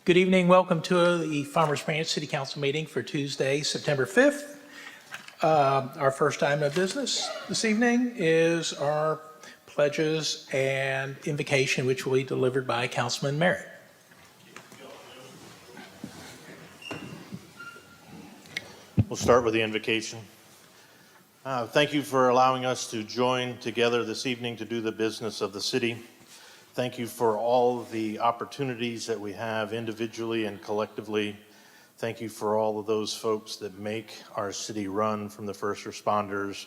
Good evening. Welcome to the Farmers Branch City Council meeting for Tuesday, September 5th. Our first item of business this evening is our pledges and invocation, which will be delivered by Councilman Merritt. We'll start with the invocation. Thank you for allowing us to join together this evening to do the business of the city. Thank you for all the opportunities that we have individually and collectively. Thank you for all of those folks that make our city run, from the first responders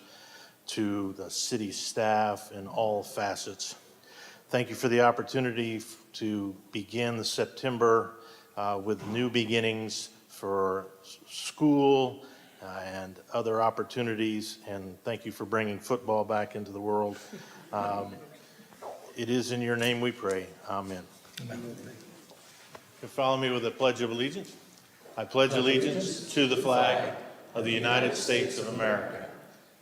to the city staff in all facets. Thank you for the opportunity to begin the September with new beginnings for school and other opportunities. And thank you for bringing football back into the world. It is in your name we pray. Amen. Amen. You follow me with a pledge of allegiance. I pledge allegiance to the flag of the United States of America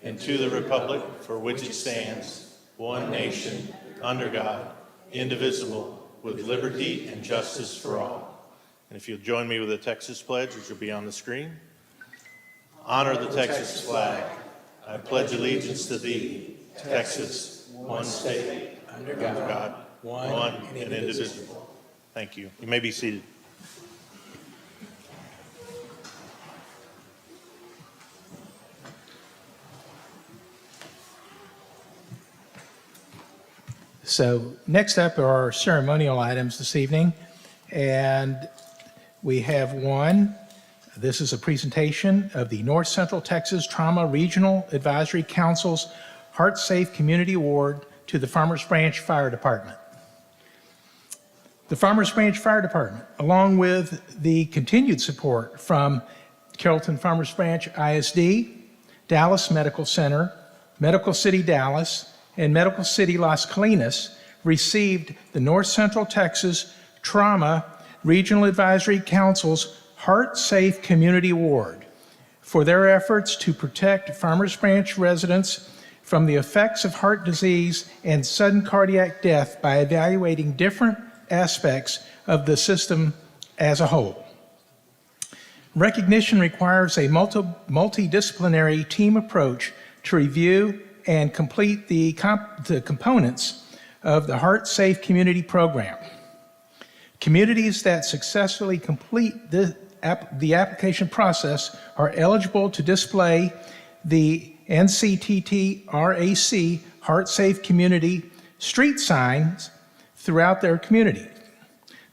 and to the republic for which it stands, one nation, under God, indivisible, with liberty and justice for all. And if you'll join me with the Texas pledge, which will be on the screen. Honor the Texas flag. I pledge allegiance to thee, Texas, one state, under God, one and indivisible. Thank you. You may be seated. So next up are our ceremonial items this evening. And we have one. This is a presentation of the North Central Texas Trauma Regional Advisory Council's Heart Safe Community Award to the Farmers Branch Fire Department. The Farmers Branch Fire Department, along with the continued support from Carrollton Farmers Branch ISD, Dallas Medical Center, Medical City Dallas, and Medical City Las Colinas, received the North Central Texas Trauma Regional Advisory Council's Heart Safe Community Award for their efforts to protect Farmers Branch residents from the effects of heart disease and sudden cardiac death by evaluating different aspects of the system as a whole. Recognition requires a multidisciplinary team approach to review and complete the components of the Heart Safe Community Program. Communities that successfully complete the application process are eligible to display the NCTT RAC Heart Safe Community street signs throughout their community.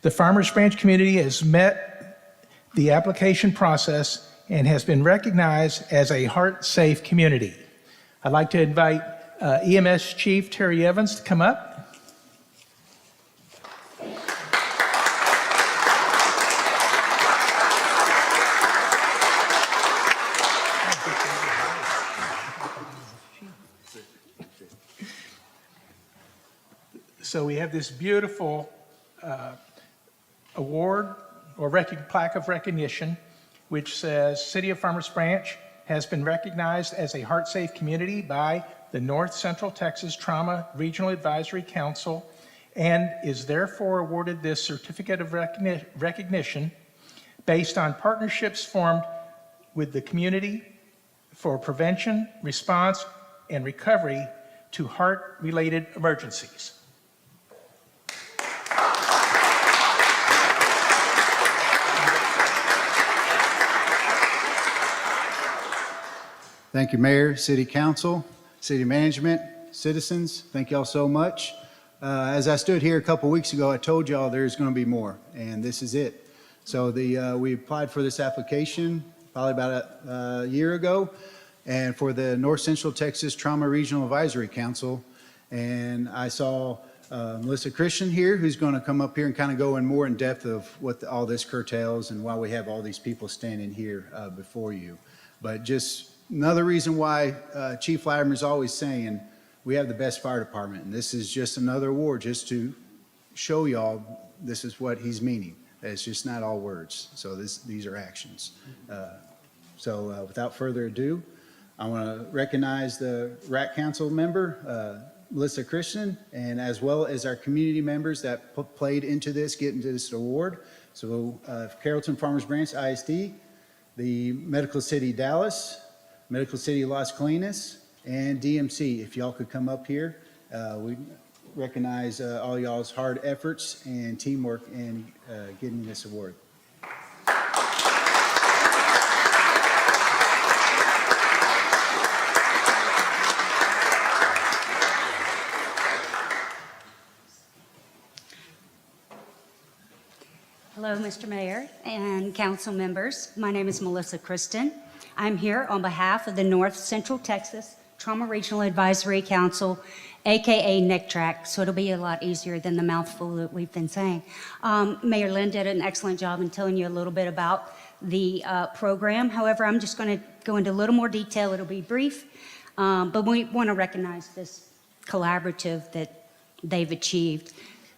The Farmers Branch community has met the application process and has been recognized as a heart safe community. I'd like to invite EMS Chief Terry Evans to come up. So we have this beautiful award or plaque of recognition, which says City of Farmers Branch has been recognized as a heart-safe community by the North Central Texas Trauma Regional Advisory Council and is therefore awarded this certificate of recognition based on partnerships formed with the community for prevention, response, and recovery to heart-related emergencies. Thank you, Mayor, City Council, City Management, citizens. Thank y'all so much. As I stood here a couple weeks ago, I told y'all there's going to be more, and this is it. So we applied for this application probably about a year ago, and for the North Central Texas Trauma Regional Advisory Council. And I saw Melissa Christian here, who's going to come up here and kind of go in more in depth of what all this curtails and why we have all these people standing here before you. But just another reason why Chief Latimer is always saying we have the best fire department, and this is just another award just to show y'all this is what he's meaning. It's just not all words. So these are actions. So without further ado, I want to recognize the RAC Council member, Melissa Christian, and as well as our community members that played into this, getting to this award. So Carrollton Farmers Branch ISD, the Medical City Dallas, Medical City Las Colinas, and DMC. If y'all could come up here, we recognize all y'all's hard efforts and teamwork in getting this award. Hello, Mr. Mayor and council members. My name is Melissa Kristen. I'm here on behalf of the North Central Texas Trauma Regional Advisory Council, AKA NCTRAC, so it'll be a lot easier than the mouthful that we've been saying. Mayor Lynn did an excellent job in telling you a little bit about the program. However, I'm just going to go into a little more detail. It'll be brief, but we want to recognize this collaborative that they've achieved.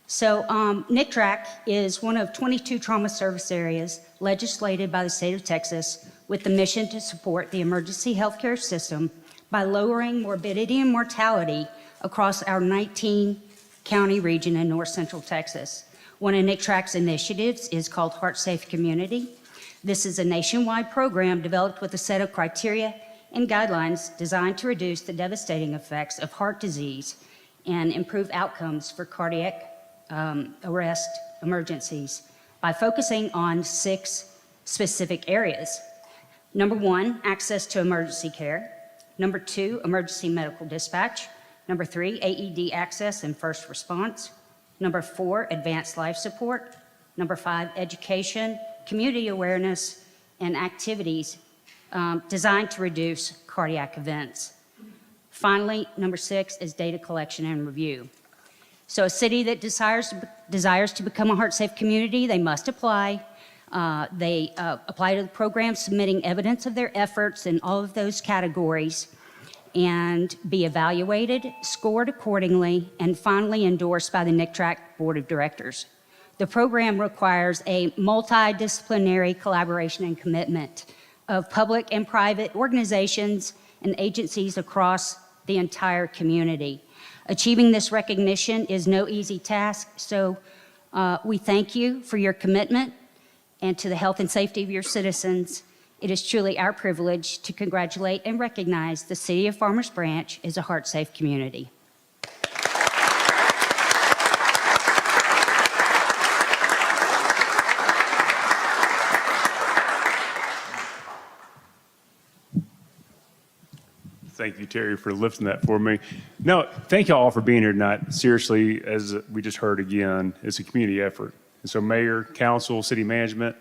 So NCTRAC is one of 22 trauma service areas legislated by the state of Texas with the mission to support the emergency healthcare system by lowering morbidity and mortality across our 19-county region in north central Texas. One of NCTRAC's initiatives is called Heart Safe Community. This is a nationwide program developed with a set of criteria and guidelines designed to reduce the devastating effects of heart disease and improve outcomes for cardiac arrest emergencies by focusing on 6 specific areas. Number 1, access to emergency care. Number 2, emergency medical dispatch. Number 3, AED access and first response. Number 4, advanced life support. Number 5, education, community awareness, and activities designed to reduce cardiac events. Finally, number 6 is data collection and review. So a city that desires to become a heart-safe community, they must apply. They apply to the program, submitting evidence of their efforts in all of those categories, and be evaluated, scored accordingly, and finally endorsed by the NCTRAC Board of Directors. The program requires a multidisciplinary collaboration and commitment of public and private organizations and agencies across the entire community. Achieving this recognition is no easy task, so we thank you for your commitment and to the health and safety of your citizens. It is truly our privilege to congratulate and recognize the City of Farmers Branch as a heart-safe community. Thank you, Terry, for lifting that for me. No, thank you all for being here tonight. Seriously, as we just heard again, it's a community effort. And so mayor, council, city management,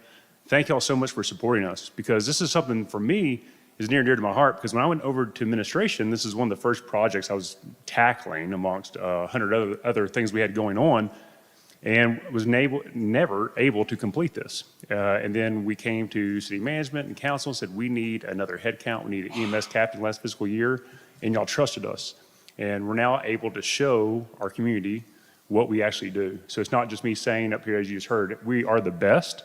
thank you all so much for supporting us, because this is something for me is near and dear to my heart, because when I went over to administration, this is one of the first projects I was tackling amongst 100 other things we had going on, and was never able to complete this. And then we came to city management and council and said, we need another head count. We need an EMS captain last fiscal year, and y'all trusted us. And we're now able to show our community what we actually do. So it's not just me saying up here, as you just heard, we are the best.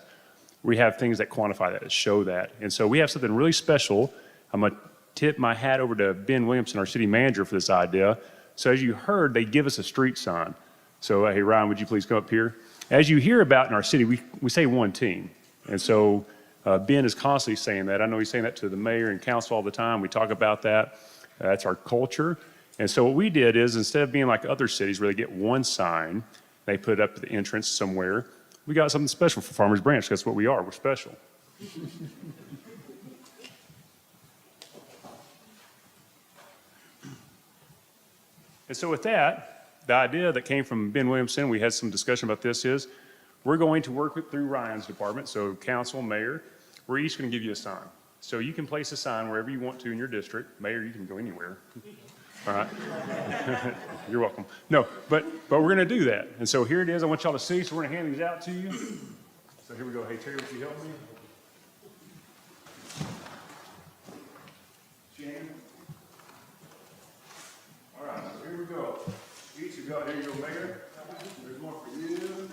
We have things that quantify that, that show that. And so we have something really special. I'm gonna tip my hat over to Ben Williamson, our city manager, for this idea. So as you heard, they give us a street sign. So, hey, Ryan, would you please come up here? As you hear about in our city, we say one team. And so Ben is constantly saying that. I know he's saying that to the mayor and council all the time. We talk about that. That's our culture. And so what we did is, instead of being like other cities where they get one sign, they put it up at the entrance somewhere, we got something special for Farmers Branch. That's what we are. We're special. And so with that, the idea that came from Ben Williamson, we had some discussion about this, is we're going to work through Ryan's department, so council, mayor, we're each going to give you a sign. So you can place a sign wherever you want to in your district. Mayor, you can go anywhere. All right. You're welcome. No, but we're going to do that. And so here it is. I want y'all to see, so we're going to hand these out to you. So here we go. Hey, Terry, would you help me? Shane? All right, so here we go. Each of y'all, here you go, Mayor. There's more for you.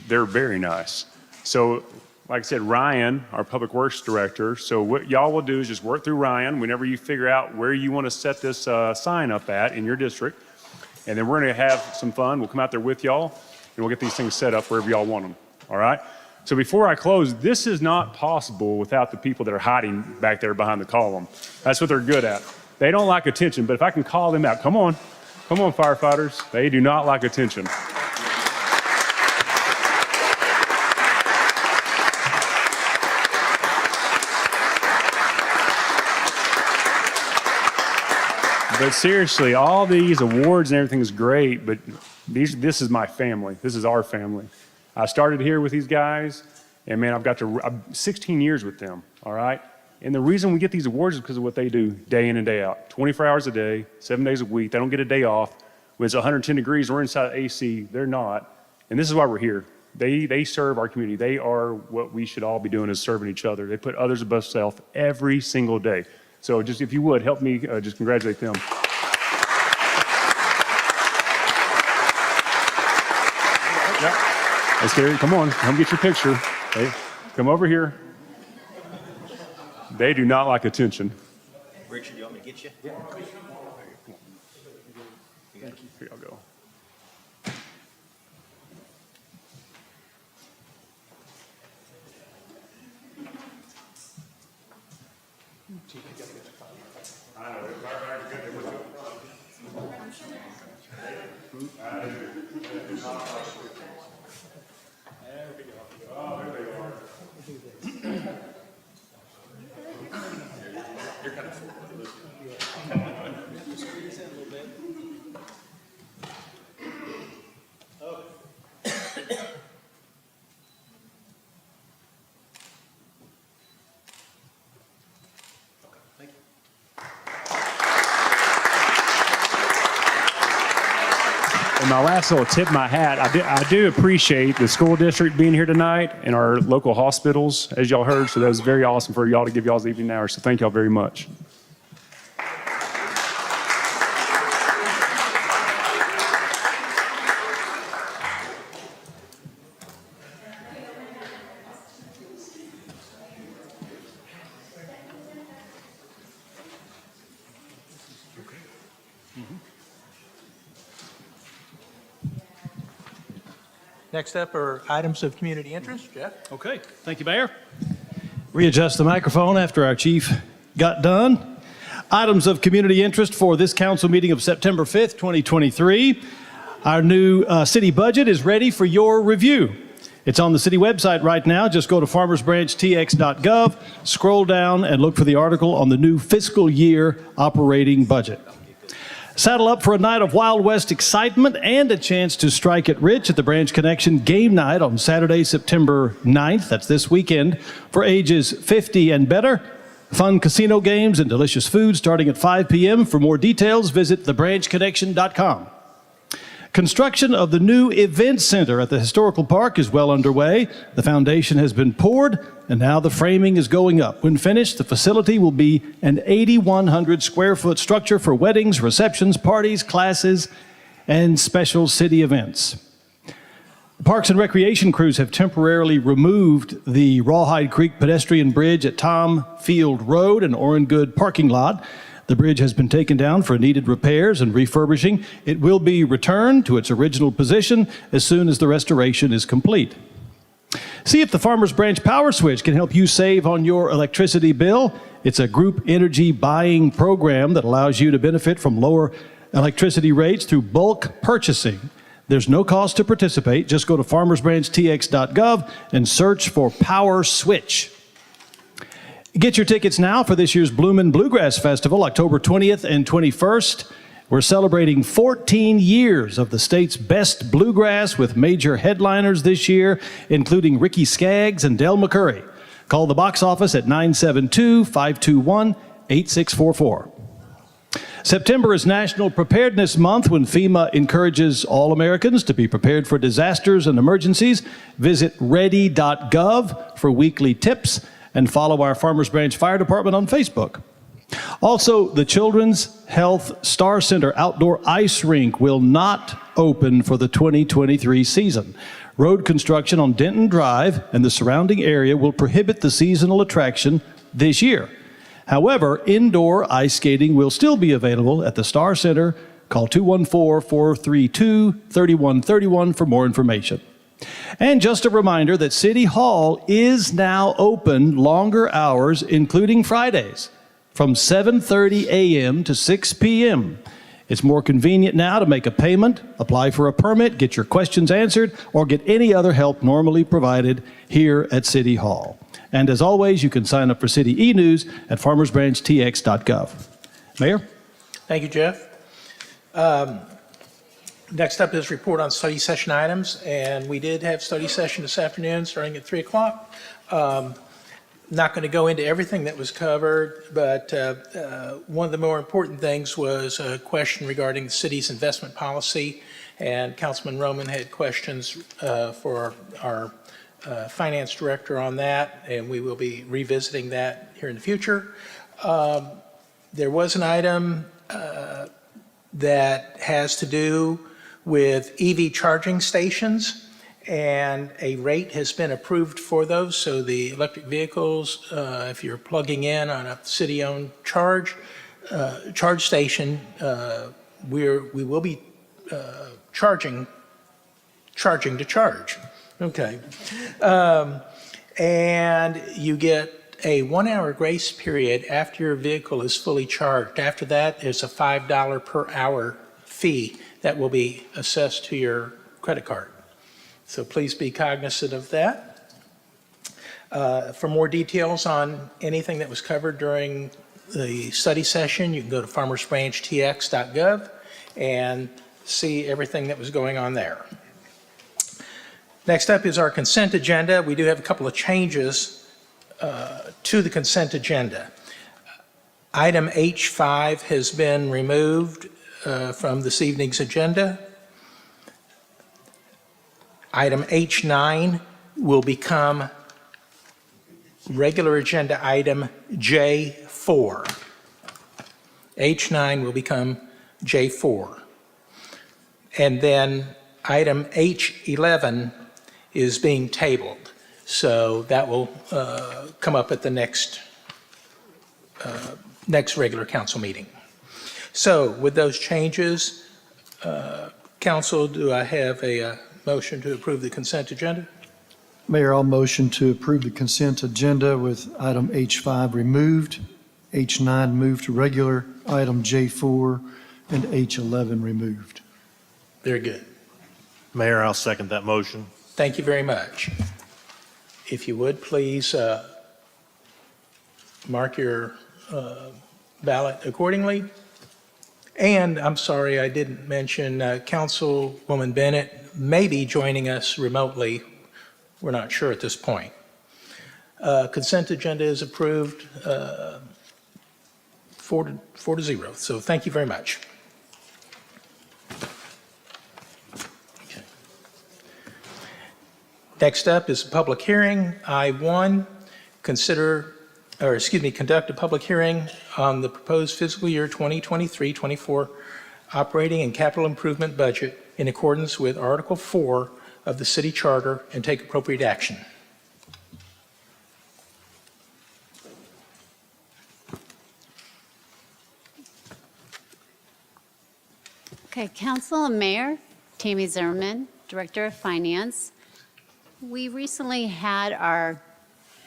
they're very nice. So, like I said, Ryan, our Public Works Director, so what y'all will do is just work through Ryan whenever you figure out where you want to set this sign up at in your district. And then we're going to have some fun. We'll come out there with y'all, and we'll get these things set up wherever y'all want them, all right? So before I close, this is not possible without the people that are hiding back there behind the column. That's what they're good at. They don't like attention, but if I can call them out, come on, firefighters. They do not like attention. But seriously, all these awards and everything is great, but this is my family. This is our family. I started here with these guys, and man, I'm 16 years with them, all right? And the reason we get these awards is because of what they do day in and day out. 24 hours a day, 7 days a week. They don't get a day off. When it's 110 degrees, we're inside AC. They're not. And this is why we're here. They serve our community. They are what we should all be doing, is serving each other. They put others above self every single day. So just, if you would, help me just congratulate them. Yep. Hey, Scary, come on, come get your picture. Hey, come over here. They do not like attention. Richard, you want me to get you? Yeah. Here y'all go. And my last little tip of my hat, I do appreciate the school district being here tonight and our local hospitals, as y'all heard. So that was very awesome for y'all to give y'all's evening hours. So thank y'all very much. Next up are items of community interest. Jeff? Okay, thank you, Mayor. Readjust the microphone after our chief got done. Items of community interest for this council meeting of September 5th, 2023. Our new city budget is ready for your review. It's on the city website right now. Just go to farmersbranchtx.gov, scroll down, and look for the article on the new fiscal year operating budget. Saddle up for a night of Wild West excitement and a chance to strike it rich at the Branch Connection Game Night on Saturday, September 9th. That's this weekend for ages 50 and better. Fun casino games and delicious food starting at 5 p.m. For more details, visit thebranchconnection.com. Construction of the new event center at the Historical Park is well underway. The foundation has been poured, and now the framing is going up. When finished, the facility will be an 8,100 square foot structure for weddings, receptions, parties, classes, and special city events. Parks and Recreation crews have temporarily removed the Rawhide Creek pedestrian bridge at Tom Field Road and Orengood parking lot. The bridge has been taken down for needed repairs and refurbishing. It will be returned to its original position as soon as the restoration is complete. See if the Farmers Branch Power Switch can help you save on your electricity bill. It's a group energy buying program that allows you to benefit from lower electricity rates through bulk purchasing. There's no cost to participate. Just go to farmersbranchtx.gov and search for Power Switch. Get your tickets now for this year's Bloomin' Bluegrass Festival, October 20th and 21st. We're celebrating 14 years of the state's best bluegrass with major headliners this year, including Ricky Skaggs and Del McCurry. Call the box office at 972-521-8644. September is National Preparedness Month, when FEMA encourages all Americans to be prepared for disasters and emergencies. Visit ready.gov for weekly tips and follow our Farmers Branch Fire Department on Facebook. Also, the Children's Health Star Center outdoor ice rink will not open for the 2023 season. Road construction on Denton Drive and the surrounding area will prohibit the seasonal attraction this year. However, indoor ice skating will still be available at the Star Center. Call 214-432-3131 for more information. And just a reminder that City Hall is now open longer hours, including Fridays, from 7:30 a.m. to 6 p.m. It's more convenient now to make a payment, apply for a permit, get your questions answered, or get any other help normally provided here at City Hall. And as always, you can sign up for City e-News at farmersbranchtx.gov. Mayor? Thank you, Jeff. Next up is report on study session items, and we did have study session this afternoon starting at 3 o'clock. Not going to go into everything that was covered, but one of the more important things was a question regarding the city's investment policy, and Councilman Roman had questions for our finance director on that, and we will be revisiting that here in the future. There was an item that has to do with EV charging stations, and a rate has been approved for those. So the electric vehicles, if you're plugging in on a city-owned charge station, we will be charging to charge. Okay. And you get a 1-hour grace period after your vehicle is fully charged. After that, there's a $5 per hour fee that will be assessed to your credit card. So please be cognizant of that. For more details on anything that was covered during the study session, you can go to farmersbranchtx.gov and see everything that was going on there. Next up is our consent agenda. We do have a couple of changes to the consent agenda. Item H5 has been removed from this evening's agenda. Item H9 will become regular agenda item J4. H9 will become J4. And then item H11 is being tabled. So that will come up at the next regular council meeting. So with those changes, council, do I have a motion to approve the consent agenda? Mayor, I'll motion to approve the consent agenda with item H5 removed, H9 moved to regular, item J4, and H11 removed. Very good. Mayor, I'll second that motion. Thank you very much. If you would, please mark your ballot accordingly. And I'm sorry I didn't mention Councilwoman Bennett may be joining us remotely. We're not sure at this point. Consent agenda is approved 4-0. So thank you very much. Okay. Next up is a public hearing. I-1, conduct a public hearing on the proposed fiscal year 2023-24 operating and capital improvement budget in accordance with Article 4 of the city charter and take appropriate action. Okay, Council and Mayor, Tammy Zimmerman, Director of Finance. We recently had our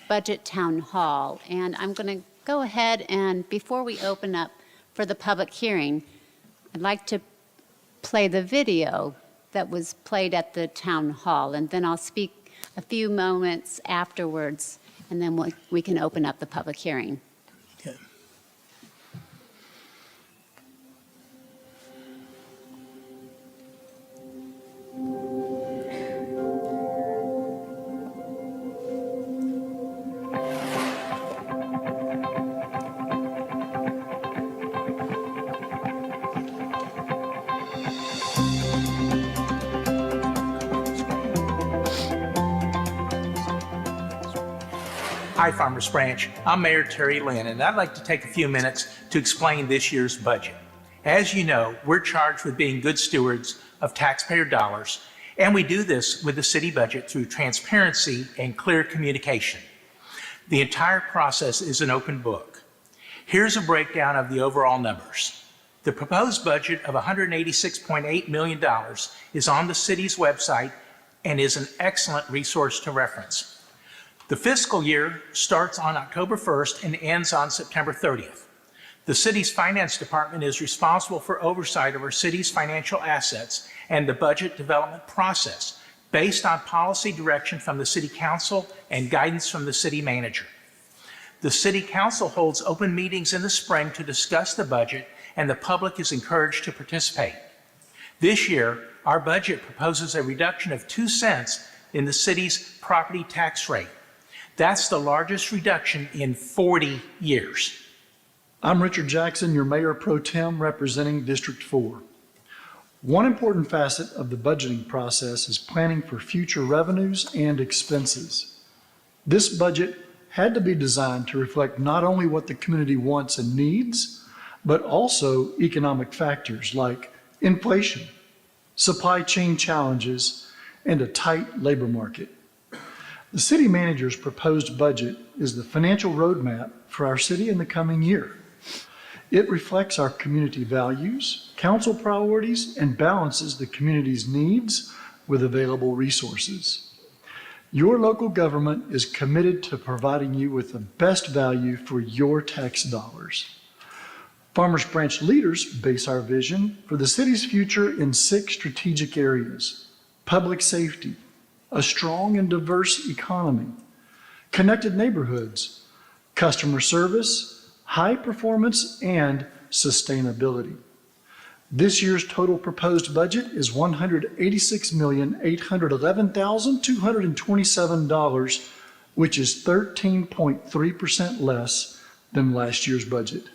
budget town hall, and I'm going to go ahead and before we open up for the public hearing, I'd like to play the video that was played at the town hall, and then I'll speak a few moments afterwards, and then we can open up the public hearing. Okay. Hi, Farmers Branch. I'm Mayor Terry Lynn, and I'd like to take a few minutes to explain this year's budget. As you know, we're charged with being good stewards of taxpayer dollars, And we do this with the city budget through transparency and clear communication. The entire process is an open book. Here's a breakdown of the overall numbers. The proposed budget of $186.8 million is on the city's website and is an excellent resource to reference. The fiscal year starts on October 1st and ends on September 30th. The city's finance department is responsible for oversight of our city's financial assets and the budget development process based on policy direction from the city council and guidance from the city manager. The city council holds open meetings in the spring to discuss the budget, and the public is encouraged to participate. This year, our budget proposes a reduction of 2 cents in the city's property tax rate. That's the largest reduction in 40 years. I'm Richard Jackson, your Mayor Pro Tem representing District 4. One important facet of the budgeting process is planning for future revenues and expenses. This budget had to be designed to reflect not only what the community wants and needs, but also economic factors like inflation, supply chain challenges, and a tight labor market. The city manager's proposed budget is the financial roadmap for our city in the coming year. It reflects our community values, council priorities, and balances the community's needs with available resources. Your local government is committed to providing you with the best value for your tax dollars. Farmers Branch leaders base our vision for the city's future in 6 strategic areas: public safety, a strong and diverse economy, connected neighborhoods, customer service, high performance, and sustainability. This year's total proposed budget is $186,811,227, which is 13.3% less than last year's budget.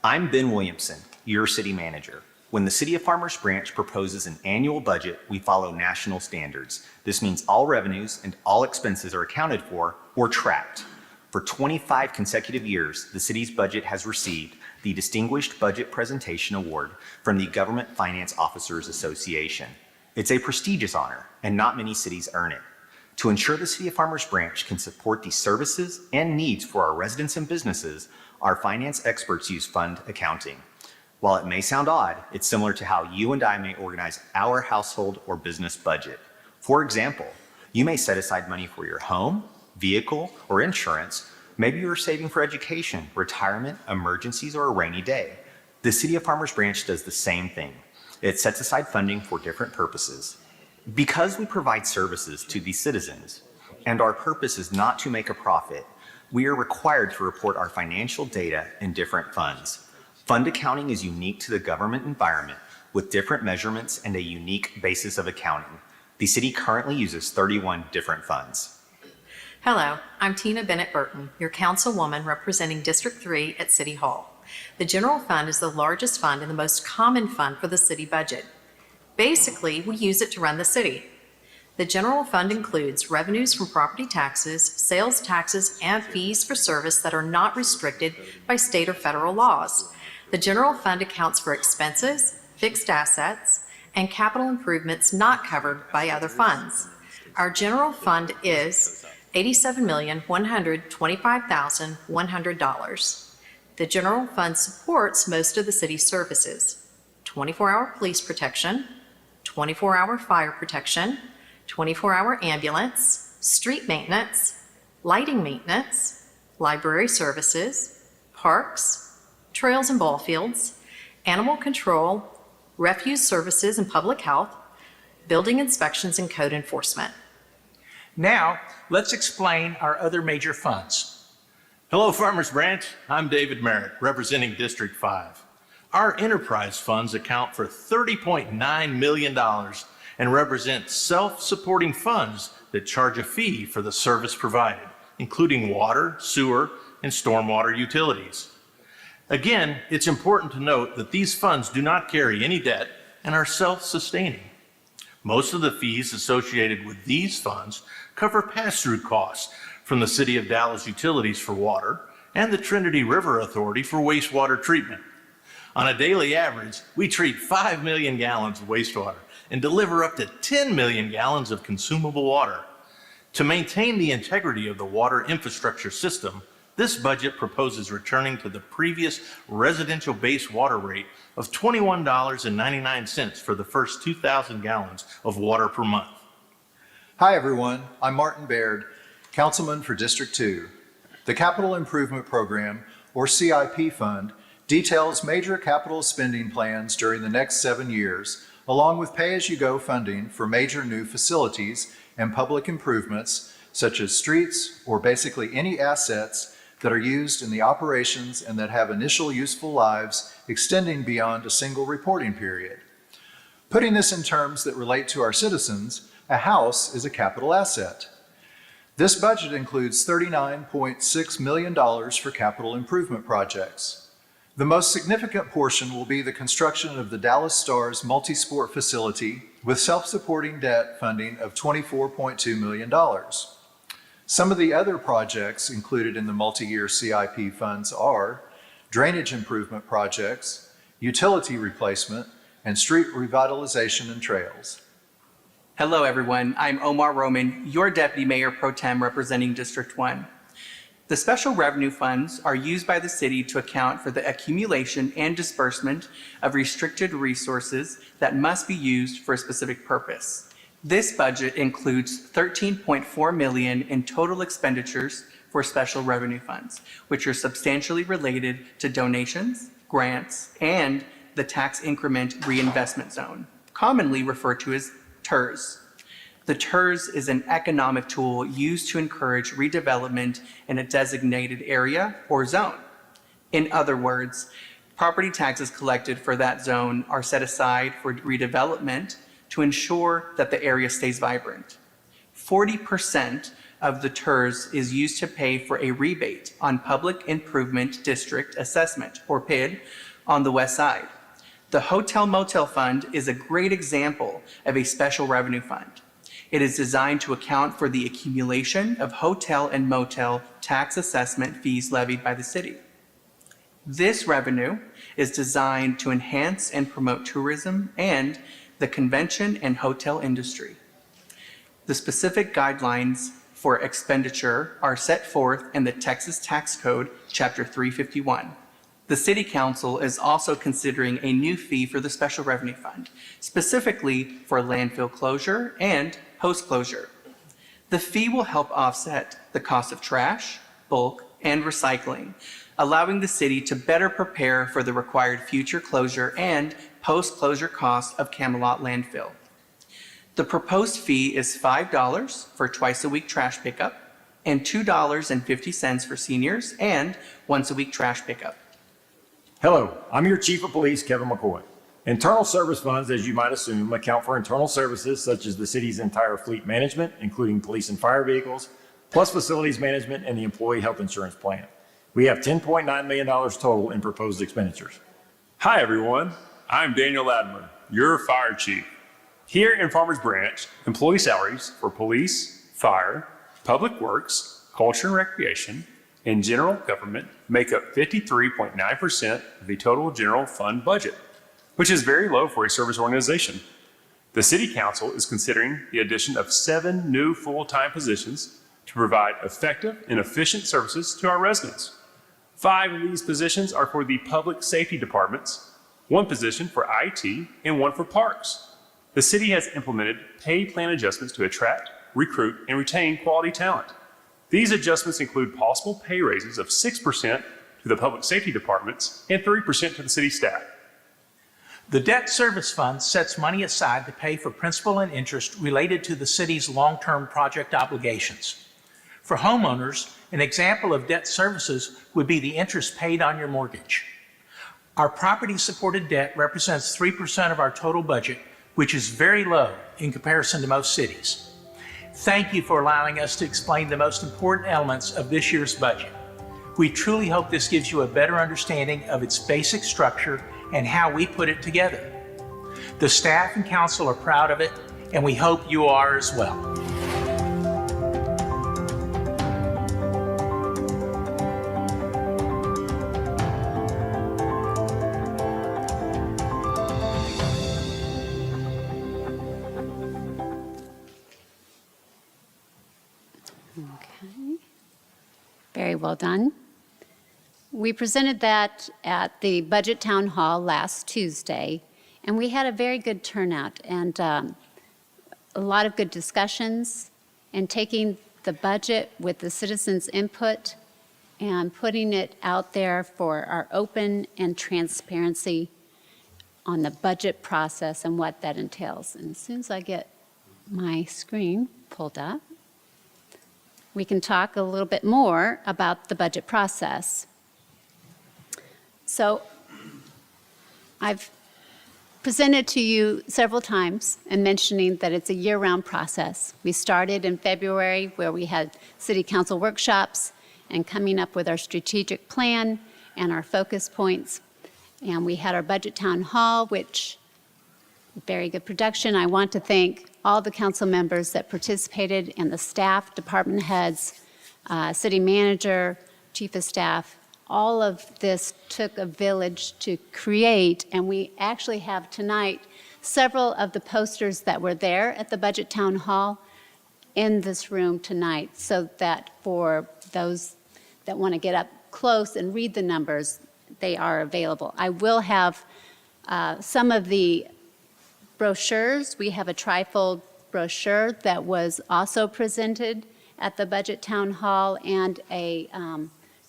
I'm Ben Williamson, your city manager. When the City of Farmers Branch proposes an annual budget, we follow national standards. This means all revenues and all expenses are accounted for or tracked. For 25 consecutive years, the city's budget has received the Distinguished Budget Presentation Award from the Government Finance Officers Association. It's a prestigious honor, and not many cities earn it. To ensure the City of Farmers Branch can support the services and needs for our residents and businesses, our finance experts use fund accounting. While it may sound odd, it's similar to how you and I may organize our household or business budget. For example, you may set aside money for your home, vehicle, or insurance. Maybe you're saving for education, retirement, emergencies, or a rainy day. The City of Farmers Branch does the same thing. It sets aside funding for different purposes. Because we provide services to the citizens, and our purpose is not to make a profit, we are required to report our financial data in different funds. Fund accounting is unique to the government environment with different measurements and a unique basis of accounting. The city currently uses 31 different funds. Hello, I'm Tina Bennett Burton, your councilwoman representing District 3 at City Hall. The general fund is the largest fund and the most common fund for the city budget. Basically, we use it to run the city. The general fund includes revenues from property taxes, sales taxes, and fees for service that are not restricted by state or federal laws. The general fund accounts for expenses, fixed assets, and capital improvements not covered by other funds. Our general fund is $87,125,100. The general fund supports most of the city's services: 24-hour police protection, 24-hour fire protection, 24-hour ambulance, street maintenance, lighting maintenance, library services, parks, trails and ball fields, animal control, refuse services and public health, building inspections and code enforcement. Now, let's explain our other major funds. Hello, Farmers Branch. I'm David Merritt, representing District 5. Our enterprise funds account for $30.9 million and represent self-supporting funds that charge a fee for the service provided, including water, sewer, and stormwater utilities. Again, it's important to note that these funds do not carry any debt and are self-sustaining. Most of the fees associated with these funds cover pass-through costs from the City of Dallas Utilities for water and the Trinity River Authority for wastewater treatment. On a daily average, we treat 5 million gallons of wastewater and deliver up to 10 million gallons of consumable water. To maintain the integrity of the water infrastructure system, this budget proposes returning to the previous residential base water rate of $21.99 for the first 2,000 gallons of water per month. Hi, everyone. I'm Martin Baird, Councilman for District 2. The Capital Improvement Program, or CIP Fund, details major capital spending plans during the next 7 years, along with pay-as-you-go funding for major new facilities and public improvements, such as streets or basically any assets that are used in the operations and that have initial useful lives extending beyond a single reporting period. Putting this in terms that relate to our citizens, a house is a capital asset. This budget includes $39.6 million for capital improvement projects. The most significant portion will be the construction of the Dallas Stars multi-sport facility with self-supporting debt funding of $24.2 million. Some of the other projects included in the multi-year CIP funds are drainage improvement projects, utility replacement, and street revitalization and trails. Hello, everyone. I'm Omar Roman, your Deputy Mayor Pro Tem representing District 1. The special revenue funds are used by the city to account for the accumulation and disbursement of restricted resources that must be used for a specific purpose. This budget includes $13.4 million in total expenditures for special revenue funds, which are substantially related to donations, grants, and the tax increment reinvestment zone, commonly referred to as TERS. The TERS is an economic tool used to encourage redevelopment in a designated area or zone. In other words, property taxes collected for that zone are set aside for redevelopment to ensure that the area stays vibrant. 40% of the TERS is used to pay for a rebate on Public Improvement District Assessment, or PID, on the west side. The Hotel Motel Fund is a great example of a special revenue fund. It is designed to account for the accumulation of hotel and motel tax assessment fees levied by the city. This revenue is designed to enhance and promote tourism and the convention and hotel industry. The specific guidelines for expenditure are set forth in the Texas Tax Code, Chapter 351. The City Council is also considering a new fee for the Special Revenue Fund, specifically for landfill closure and post-closure. The fee will help offset the cost of trash, bulk, and recycling, allowing the city to better prepare for the required future closure and post-closure costs of Camelot landfill. The proposed fee is $5 for twice-a-week trash pickup and $2.50 for seniors and once-a-week trash pickup. Hello, I'm your Chief of Police, Kevin McCoy. Internal service funds, as you might assume, account for internal services such as the city's entire fleet management, including police and fire vehicles, plus facilities management and the employee health insurance plan. We have $10.9 million total in proposed expenditures. Hi, everyone. I'm Daniel Latimer, your fire chief. Here in Farmers Branch, employee salaries for police, fire, public works, culture and recreation, and general government make up 53.9% of the total general fund budget, which is very low for a service organization. The City Council is considering the addition of 7 new full-time positions to provide effective and efficient services to our residents. 5 of these positions are for the public safety departments, 1 position for IT, and 1 for parks. The city has implemented pay plan adjustments to attract, recruit, and retain quality talent. These adjustments include possible pay raises of 6% to the public safety departments and 3% to the city staff. The debt service fund sets money aside to pay for principal and interest related to the city's long-term project obligations. For homeowners, an example of debt services would be the interest paid on your mortgage. Our property-supported debt represents 3% of our total budget, which is very low in comparison to most cities. Thank you for allowing us to explain the most important elements of this year's budget. We truly hope this gives you a better understanding of its basic structure and how we put it together. The staff and council are proud of it, and we hope you are as well. Okay. Very well done. We presented that at the Budget Town Hall last Tuesday, and we had a very good turnout and a lot of good discussions, and taking the budget with the citizens' input and putting it out there for our open and transparency on the budget process and what that entails. And as soon as I get my screen pulled up, we can talk a little bit more about the budget process. So I've presented to you several times and mentioning that it's a year-round process. We started in February where we had city council workshops and coming up with our strategic plan and our focus points. And we had our budget town hall, which very good production. I want to thank all the council members that participated and the staff, department heads, city manager, chief of staff. All of this took a village to create, and we actually have tonight several of the posters that were there at the budget town hall in this room tonight, so that for those that want to get up close and read the numbers, they are available. I will have some of the brochures. We have a trifold brochure that was also presented at the budget town hall, and a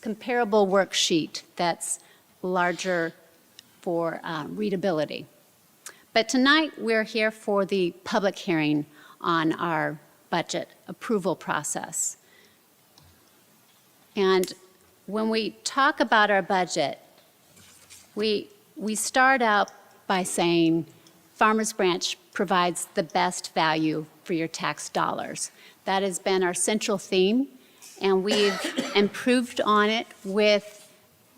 comparable worksheet that's larger for readability. But tonight we're here for the public hearing on our budget approval process. And when we talk about our budget, we start out by saying Farmers Branch provides the best value for your tax dollars. That has been our central theme, and we've improved on it with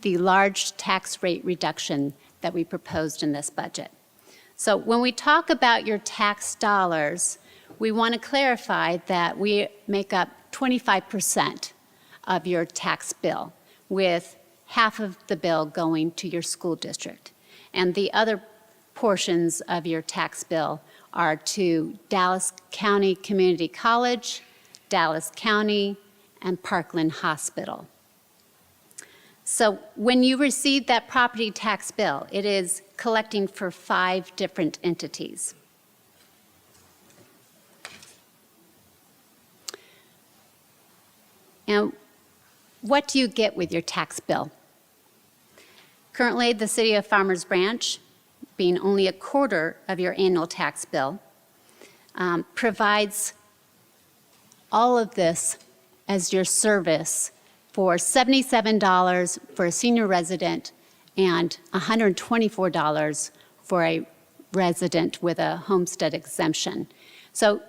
the large tax rate reduction that we proposed in this budget. So when we talk about your tax dollars, we want to clarify that we make up 25% of your tax bill, with half of the bill going to your school district. And the other portions of your tax bill are to Dallas County Community College, Dallas County, and Parkland Hospital. So when you receive that property tax bill, it is collecting for 5 different entities. And what do you get with your tax bill? Currently, the city of Farmers Branch, being only a quarter of your annual tax bill, provides all of this as your service for $77 for a senior resident and $124 for a resident with a homestead exemption. So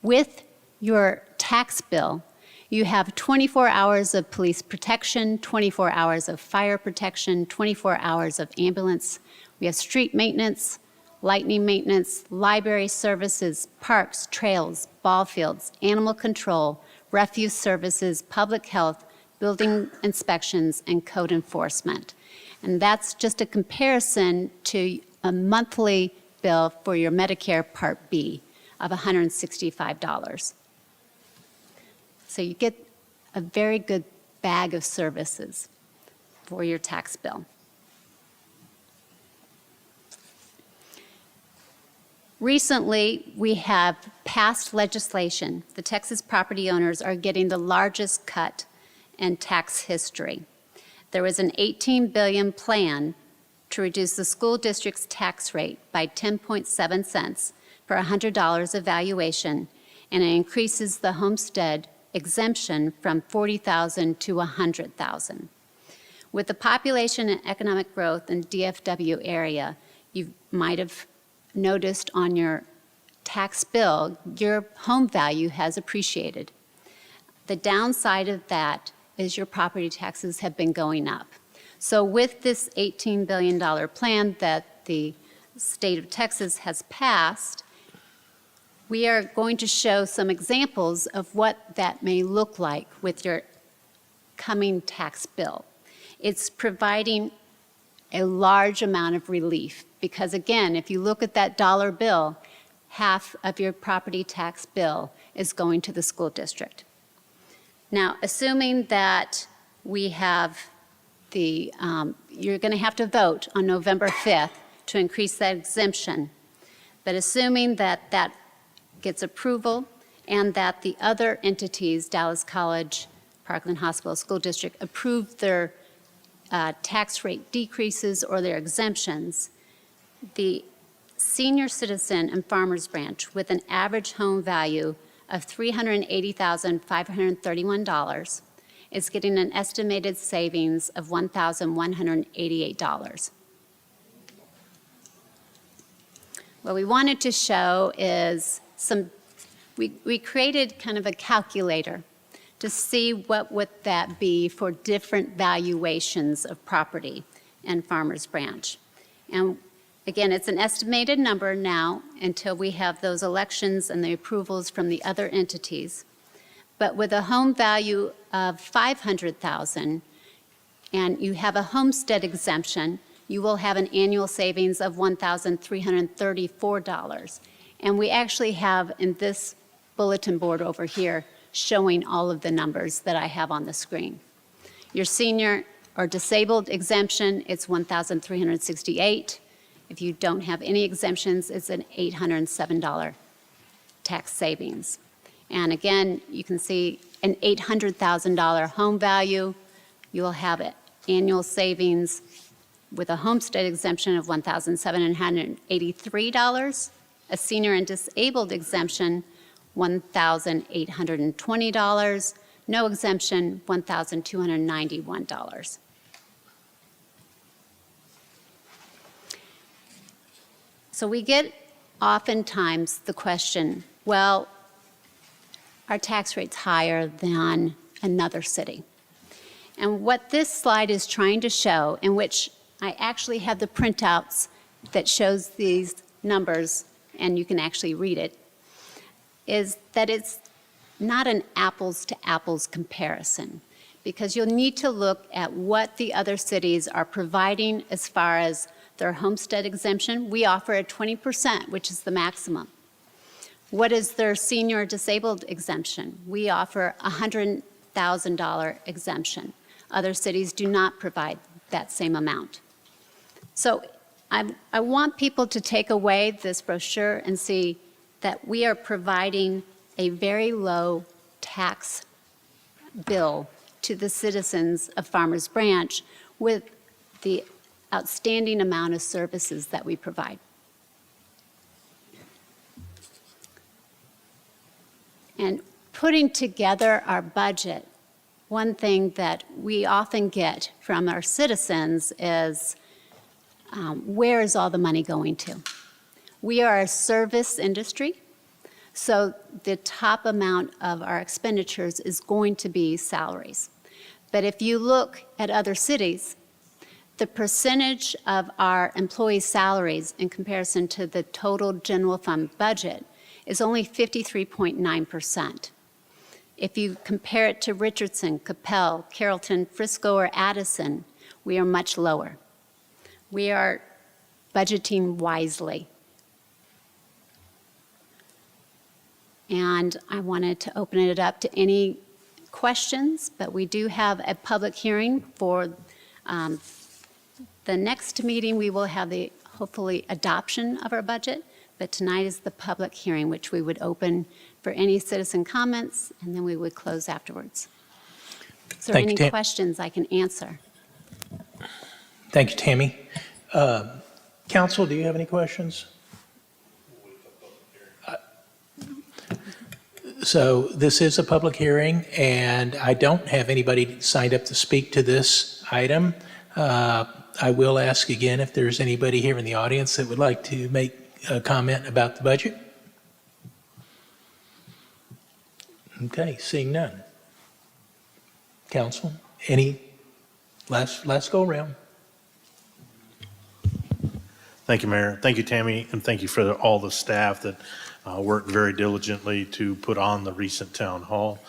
with your tax bill, you have 24 hours of police protection, 24 hours of fire protection, 24 hours of ambulance. We have street maintenance, lighting maintenance, library services, parks, trails, ball fields, animal control, refuse services, public health, building inspections, and code enforcement. And that's just a comparison to a monthly bill for your Medicare Part B of $165. So you get a very good bag of services for your tax bill. Recently, we have passed legislation. The Texas property owners are getting the largest cut in tax history. There was an $18 billion plan to reduce the school district's tax rate by 10.7 cents per $100 of valuation, and it increases the homestead exemption from $40,000 to $100,000. With the population and economic growth in DFW area, you might have noticed on your tax bill, your home value has appreciated. The downside of that is your property taxes have been going up. So with this $18 billion plan that the state of Texas has passed, we are going to show some examples of what that may look like with your coming tax bill. It's providing a large amount of relief because, again, if you look at that dollar bill, half of your property tax bill is going to the school district. Now, assuming that we have you're going to have to vote on November 5th to increase that exemption. But assuming that that gets approval and that the other entities, Dallas College, Parkland Hospital School District, approve their tax rate decreases or their exemptions, the senior citizen and Farmers Branch with an average home value of $380,531 is getting an estimated savings of $1,188. What we wanted to show is we created kind of a calculator to see what would that be for different valuations of property in Farmers Branch. And again, it's an estimated number now until we have those elections and the approvals from the other entities. But with a home value of $500,000 and you have a homestead exemption, you will have an annual savings of $1,334. And we actually have in this bulletin board over here showing all of the numbers that I have on the screen. Your senior or disabled exemption, it's $1,368. If you don't have any exemptions, it's an $807 tax savings. And again, you can see an $800,000 home value. You will have an annual savings with a homestead exemption of $1,783, a senior and disabled exemption, $1,820, no exemption, $1,291. So we get oftentimes the question, well, our tax rate's higher than another city. And what this slide is trying to show, in which I actually have the printouts that shows these numbers, and you can actually read it, is that it's not an apples to apples comparison, because you'll need to look at what the other cities are providing as far as their homestead exemption. We offer a 20%, which is the maximum. What is their senior disabled exemption? We offer a $100,000 exemption. Other cities do not provide that same amount. So I want people to take away this brochure and see that we are providing a very low tax bill to the citizens of Farmers Branch with the outstanding amount of services that we provide. And putting together our budget, one thing that we often get from our citizens is, where is all the money going to? We are a service industry, so the top amount of our expenditures is going to be salaries. But if you look at other cities, the percentage of our employees' salaries in comparison to the total general fund budget is only 53.9%. If you compare it to Richardson, Capel, Carrollton, Frisco, or Addison, we are much lower. We are budgeting wisely. And I wanted to open it up to any questions, but we do have a public hearing for the next meeting. We will have the, hopefully, adoption of our budget. But tonight is the public hearing, which we would open for any citizen comments, and then we would close afterwards. Is there Thank you, any Tam. questions I can answer? Thank you, Tammy. Council, do you have any questions? So this is a public hearing, and I don't have anybody signed up to speak to this item. I will ask again if there's anybody here in the audience that would like to make a comment about the budget. Okay, seeing none. Council, any last go around? Thank you, Mayor. Thank you, Tammy, and thank you for all the staff that worked very diligently to put on the recent town hall.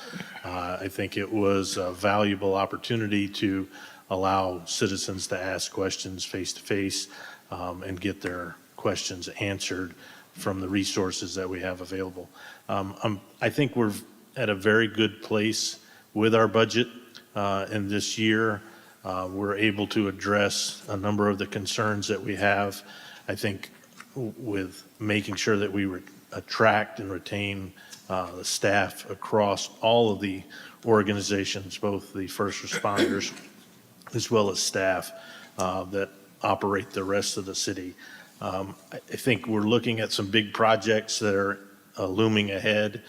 I think it was a valuable opportunity to allow citizens to ask questions face-to-face and get their questions answered from the resources that we have available. I think we're at a very good place with our budget. And this year, we're able to address a number of the concerns that we have, I think, with making sure that we attract and retain the staff across all of the organizations, both the first responders as well as staff that operate the rest of the city. I think we're looking at some big projects that are looming ahead.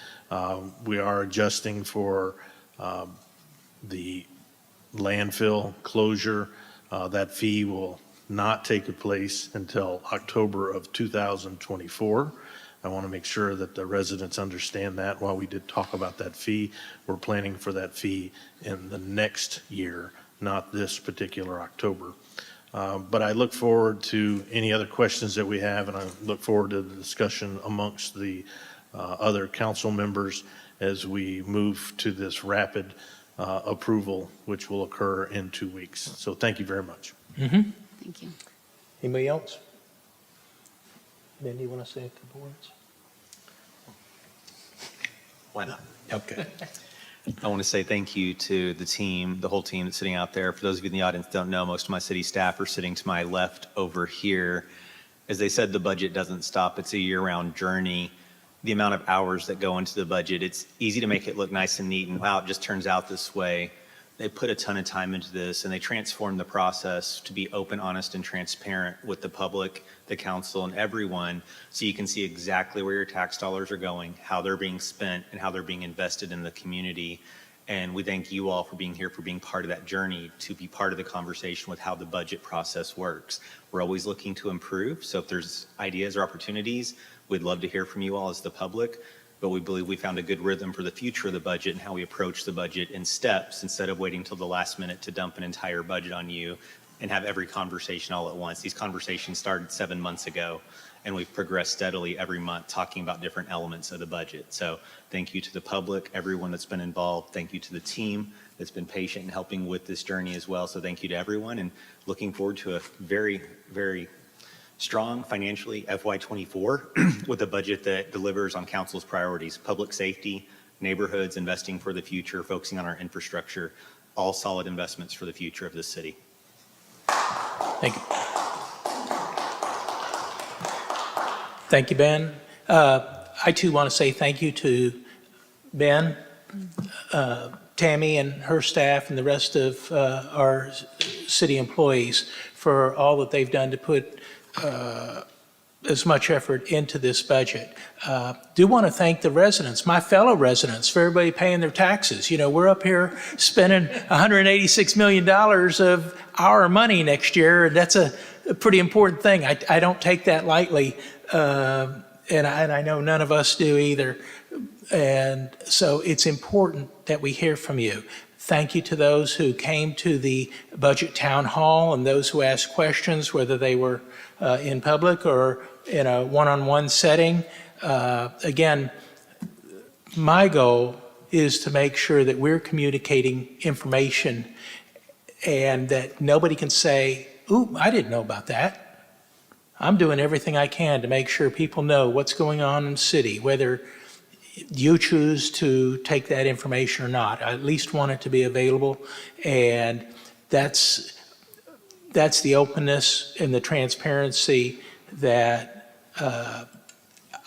We are adjusting for the landfill closure. That fee will not take place until October of 2024. I want to make sure that the residents understand that. While we did talk about that fee, we're planning for that fee in the next year, not this particular October. But I look forward to any other questions that we have, and I look forward to the discussion amongst the other council members as we move to this rapid approval, which will occur in 2 weeks. So thank you very much. Thank you. Anybody else? Ben, do you want to say a couple words? Why not? Okay. I want to say thank you to the team, the whole team that's sitting out there. For those of you in the audience that don't know, most of my city staff are sitting to my left over here. As they said, the budget doesn't stop. It's a year-round journey. The amount of hours that go into the budget, it's easy to make it look nice and neat and wow, it just turns out this way. They put a ton of time into this and they transformed the process to be open, honest, and transparent with the public, the council, and everyone, so you can see exactly where your tax dollars are going, how they're being spent, and how they're being invested in the community. And we thank you all for being here, for being part of that journey, to be part of the conversation with how the budget process works. We're always looking to improve, so if there's ideas or opportunities, we'd love to hear from you all as the public. But we believe we found a good rhythm for the future of the budget and how we approach the budget in steps instead of waiting till the last minute to dump an entire budget on you and have every conversation all at once. These conversations started 7 months ago, and we've progressed steadily every month talking about different elements of the budget. So thank you to the public, everyone that's been involved. Thank you to the team that's been patient in helping with this journey as well. So thank you to everyone, and looking forward to a very, very strong financially FY24 with a budget that delivers on council's priorities: public safety, neighborhoods, investing for the future, focusing on our infrastructure, all solid investments for the future of this city. Thank you. Thank you, Ben. I too want to say thank you to Ben, Tammy and her staff, and the rest of our city employees for all that they've done to put as much effort into this budget. Do want to thank the residents, my fellow residents, for everybody paying their taxes. You know, we're up here spending $186 million of our money next year, and that's a pretty important thing. I don't take that lightly, and I know none of us do either. And so it's important that we hear from you. Thank you to those who came to the budget town hall and those who asked questions, whether they were in public or in a one-on-one setting. Again, my goal is to make sure that we're communicating information and that nobody can say, ooh, I didn't know about that. I'm doing everything I can to make sure people know what's going on in the city, whether you choose to take that information or not. I at least want it to be available, and that's the openness and the transparency that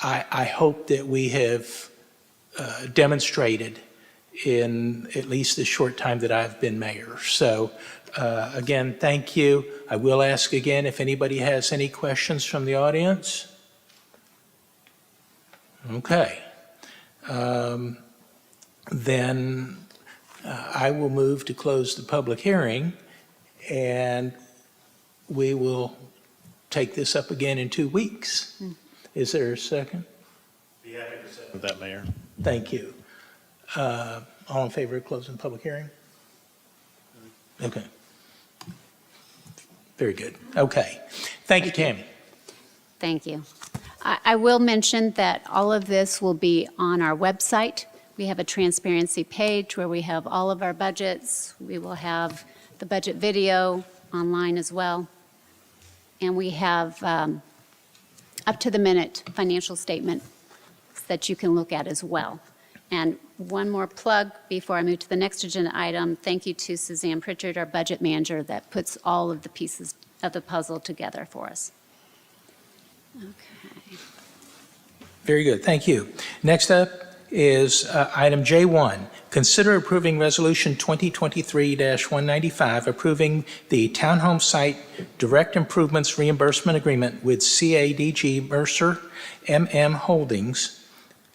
I hope that we have demonstrated in at least the short time that I've been mayor. So again, thank you. I will ask again if anybody has any questions from the audience. Okay. Then I will move to close the public hearing, and we will take this up again in 2 weeks. Is there a second? Be happy to second that, Mayor. Thank you. All in favor of closing the public hearing? Okay. Very good. Okay. Thank you, Tammy. Thank you. I will mention that all of this will be on our website. We have a transparency page where we have all of our budgets. We will have the budget video online as well. And we have up-to-the-minute financial statement that you can look at as well. And one more plug before I move to the next agenda item. Thank you to Suzanne Pritchard, our budget manager, that puts all of the pieces of the puzzle together for us. Okay. Very good, thank you. Next up is item J1. Consider approving Resolution 2023-195, approving the Townhome Site Direct Improvements Reimbursement Agreement with CADG Mercer MM Holdings,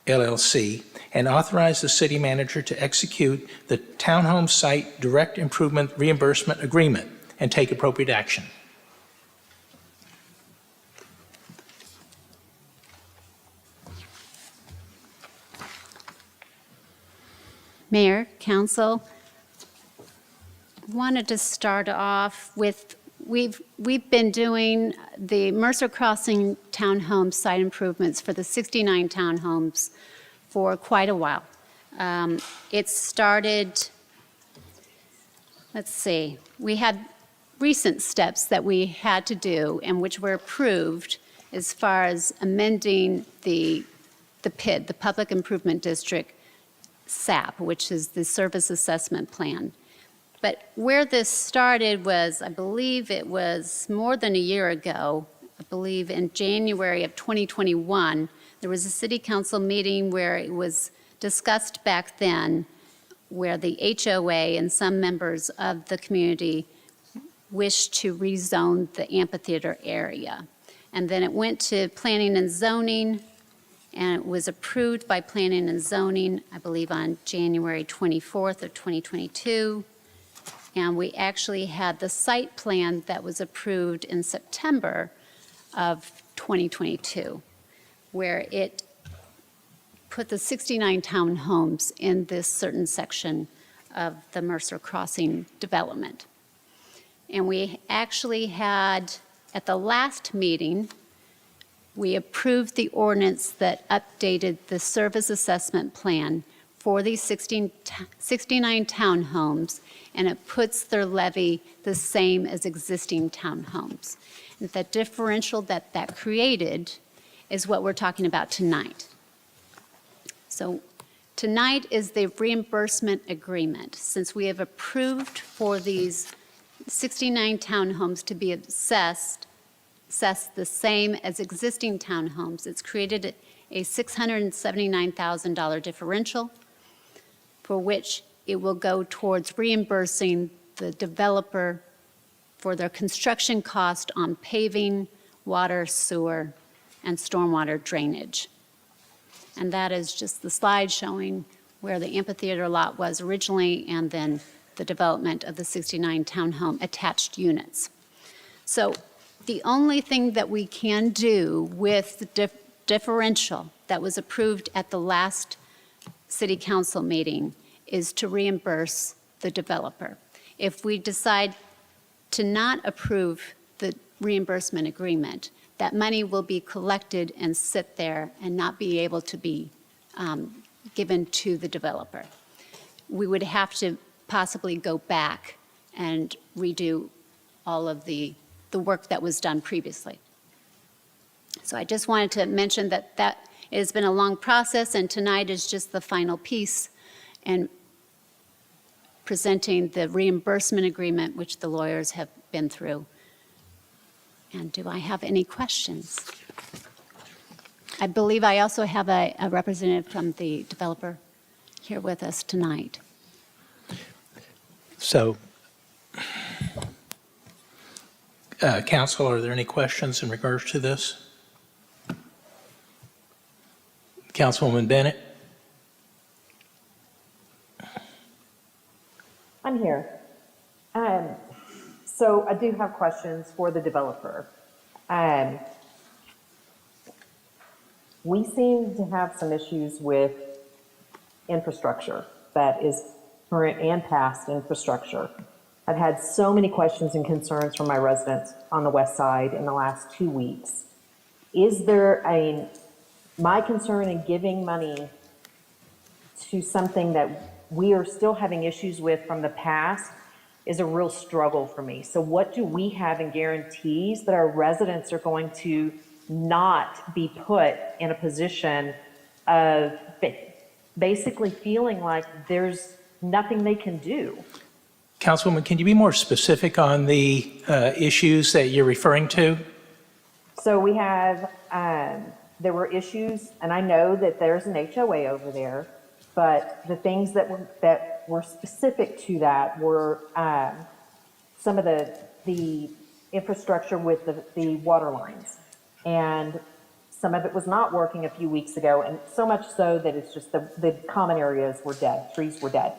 LLC, and authorize the city manager to execute the Townhome Site Direct Improvement Reimbursement Agreement and take appropriate action. Mayor, council, wanted to start off with, we've been doing the Mercer Crossing townhome site improvements for the 69 townhomes for quite a while. It started, let's see, we had recent steps that we had to do and which were approved as far as amending the PID, the Public Improvement District SAP, which is the Service Assessment Plan. But where this started was, I believe it was more than a year ago, I believe in January of 2021, there was a city council meeting where it was discussed back then where the HOA and some members of the community wished to rezone the amphitheater area. And then it went to planning and zoning, and it was approved by Planning and Zoning, I believe on January 24th of 2022. And we actually had the site plan that was approved in September of 2022, where it put the 69 townhomes in this certain section of the Mercer Crossing development. And we actually had, at the last meeting, we approved the ordinance that updated the service assessment plan for these 69 townhomes, and it puts their levy the same as existing townhomes. And the differential that created is what we're talking about tonight. So tonight is the reimbursement agreement. Since we have approved for these 69 townhomes to be assessed the same as existing townhomes, it's created a $679,000 differential for which it will go towards reimbursing the developer for their construction cost on paving, water, sewer, and stormwater drainage. And that is just the slide showing where the amphitheater lot was originally and then the development of the 69 townhome attached units. So the only thing that we can do with the differential that was approved at the last city council meeting is to reimburse the developer. If we decide to not approve the reimbursement agreement, that money will be collected and sit there and not be able to be given to the developer. We would have to possibly go back and redo all of the work that was done previously. So I just wanted to mention that it has been a long process, and tonight is just the final piece and presenting the reimbursement agreement, which the lawyers have been through. And do I have any questions? I believe I also have a representative from the developer here with us tonight. So, council, are there any questions in regards to this? Councilwoman Bennett? I'm here. So I do have questions for the developer. We seem to have some issues with infrastructure that is current and past infrastructure. I've had so many questions and concerns from my residents on the west side in the last 2 weeks. Is there my concern in giving money to something that we are still having issues with from the past is a real struggle for me. So what do we have in guarantees that our residents are going to not be put in a position of basically feeling like there's nothing they can do. Councilwoman, can you be more specific on the issues that you're referring to? So we have, there were issues, and I know that there's an HOA over there, but the things that were specific to that were some of the infrastructure with the water lines. And some of it was not working a few weeks ago, and so much so that it's just the common areas were dead, trees were dead.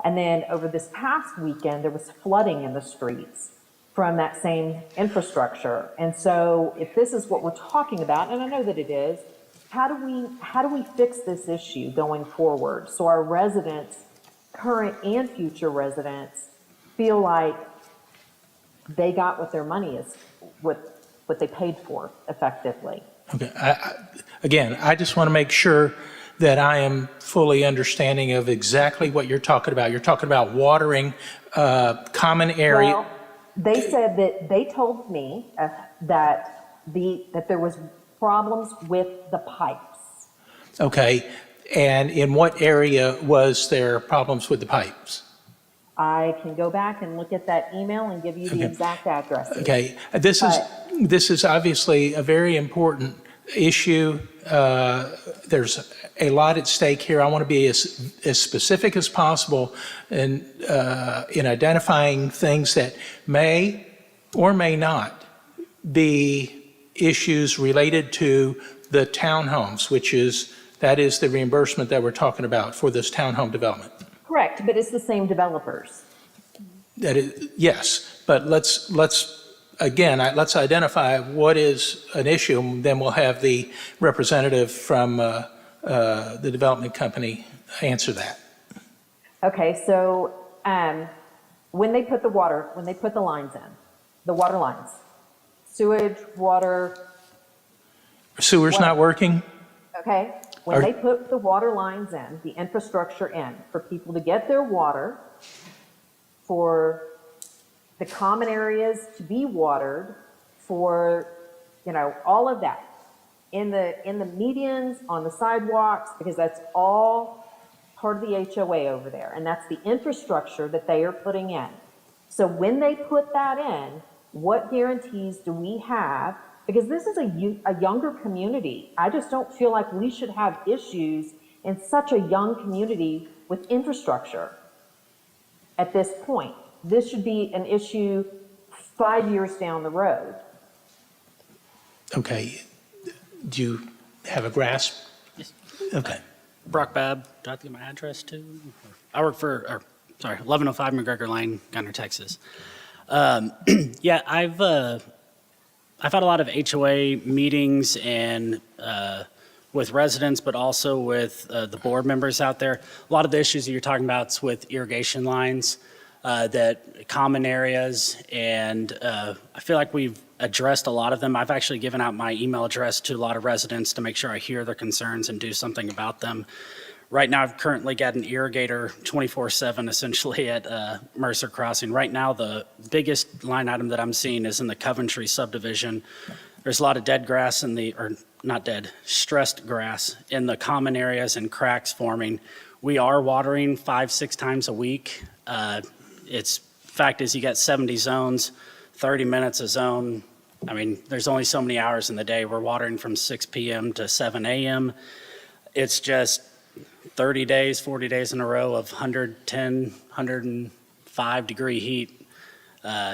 And then over this past weekend, there was flooding in the streets from that same infrastructure. And so if this is what we're talking about, and I know that it is, how do we fix this issue going forward so our residents, current and future residents, feel like they got what their money is, what they paid for effectively? Okay. Again, I just want to make sure that I am fully understanding of exactly what you're talking about. You're talking about watering common area. Well, they said that they told me that there was problems with the pipes. Okay. And in what area was there problems with the pipes? I can go back and look at that email and give you the exact address. Okay. This is obviously a very important issue. There's a lot at stake here. I want to be as specific as possible in identifying things that may or may not be issues related to the townhomes, that is the reimbursement that we're talking about for this townhome development. Correct, but it's the same developers. Yes, but let's identify what is an issue, and then we'll have the representative from the development company answer that. Okay, so when they put the lines in, the water lines, sewage, water. Sewer's not working? Okay, when they put the water lines in, the infrastructure in, for people to get their water, for the common areas to be watered, for, all of that, in the medians, on the sidewalks, because that's all part of the HOA over there, and that's the infrastructure that they are putting in. So when they put that in, what guarantees do we have? Because this is a younger community. I just don't feel like we should have issues in such a young community with infrastructure at this point. This should be an issue 5 years down the road. Okay. Do you have a grasp? Yes. Okay. Brock Babb, do I have to get my address too? I work for, 1105 McGregor Lane, Gunner, Texas. Yeah, I've had a lot of HOA meetings and with residents, but also with the board members out there. A lot of the issues that you're talking about is with irrigation lines, that common areas, and I feel like we've addressed a lot of them. I've actually given out my email address to a lot of residents to make sure I hear their concerns and do something about them. Right now, I've currently got an irrigator 24/7 essentially at Mercer Crossing. Right now, the biggest line item that I'm seeing is in the Coventry subdivision. There's a lot of dead grass stressed grass in the common areas and cracks forming. We are watering 5-6 times a week. Fact is, you got 70 zones, 30 minutes a zone. I mean, there's only so many hours in the day. We're watering from 6 p.m. to 7 a.m. It's just 30 days, 40 days in a row of 110, 105 degree heat,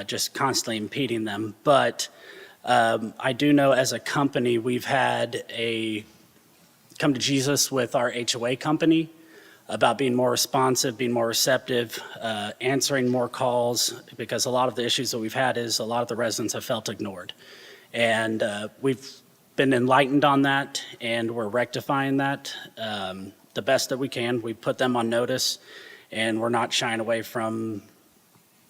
just constantly impeding them. But I do know as a company, we've had a come to Jesus with our HOA company about being more responsive, being more receptive, answering more calls, because a lot of the issues that we've had is a lot of the residents have felt ignored. And we've been enlightened on that, and we're rectifying that the best that we can. We put them on notice, and we're not shying away from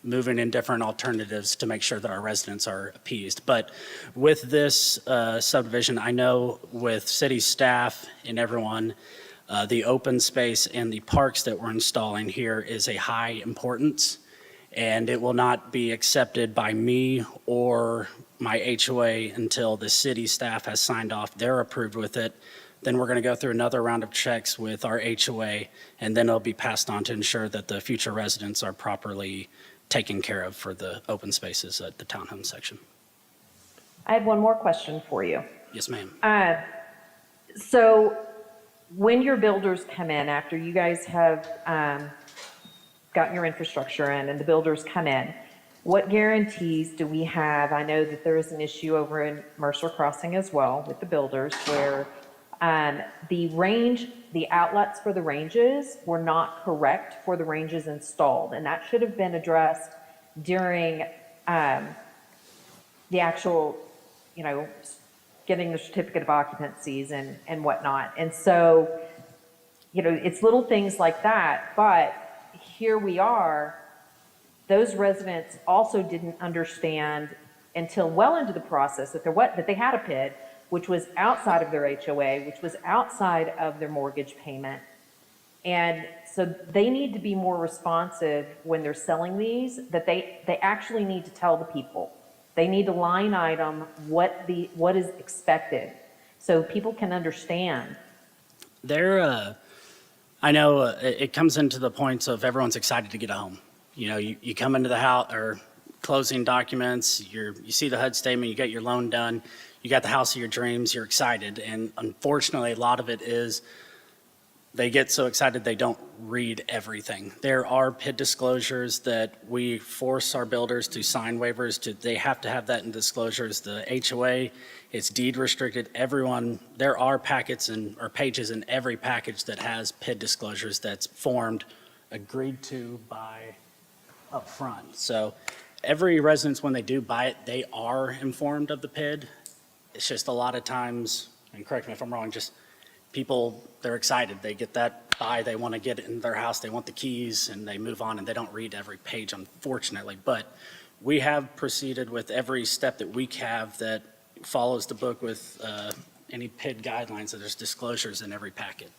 moving in different alternatives to make sure that our residents are appeased. But with this subdivision, I know with city staff and everyone, the open space and the parks that we're installing here is a high importance, and it will not be accepted by me or my HOA until the city staff has signed off. They're approved with it Then we're going to go through another round of checks with our HOA, and then it'll be passed on to ensure that the future residents are properly taken care of for the open spaces at the townhome section. I have one more question for you. Yes, ma'am. So when your builders come in, after you guys have gotten your infrastructure in and the builders come in, what guarantees do we have? I know that there is an issue over in Mercer Crossing as well with the builders where the outlets for the ranges were not correct for the ranges installed. And that should have been addressed during the actual, getting the certificate of occupancies and whatnot. And so, it's little things like that, but here we are. Those residents also didn't understand until well into the process that they had a PID, which was outside of their HOA, which was outside of their mortgage payment. And so they need to be more responsive when they're selling these, that they actually need to tell the people. They need to line item what is expected so people can understand. I know it comes into the points of everyone's excited to get a home. You come into the house or closing documents, you see the HUD statement, you get your loan done, you got the house of your dreams, you're excited. And unfortunately, a lot of it is they get so excited they don't read everything. There are PID disclosures that we force our builders to sign waivers to. They have to have that in disclosures. The HOA, it's deed restricted. Everyone, there are packets or pages in every package that has PID disclosures that's formed, agreed to by up front. So every residence, when they do buy it, they are informed of the PID. It's just a lot of times, and correct me if I'm wrong, just people, they're excited. They get that buy, they want to get it in their house, they want the keys, and they move on, and they don't read every page, unfortunately. But we have proceeded with every step that we have that follows the book with any PID guidelines, that there's disclosures in every packet.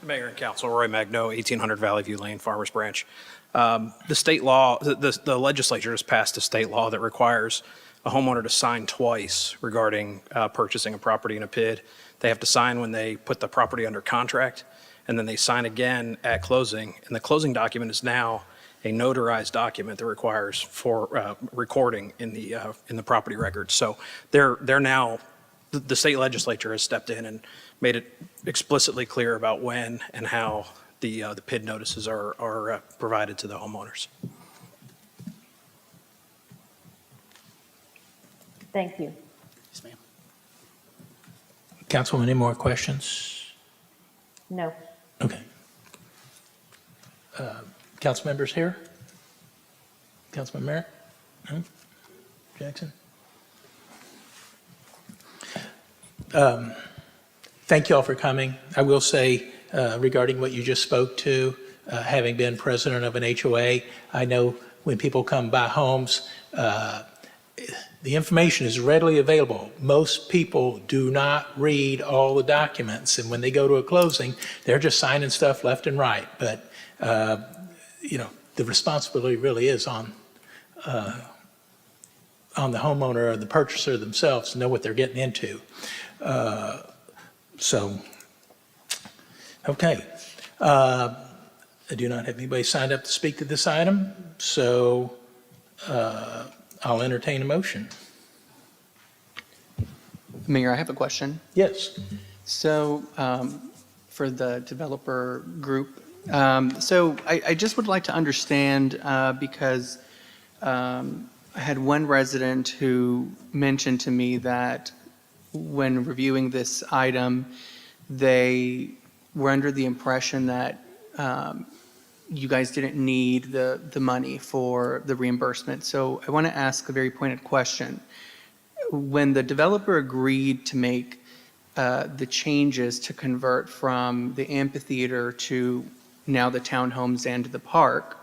Mayor and Council, Roy Magno, 1800 Valley View Lane, Farmers Branch. The state law, the legislature has passed a state law that requires a homeowner to sign twice regarding purchasing a property in a PID. They have to sign when they put the property under contract, and then they sign again at closing. And the closing document is now a notarized document that requires for recording in the property records. So they're now, the state legislature has stepped in and made it explicitly clear about when and how the PID notices are provided to the homeowners. Thank you. Yes, ma'am. Councilwoman, any more questions? No. Okay. Council members here? Councilman Merritt? No? Jackson? Thank you all for coming. I will say regarding what you just spoke to, having been president of an HOA, I know when people come buy homes, the information is readily available. Most people do not read all the documents, and when they go to a closing, they're just signing stuff left and right. But, the responsibility really is on the homeowner or the purchaser themselves to know what they're getting into. Okay. I do not have anybody signed up to speak to this item, so I'll entertain a motion. Mayor, I have a question. Yes. So for the developer group, so I just would like to understand because I had one resident who mentioned to me that when reviewing this item, they were under the impression that you guys didn't need the money for the reimbursement. So I want to ask a very pointed question. When the developer agreed to make the changes to convert from the amphitheater to now the townhomes and the park,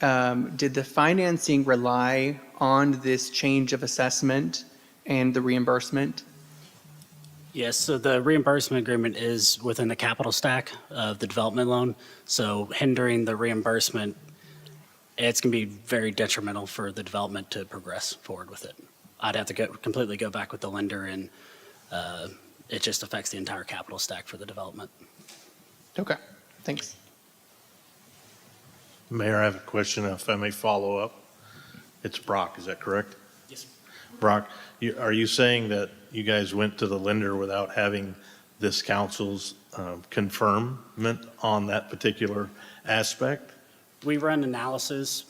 did the financing rely on this change of assessment and the reimbursement? Yes, so the reimbursement agreement is within the capital stack of the development loan. So hindering the reimbursement, it's going to be very detrimental for the development to progress forward with it. I'd have to completely go back with the lender and it just affects the entire capital stack for the development. Okay, thanks. Mayor, I have a question, if I may follow up. It's Brock, is that correct? Yes. Brock, are you saying that you guys went to the lender without having this council's confirmation on that particular aspect? We run analysis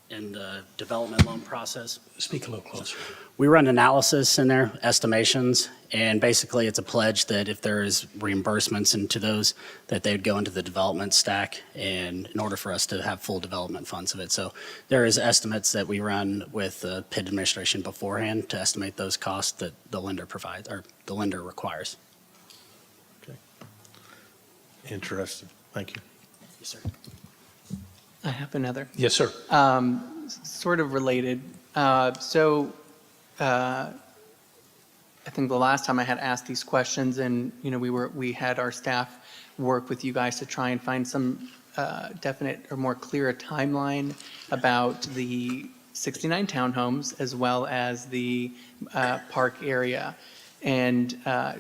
in the development loan process. Speak a little closer. We run analysis in there, estimations, and basically it's a pledge that if there is reimbursements into those, that they would go into the development stack, and in order for us to have full development funds of it. So there is estimates that we run with the PID administration beforehand to estimate those costs that the lender provides, or the lender requires. Interesting. Thank you. Yes, sir. I have another. Yes, sir. Sort of related. I think the last time I had asked these questions, and we had our staff work with you guys to try and find some definite or more clear timeline about the 69 townhomes as well as the park area. And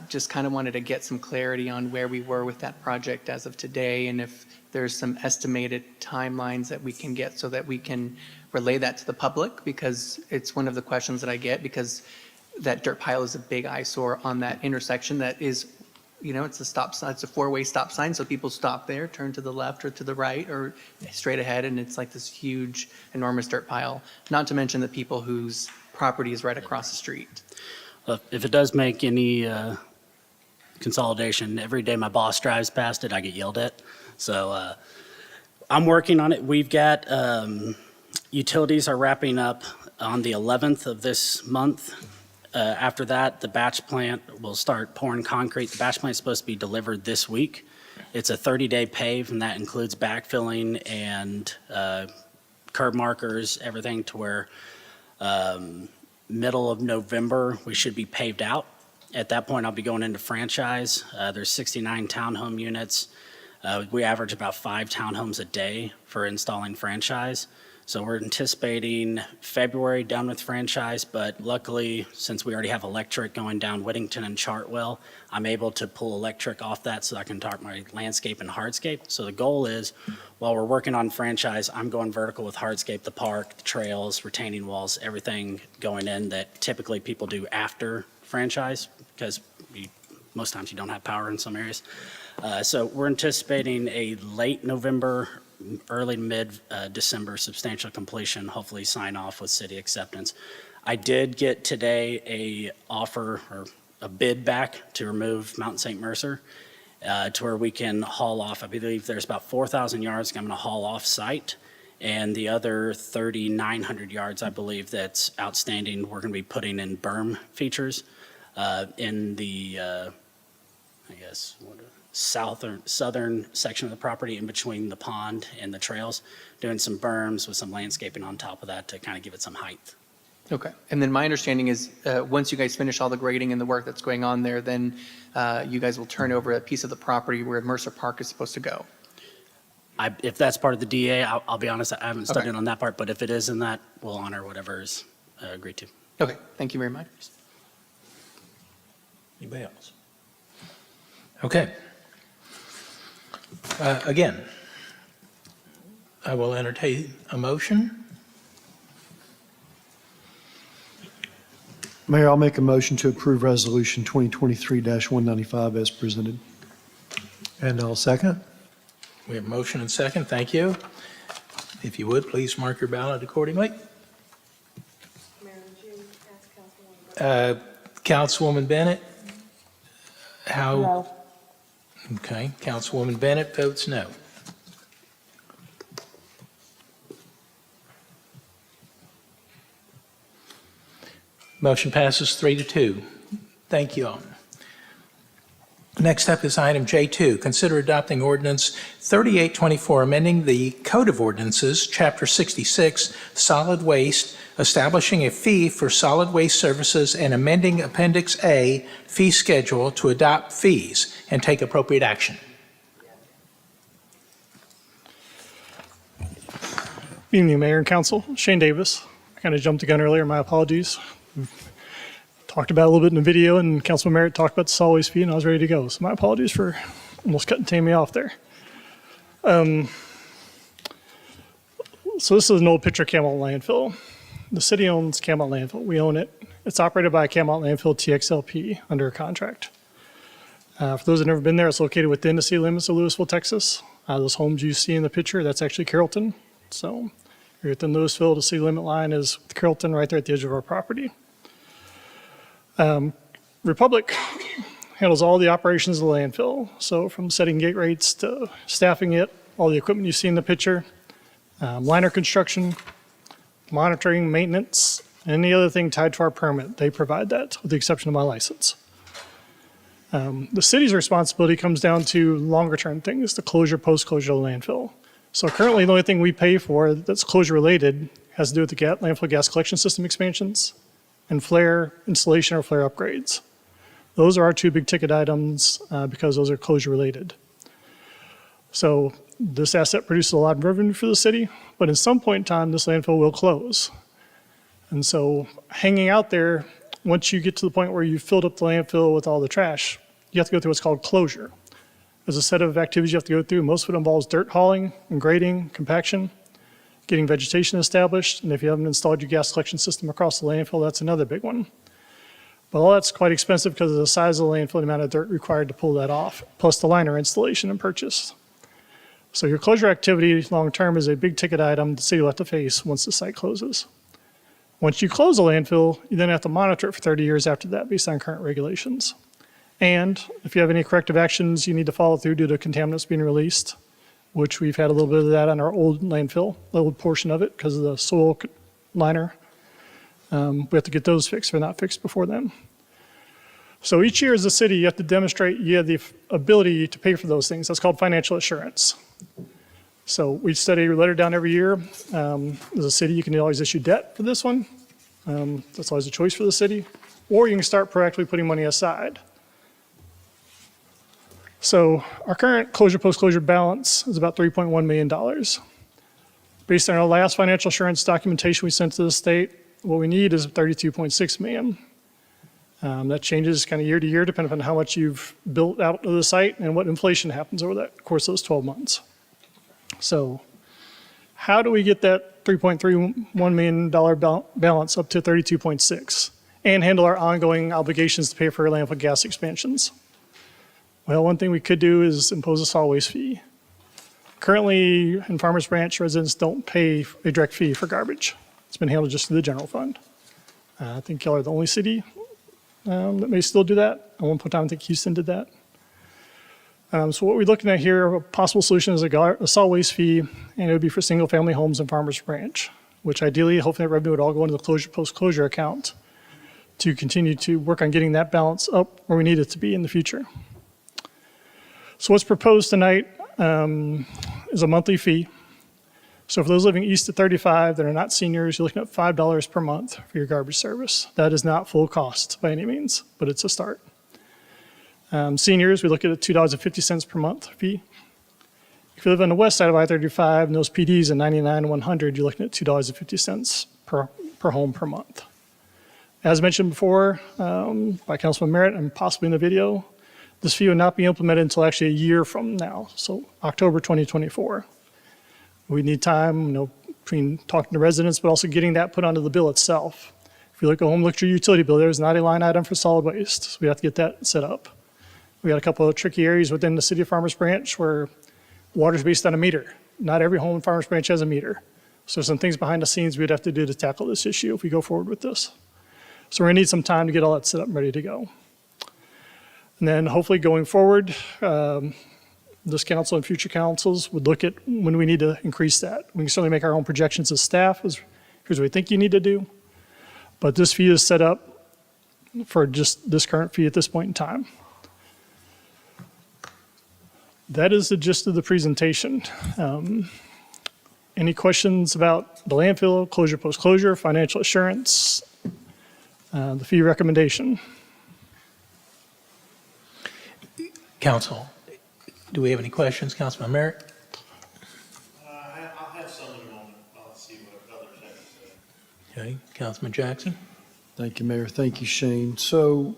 just kind of wanted to get some clarity on where we were with that project as of today, and if there's some estimated timelines that we can get so that we can relay that to the public, because it's one of the questions that I get, because that dirt pile is a big eyesore on that intersection that is, it's a stop sign, it's a four-way stop sign, so people stop there, turn to the left or to the right or straight ahead, and it's like this huge, enormous dirt pile, not to mention the people whose property is right across the street. If it does make any consolidation, every day my boss drives past it, I get yelled at. So I'm working on it. We've got utilities are wrapping up on the 11th of this month. After that, the batch plant will start pouring concrete. The batch plant is supposed to be delivered this week. It's a 30-day pave, and that includes backfilling and curb markers, everything to where middle of November, we should be paved out. At that point, I'll be going into franchise. There's 69 townhome units. We average about 5 townhomes a day for installing franchise. So we're anticipating February done with franchise, but luckily, since we already have electric going down Whittington and Chartwell, I'm able to pull electric off that so I can start my landscape and hardscape. So the goal is, while we're working on franchise, I'm going vertical with hardscape, the park, the trails, retaining walls, everything going in that typically people do after franchise, because most times you don't have power in some areas. So we're anticipating a late November, early to mid-December substantial completion, hopefully sign off with city acceptance. I did get today a offer or a bid back to remove Mount St. Mercer to where we can haul off. I believe there's about 4,000 yards I'm going to haul off site, and the other 3,900 yards, I believe, that's outstanding, we're going to be putting in berm features in the, southern section of the property in between the pond and the trails, doing some berms with some landscaping on top of that to kind of give it some height. Okay. And then my understanding is, once you guys finish all the grading and the work that's going on there, then you guys will turn over a piece of the property where Mercer Park is supposed to go. If that's part of the DA, I'll be honest, I haven't studied Okay. on that part, but if it is in that, we'll honor whatever is agreed to. Okay. Thank you very much. Anybody else? Okay. Again, I will entertain a motion. Mayor, I'll make a motion to approve Resolution 2023-195 as presented. And I'll second. We have motion and second. Thank you. If you would, please mark your ballot accordingly. Councilwoman Bennett? How? No. Okay, Councilwoman Bennett votes no. Motion passes 3-2. Thank you all. Next up is item J2, consider adopting ordinance 3824, amending the Code of Ordinances, Chapter 66, Solid Waste, establishing a fee for solid waste services and amending Appendix A, fee schedule to adopt fees and take appropriate action. Evening, Mayor and Council. Shane Davis. I kind of jumped the gun earlier. My apologies. talked about it a little bit in the video, and Councilman Merritt talked about the solid waste fee, and I was ready to go. So my apologies for almost cutting Tammy off there. So this is an old picture of Camelot Landfill. The city owns Camelot Landfill. We own it. It's operated by Camelot Landfill TXLP under a contract. For those that have never been there, it's located within the city limits of Louisville, Texas. Those homes you see in the picture, that's actually Carrollton. So you're within Louisville, the city limit line is Carrollton right there at the edge of our property. Republic handles all the operations of the landfill. So from setting gate rates to staffing it, all the equipment you see in the picture, liner construction, monitoring, maintenance, any other thing tied to our permit, they provide that with the exception of my license. The city's responsibility comes down to longer term things, the closure, post-closure of the landfill. So currently the only thing we pay for that's closure related has to do with the landfill gas collection system expansions and flare installation or flare upgrades. Those are our two big ticket items because those are closure related. So this asset produces a lot of revenue for the city, but at some point in time, this landfill will close. And so hanging out there, once you get to the point where you've filled up the landfill with all the trash, you have to go through what's called closure. There's a set of activities you have to go through. Most of it involves dirt hauling and grading, compaction, getting vegetation established, and if you haven't installed your gas collection system across the landfill, that's another big one. But all that's quite expensive because of the size of the landfill, the amount of dirt required to pull that off, plus the liner installation and purchase. So your closure activity long-term is a big ticket item the city will have to face once the site closes. Once you close a landfill, you then have to monitor it for 30 years after that based on current regulations. And if you have any corrective actions you need to follow through due to contaminants being released, which we've had a little bit of that on our old landfill, the old portion of it because of the soil liner. We have to get those fixed. They're not fixed before then. So each year as a city, you have to demonstrate you have the ability to pay for those things. That's called financial assurance. So we set a letter down every year. As a city, you can always issue debt for this one. That's always a choice for the city. Or you can start proactively putting money aside. So our current closure post-closure balance is about $3.1 million. Based on our last financial assurance documentation we sent to the state, what we need is $32.6 million. That changes kind of year to year depending on how much you've built out of the site and what inflation happens over that course of those 12 months. So how do we get that $3.31 million balance up to 32.6 and handle our ongoing obligations to pay for our landfill gas expansions? Well, one thing we could do is impose a solid waste fee. Currently, in Farmers Branch, residents don't pay a direct fee for garbage. It's been handled just through the general fund. I think y'all are the only city that may still do that. At one point in time, I think Houston did that. So what we're looking at here, a possible solution is a solid waste fee, and it would be for single-family homes in Farmers Branch, which ideally, hopefully, that revenue would all go into the closure post-closure account to continue to work on getting that balance up where we need it to be in the future. So what's proposed tonight is a monthly fee. So for those living east of 35 that are not seniors, you're looking at $5 per month for your garbage service. That is not full cost by any means, but it's a start. Seniors, we look at a $2.50 per month fee. If you live on the west side of I-35 and those PDs in 99 and 100, you're looking at $2.50 per home per month. As mentioned before by Councilman Merritt and possibly in the video, this fee would not be implemented until actually a year from now, so October 2024. We need time, between talking to residents, but also getting that put onto the bill itself. If you look at home electric utility bill, there's not a line item for solid waste, so we have to get that set up. We got a couple of tricky areas within the city of Farmers Branch where water's based on a meter. Not every home in Farmers Branch has a meter. So some things behind the scenes we'd have to do to tackle this issue if we go forward with this. So we're gonna need some time to get all that set up and ready to go. And then hopefully going forward, this council and future councils would look at when we need to increase that. We can certainly make our own projections as staff, here's what we think you need to do. But this fee is set up for just this current fee at this point in time. That is the gist of the presentation. Any questions about the landfill, closure, post-closure, financial assurance, the fee recommendation? Council, do we have any questions? Councilman Merritt? I'll have some in a moment. I'll see what others have to say. Okay, Councilman Jackson? Thank you, Mayor. Thank you, Shane. So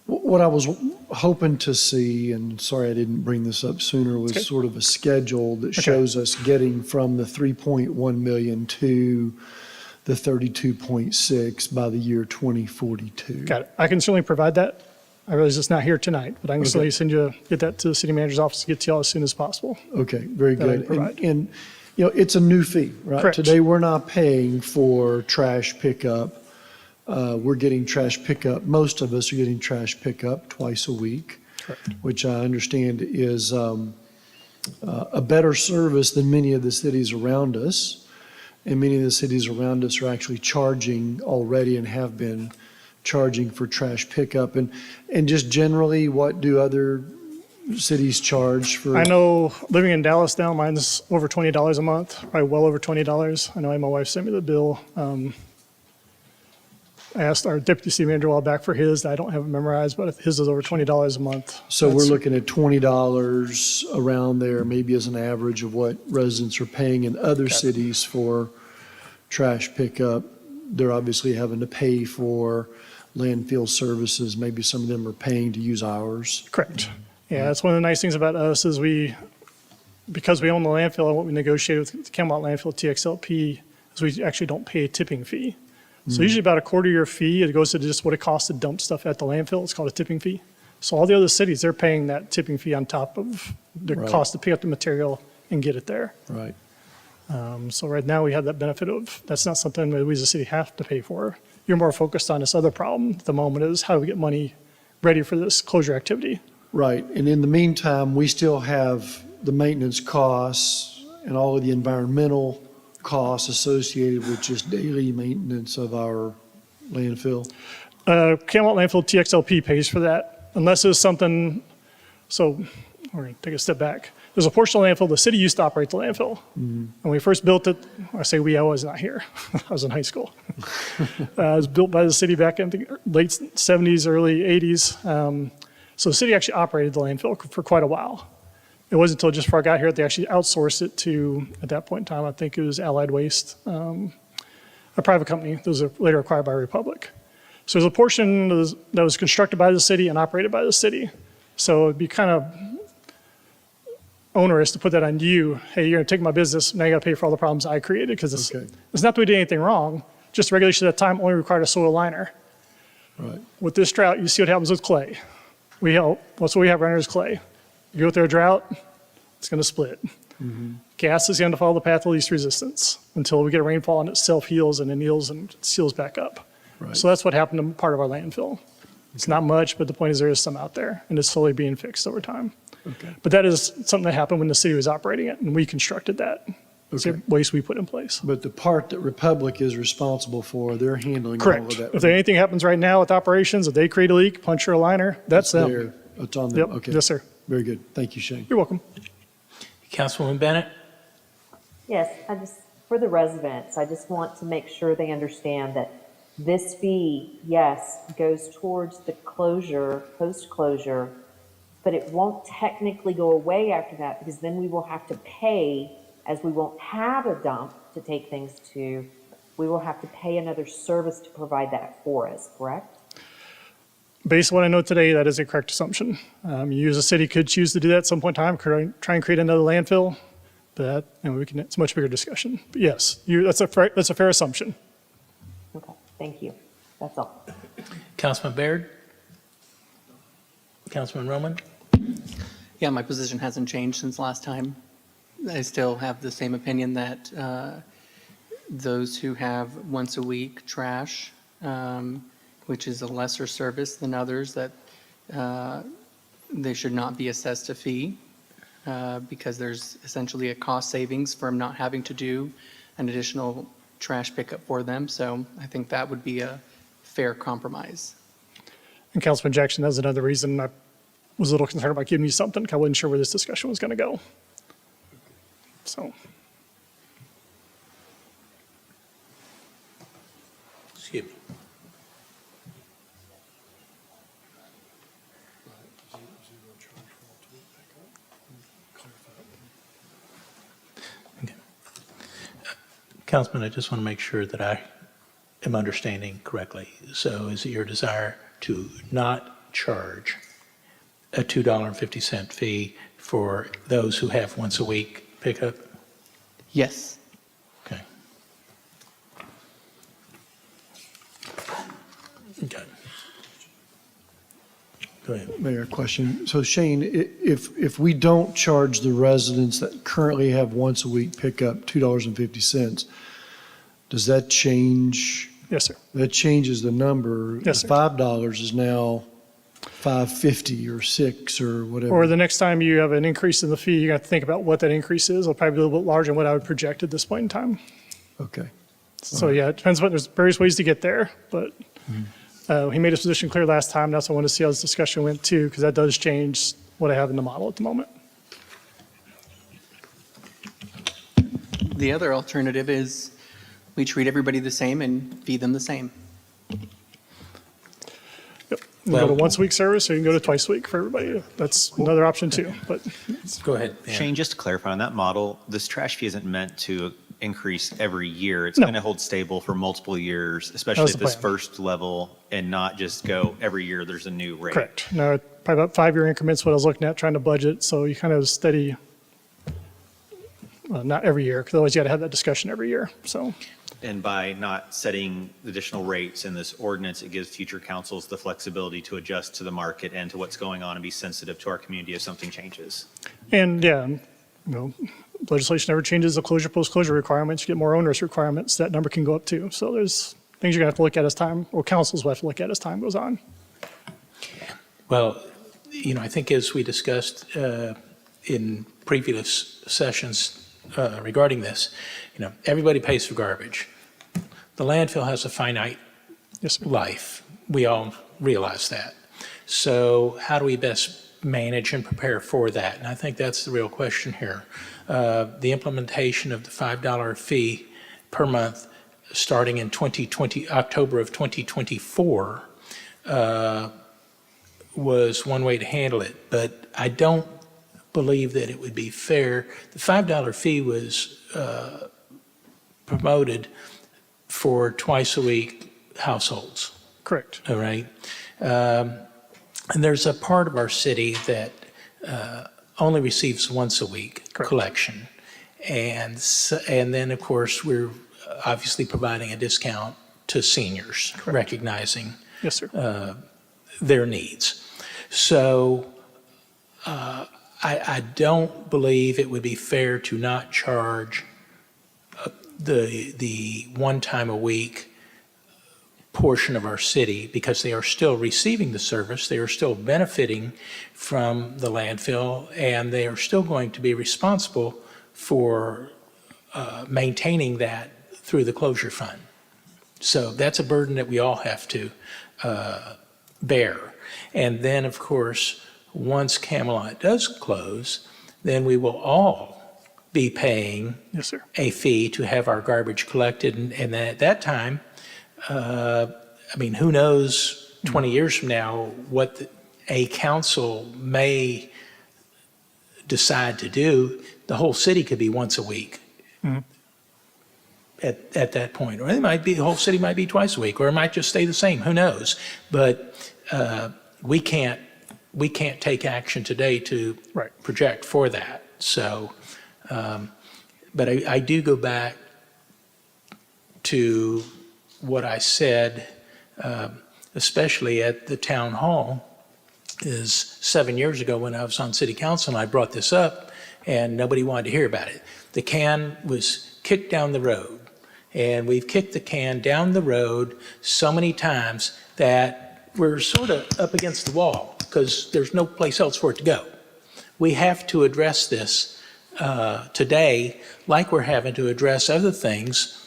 what I was hoping to see, and sorry I didn't bring this up sooner, was Okay. sort of a schedule that shows us getting from the 3.1 million to the 32.6 by the year 2042. Got it. I can certainly provide that. I realize it's not here tonight, but I can Okay. certainly get that to the city manager's office to get to y'all as soon as possible. Okay, very That I good. can provide. And, you know, it's a new fee, right? Correct. Today, we're not paying for trash pickup. We're getting trash pickup, most of us are getting trash pickup twice a week, which I understand is a better service than many of the cities around us. And many of the cities around us are actually charging already and have been charging for trash pickup. And just generally, what do other cities charge for? I know living in Dallas now, mine's over $20 a month, probably well over $20. I know my wife sent me the bill. I asked our deputy city manager a while back for his. I don't have it memorized, but his is over $20 a month. So we're That's- looking at $20 around there, maybe as an average of what residents are paying in other cities for trash pickup. They're obviously having to pay for landfill services. Maybe some of them are paying to use ours. Correct. Yeah, that's one of the nice things about us is because we own the landfill and what we negotiated with the Camelot Landfill TXLP is we actually don't pay a tipping fee. So usually about a quarter of your fee, it goes to just what it costs to dump stuff at the landfill. It's called a tipping fee. So all the other cities, they're paying that tipping fee on top of the Right. cost to pick up the material and get it there. Right. So right now we have that benefit of, that's not something that we as a city have to pay for. You're more focused on this other problem at the moment is how do we get money ready for this closure activity? Right. And in the meantime, we still have the maintenance costs and all of the environmental costs associated with just daily maintenance of our landfill. Camelot Landfill TXLP pays for that unless there's something, so we're going to take a step back. There's a portion of the landfill, the city used to operate the landfill. When we first built it, I say we, I was not here. I was in high school. It was built by the city back in the late 70s, early 80s. So the city actually operated the landfill for quite a while. It wasn't until just before I got here that they actually outsourced it to, at that point in time, I think it was Allied Waste, a private company that was later acquired by Republic. So there's a portion that was constructed by the city and operated by the city. So it'd be kind of onerous to put that on you. Hey, you're going to take my business, now you got to pay for all the problems I created because it's not that we did anything wrong. Just the regulation at that time only required a soil liner. Right. With this drought, you see what happens with clay. What's what we have right now is clay. You go through a drought, it's going to split. Gas is going to follow the path of least resistance until we get a rainfall and it self-heals and anneals and seals back up. Right. So that's what happened to part of our landfill. It's not much, but the point is there is some out there and it's slowly being fixed over time. Okay. But that is something that happened when the city was operating it and we constructed that. It's a Okay. waste we put in place. But the part that Republic is responsible for, they're handling all Correct. of that. If anything happens right now with operations, if they create a leak, puncture a liner, that's them. It's on them. Yep. Okay. Yes, sir. Very good. Thank you, Shane. You're welcome. Councilwoman Bennett? Yes, for the residents, I just want to make sure they understand that this fee, yes, goes towards the closure, post-closure, but it won't technically go away after that because then we will have to pay, as we won't have a dump to take things to, we will have to pay another service to provide that for us, correct? Based on what I know today, that is a correct assumption. You as a city could choose to do that at some point in time, try and create another landfill, but it's a much bigger discussion. But yes, that's a fair assumption. Okay, thank you. That's all. Councilman Baird? Councilman Roman? Yeah, my position hasn't changed since last time. I still have the same opinion that those who have once a week trash, which is a lesser service than others, that they should not be assessed a fee because there's essentially a cost savings from not having to do an additional trash pickup for them. So I think that would be a fair compromise. And Councilman Jackson, that's another reason I was a little concerned about giving you something, because I wasn't sure where this discussion was going to go. So. Excuse me. Okay. Councilman, I just want to make sure that I am understanding correctly. So is it your desire to not charge a $2.50 fee for those who have once a week pickup? Yes. Okay. Okay. Go ahead. Mayor, question. So Shane, if we don't charge the residents that currently have once a week pickup $2.50, does that change? Yes, sir. That changes the number. Yes, sir. $5 is now $5.50 or $6 or whatever. Or the next time you have an increase in the fee, you got to think about what that increase is. It'll probably be a little bit larger than what I would project at this point in time. Okay. So yeah, it depends. There's various ways to get there, but he made his position clear last time. That's why I want to see how this discussion went too, because that does change what I have in the model at the moment. The other alternative is we treat everybody the same and feed them the same. You can go to once a week service, or you can go to twice a week for everybody. That's another option too. But go ahead. Shane, just to clarify on that model, this trash fee isn't meant to increase every year. It's No. going to hold stable for multiple years, especially was at the this plan. first level, and not just go every year there's a new rate. correct. No, probably about 5-year increments. What I was looking at trying to budget, so you kind of steady. Well, not every year, because otherwise you got to have that discussion every year. So. And by not setting additional rates in this ordinance, it gives future councils the flexibility to adjust to the market and to what's going on and be sensitive to our community if something changes. And yeah, legislation never changes the closure, post-closure requirements. You get more onerous requirements, that number can go up too. So there's things you're gonna have to look at as time, or councils will have to look at as time goes on. Well, I think as we discussed in previous sessions regarding this, everybody pays for garbage. The landfill has a finite life. We all realize that. So how do we best manage and prepare for that? And I think that's the real question here. The implementation of the $5 fee per month starting in October of 2024 was one way to handle it, but I don't believe that it would be fair. The $5 fee was promoted for twice a week households. Correct. All right. And there's a part of our city that only receives once a week collection. And then, of course, we're obviously providing a discount to seniors, recognizing Yes, sir. their needs. So I don't believe it would be fair to not charge the one time a week portion of our city, because they are still receiving the service, they are still benefiting from the landfill, and they are still going to be responsible for maintaining that through the closure fund. So that's a burden that we all have to bear. And then, of course, once Camelot does close, then we will all be paying Yes, sir. a fee to have our garbage collected. And then at that time, who knows 20 years from now what a council may decide to do. The whole city could be once a week at that point. Or the whole city might be twice a week, or it might just stay the same. Who knows? But we can't take action today to project for that. So, but I do go back to what I said, especially at the town hall, is 7 years ago when I was on city council, and I brought this up, and nobody wanted to hear about it. The can was kicked down the road, and we've kicked the can down the road so many times that we're sort of up against the wall because there's no place else for it to go. We have to address this today, like we're having to address other things,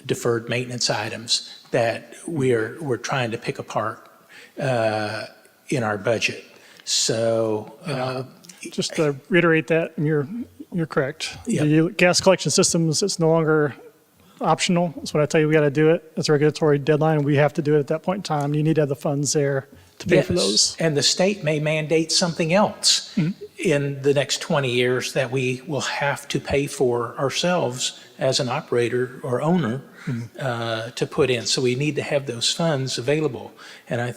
deferred maintenance items that we're trying to pick apart in our budget. So Just to reiterate that, and you're correct. Yep. The gas collection systems, it's no longer optional. That's what I tell you, we got to do it. It's a regulatory deadline. We have to do it at that point in time. You need to have the funds there to pay for yes, those. and the state may mandate something else. in the next 20 years that we will have to pay for ourselves as an operator or owner to put in. So we need to have those funds available. And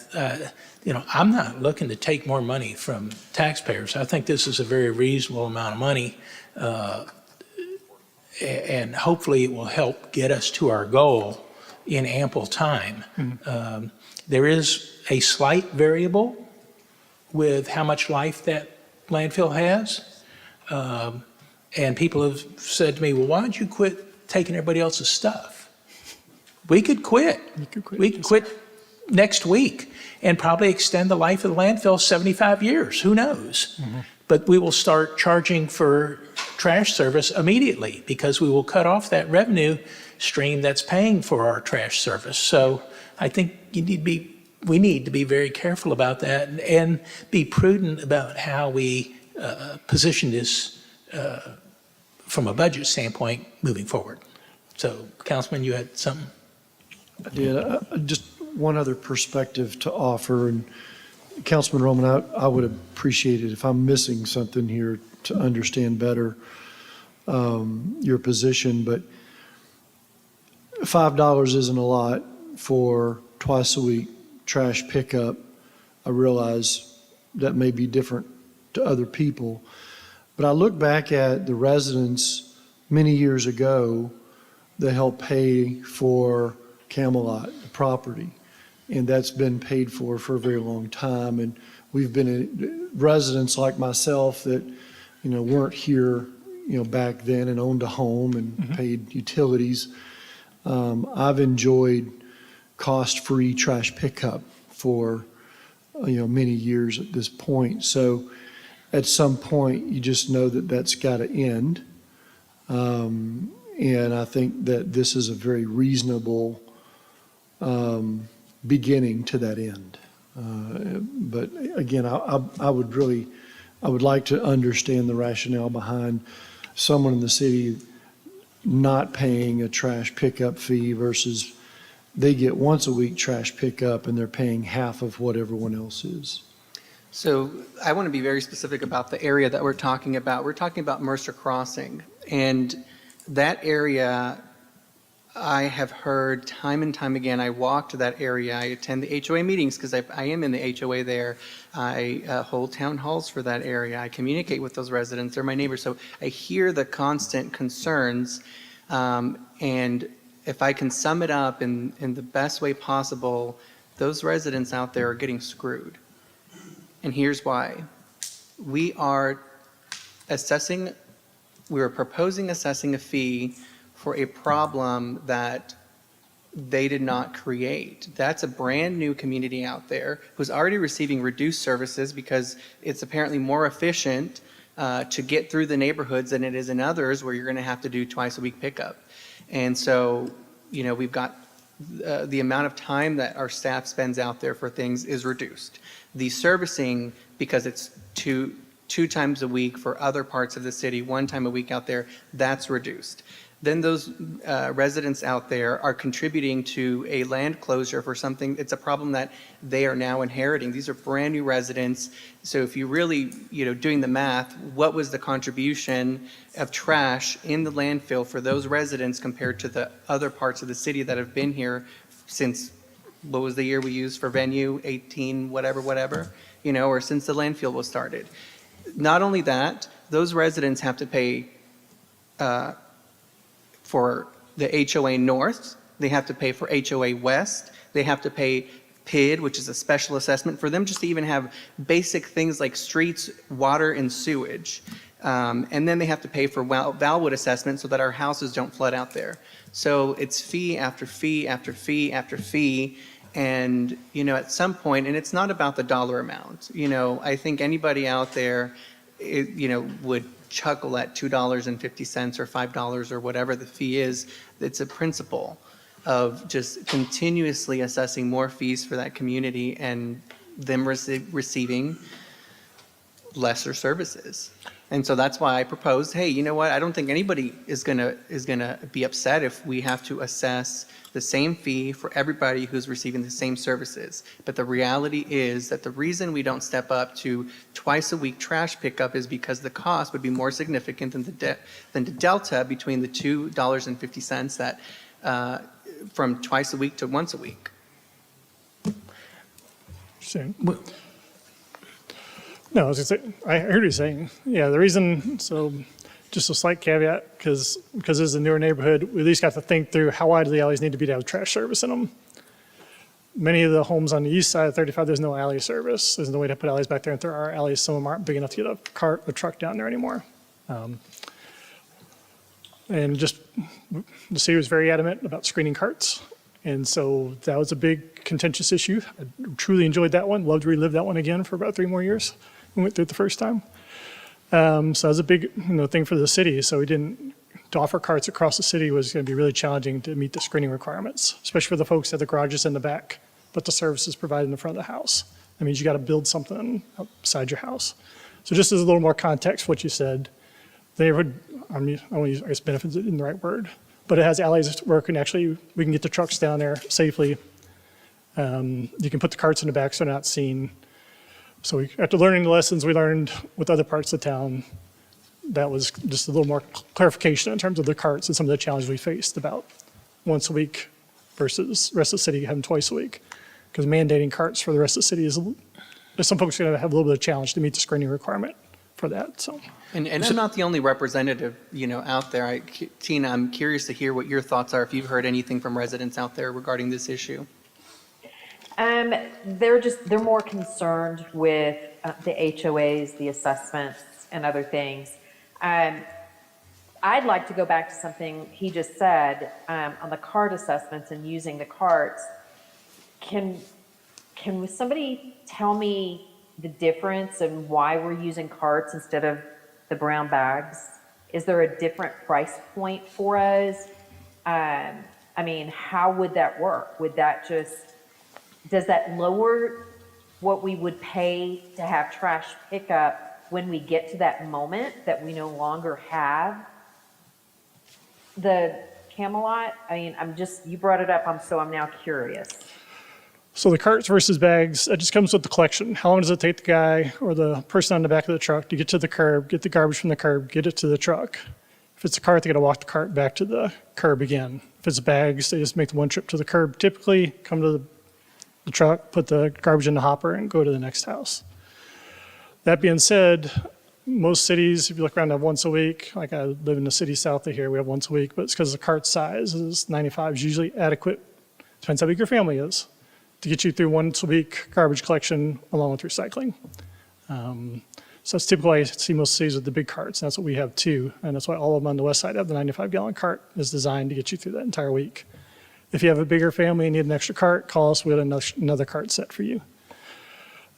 I'm not looking to take more money from taxpayers. I think this is a very reasonable amount of money, and hopefully it will help get us to our goal in ample time. There is a slight variable with how much life that landfill has. And people have said to me, well, why don't you quit taking everybody else's stuff? We could quit. We could quit next week and probably extend the life of the landfill 75 years. Who knows? But we will start charging for trash service immediately because we will cut off that revenue stream that's paying for our trash service. So I think we need to be very careful about that and be prudent about how we position this from a budget standpoint moving forward. So, Councilman, you had something? I did. Just one other perspective to offer. And Councilman Roman, I would appreciate it if I'm missing something here to understand better your position. But $5 isn't a lot for twice a week trash pickup. I realize that may be different to other people. But I look back at the residents many years ago that helped pay for Camelot, the property. And that's been paid for a very long time. And we've been residents like myself that, weren't here, back then and owned a home and paid utilities. I've enjoyed cost-free trash pickup for, many years at this point. So at some point, you just know that that's got to end. And I think that this is a very reasonable beginning to that end. But again, I would like to understand the rationale behind someone in the city not paying a trash pickup fee versus they get once a week trash pickup and they're paying half of what everyone else is. So I want to be very specific about the area that we're talking about. We're talking about Mercer Crossing. And that area, I have heard time and time again, I walk to that area, I attend the HOA meetings because I am in the HOA there. I hold town halls for that area. I communicate with those residents. They're my neighbors. So I hear the constant concerns. And if I can sum it up in the best way possible, those residents out there are getting screwed. And here's why. We are proposing assessing a fee for a problem that they did not create. That's a brand new community out there who's already receiving reduced services because it's apparently more efficient to get through the neighborhoods than it is in others where you're going to have to do twice a week pickup. And so, we've got the amount of time that our staff spends out there for things is reduced. The servicing, because it's two times a week for other parts of the city, 1 time a week out there, that's reduced. Then those residents out there are contributing to a land closure for something. It's a problem that they are now inheriting. These are brand new residents. So if you really, doing the math, what was the contribution of trash in the landfill for those residents compared to the other parts of the city that have been here since, what was the year we used for venue, 18, whatever, or since the landfill was started. Not only that, those residents have to pay for the HOA North, they have to pay for HOA West, they have to pay PID, which is a special assessment for them just to even have basic things like streets, water, and sewage. And then they have to pay for Valwood assessment so that our houses don't flood out there. So it's fee after fee after fee after fee. And, at some point, and it's not about the dollar amount. I think anybody out there, would chuckle at $2.50 or $5 or whatever the fee is. It's a principle of just continuously assessing more fees for that community and them receiving lesser services. And so that's why I proposed, hey, you know what? I don't think anybody is gonna be upset if we have to assess the same fee for everybody who's receiving the same services. But the reality is that the reason we don't step up to twice a week trash pickup is because the cost would be more significant than the delta between the $2.50 that from twice a week to once a week. No, I was gonna say, I heard you saying, yeah, the reason, so just a slight caveat, because this is a newer neighborhood, we at least got to think through how wide do the alleys need to be to have trash service in them. Many of the homes on the east side of 35, there's no alley service. There's no way to put alleys back there. And there are alleys, some of them aren't big enough to get a truck down there anymore. And just, the city was very adamant about screening carts. And so that was a big contentious issue. I truly enjoyed that one. Loved to relive that one again for about 3 more years. We went through it the first time. So that was a big thing for the city. So to offer carts across the city was going to be really challenging to meet the screening requirements, especially for the folks that the garages in the back, but the service is provided in the front of the house. That means you got to build something outside your house. So just as a little more context for what you said, the neighborhood, I don't want to use, I guess, benefits isn't the right word, but it has alleys where we can get the trucks down there safely. You can put the carts in the back so they're not seen. So after learning the lessons we learned with other parts of town, that was just a little more clarification in terms of the carts and some of the challenges we faced about once a week versus the rest of the city having twice a week. Because mandating carts for the rest of the city there's some folks are going to have a little bit of challenge to meet the screening requirement for that. So. And I'm not the only representative, out there. Tina, I'm curious to hear what your thoughts are, if you've heard anything from residents out there regarding this issue. They're more concerned with the HOAs, the assessments, and other things. I'd like to go back to something he just said on the cart assessments and using the carts. Can somebody tell me the difference and why we're using carts instead of the brown bags? Is there a different price point for us? How would that work? Does that lower what we would pay to have trash pickup when we get to that moment that we no longer have the Camelot? You brought it up, I'm now curious. So the carts versus bags, that just comes with the collection. How long does it take the guy or the person on the back of the truck to get to the curb, get the garbage from the curb, get it to the truck? If it's a cart, they got to walk the cart back to the curb again. If it's bags, they just make the one trip to the curb. Typically, come to the truck, put the garbage in the hopper, and go to the next house. That being said, most cities, if you look around, have once a week. Like I live in the city south of here, we have once a week, but it's because the cart size is 95 is usually adequate. Depends how big your family is, to get you through once a week garbage collection along with recycling. So it's typically I see most cities with the big carts, and that's what we have too. And that's why all of them on the west side have the 95-gallon cart is designed to get you through that entire week. If you have a bigger family and need an extra cart, call us, we have another cart set for you.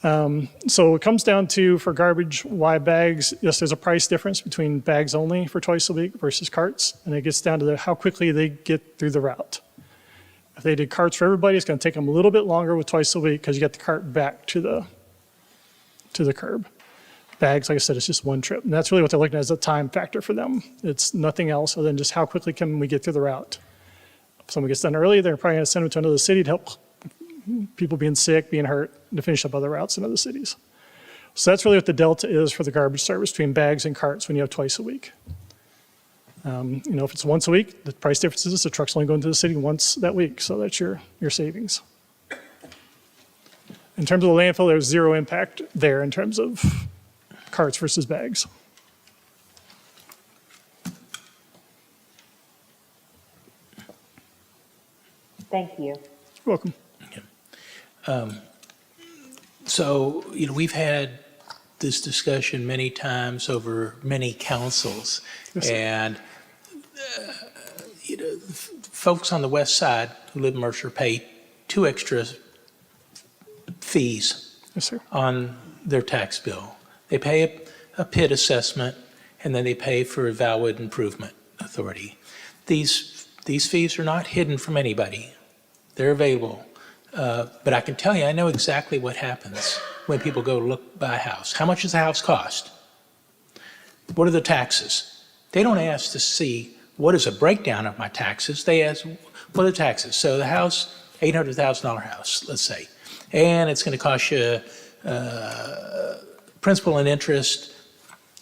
So it comes down to, for garbage, why bags? Yes, there's a price difference between bags only for twice a week versus carts, and it gets down to how quickly they get through the route. If they did carts for everybody, it's going to take them a little bit longer with twice a week because you get the cart back to the curb. Bags, like I said, it's just one trip. And that's really what they're looking at as a time factor for them. It's nothing else other than just how quickly can we get through the route. If someone gets done early, they're probably going to send them to another city to help people being sick, being hurt, to finish up other routes in other cities. So that's really what the delta is for the garbage service between bags and carts when you have twice a week. If it's once a week, the price difference is the truck's only going to the city once that week, so that's your savings. In terms of the landfill, there's zero impact there in terms of carts versus bags. Thank you. You're welcome. So, we've had this discussion many times over many councils. Yes, and, folks on the west side who live in Mercer pay 2 extra fees on their tax bill. They pay a PIT assessment, and then they pay for a Valid Improvement Authority. These fees are not hidden from anybody. They're available. But I can tell you, I know exactly what happens when people go buy a house. How much does a house cost? what are the taxes? They don't ask to see what is a breakdown of my taxes. They ask, what are the taxes? So the house, $800,000 house, let's say, and it's going to cost you principal and interest,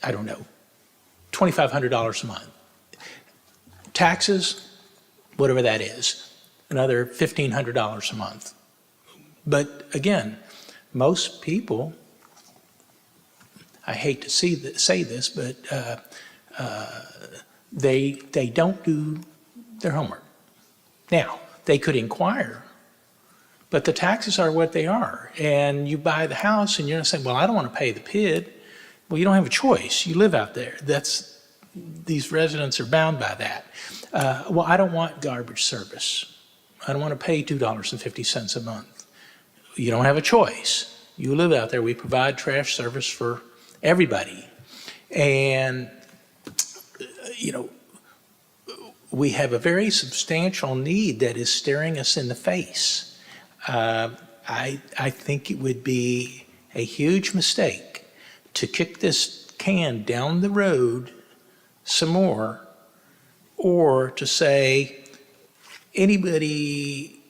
I don't know, $2,500 a month. Taxes, whatever that is, another $1,500 a month. But again, most people, I hate to say this, but they don't do their homework. Now, they could inquire, but the taxes are what they are. And you buy the house and you're going to say, well, I don't want to pay the PID. Well, you don't have a choice. You live out there. These residents are bound by that. Well, I don't want garbage service. I don't want to pay $2.50 a month. You don't have a choice. You live out there. We provide trash service for everybody. And, you know, we have a very substantial need that is staring us in the face. I think it would be a huge mistake to kick this can down the road some more, or to say anybody,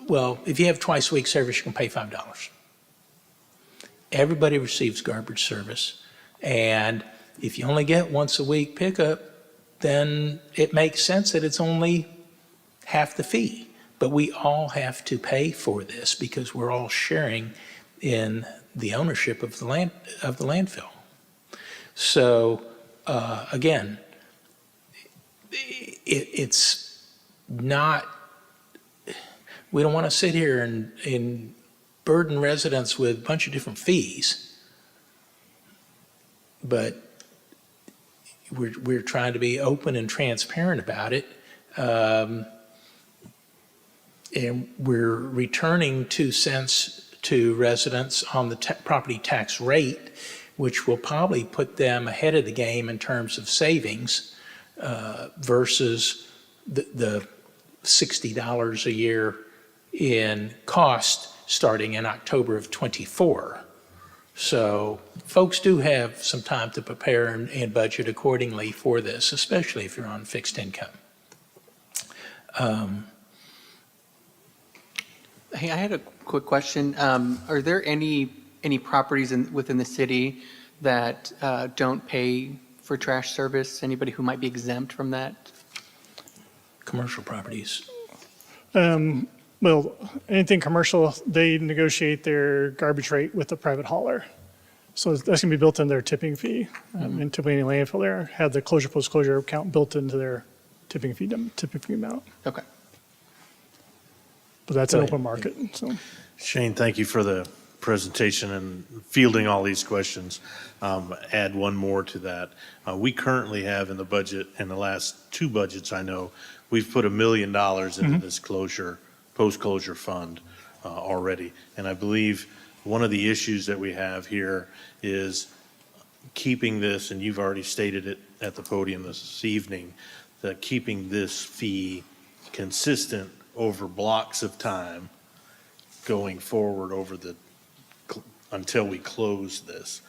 well, if you have twice a week service, you can pay $5. Everybody receives garbage service, and if you only get once a week pickup, then it makes sense that it's only half the fee. But we all have to pay for this because we're all sharing in the ownership of the landfill. So again, it's not, we don't want to sit here and burden residents with a bunch of different fees, but we're trying to be open and transparent about it. And we're returning 2 cents to residents on the property tax rate, which will probably put them ahead of the game in terms of savings versus the $60 a year in cost starting in October of '24. So folks do have some time to prepare and budget accordingly for this, especially if you're on fixed income. Hey, I had a quick question. Are there any properties within the city that don't pay for trash service? Anybody who might be exempt from that? Commercial properties. Well, anything commercial, they negotiate their garbage rate with the private hauler. So that's going to be built in their tipping fee. And typically any landfill there have the closure post-closure account built into their tipping fee amount. Okay. But that's an open market. So Shane, thank you for the presentation and fielding all these questions. Add one more to that. We currently have in the budget, in the last 2 budgets I know, we've put $1 million into this post-closure fund already. And I believe one of the issues that we have here is keeping this, and you've already stated it at the podium this evening, that keeping this fee consistent over blocks of time going forward until we close this.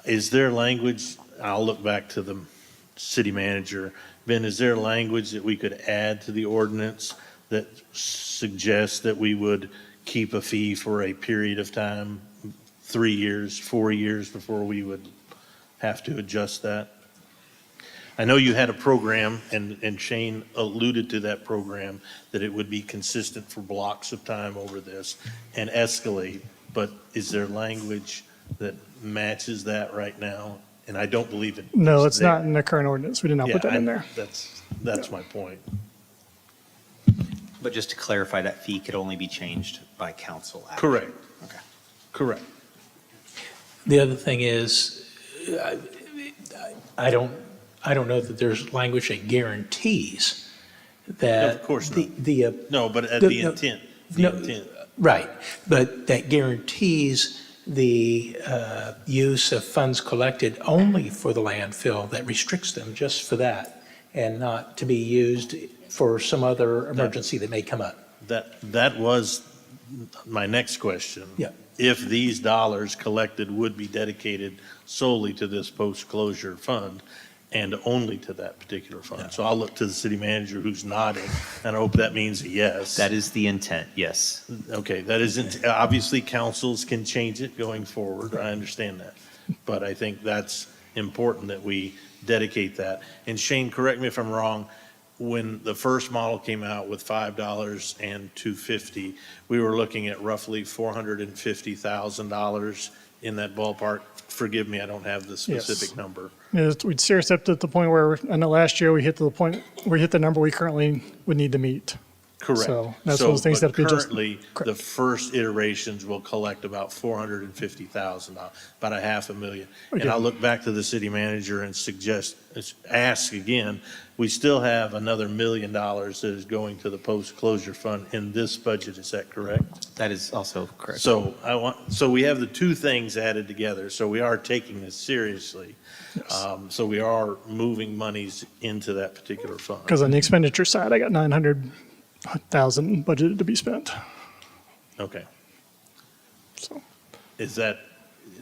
Is there language, I'll look back to the city manager, Ben, is there language that we could add to the ordinance that suggests that we would keep a fee for a period of time, 3 years, 4 years before we would have to adjust that? I know you had a program, and Shane alluded to that program, that it would be consistent for blocks of time over this and escalate, but is there language that matches that right now? And I don't believe it. no, it's not in the current ordinance. We did not put that in there. That's my point. But just to clarify, that fee could only be changed by council action. Correct. Okay. Correct. The other thing is, I don't know that there's language that guarantees that. Of course not. No, but at the intent. Right, but that guarantees the use of funds collected only for the landfill, that restricts them just for that, and not to be used for some other emergency that may come up. That was my next question. Yeah. if these dollars collected would be dedicated solely to this post-closure fund and only to that particular fund. So I'll look to the city manager who's nodding, and I hope that means a yes. That is the intent, yes. Okay, that isn't, obviously, councils can change it going forward, I understand that. But I think that's important that we dedicate that. And Shane, correct me if I'm wrong, when the first model came out with $5 and $2.50, we were looking at roughly $450,000 in that ballpark. Forgive me, I don't have the specific number. We'd serious up to the point where, I know last year we hit the number we currently would need to meet. Correct. So that's one of those things that but we just. currently, the first iterations will collect about $450,000, about $500,000. And Okay. I'll look back to the city manager and ask again, we still have another $1 million that is going to the post-closure fund in this budget, is that correct? That is also correct. So so we have the two things added together, so we are taking this seriously. So we are moving monies into that particular fund. Because on the expenditure side, I got 900,000 budgeted to be spent. Okay. So Is that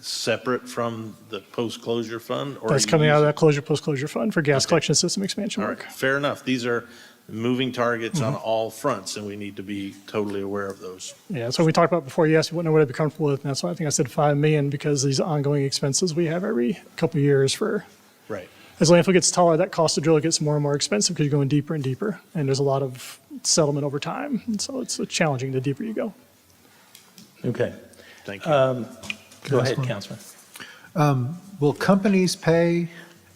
separate from the post-closure fund? Or that's are you coming out of using- that post-closure fund for gas collection system expansion All work. right, fair enough. These are moving targets on Mhm. all fronts, and we need to be totally aware of those. Yeah, that's what we talked about before. You asked me what number I'd be comfortable with, and that's why I think I said 5 million, because these ongoing expenses we have every couple of years for. Right. As landfill gets taller, that cost to drill gets more and more expensive because you're going deeper and deeper, and there's a lot of settlement over time, and so it's challenging the deeper you go. Okay. Thank you. Go ahead, Councilman. Will companies pay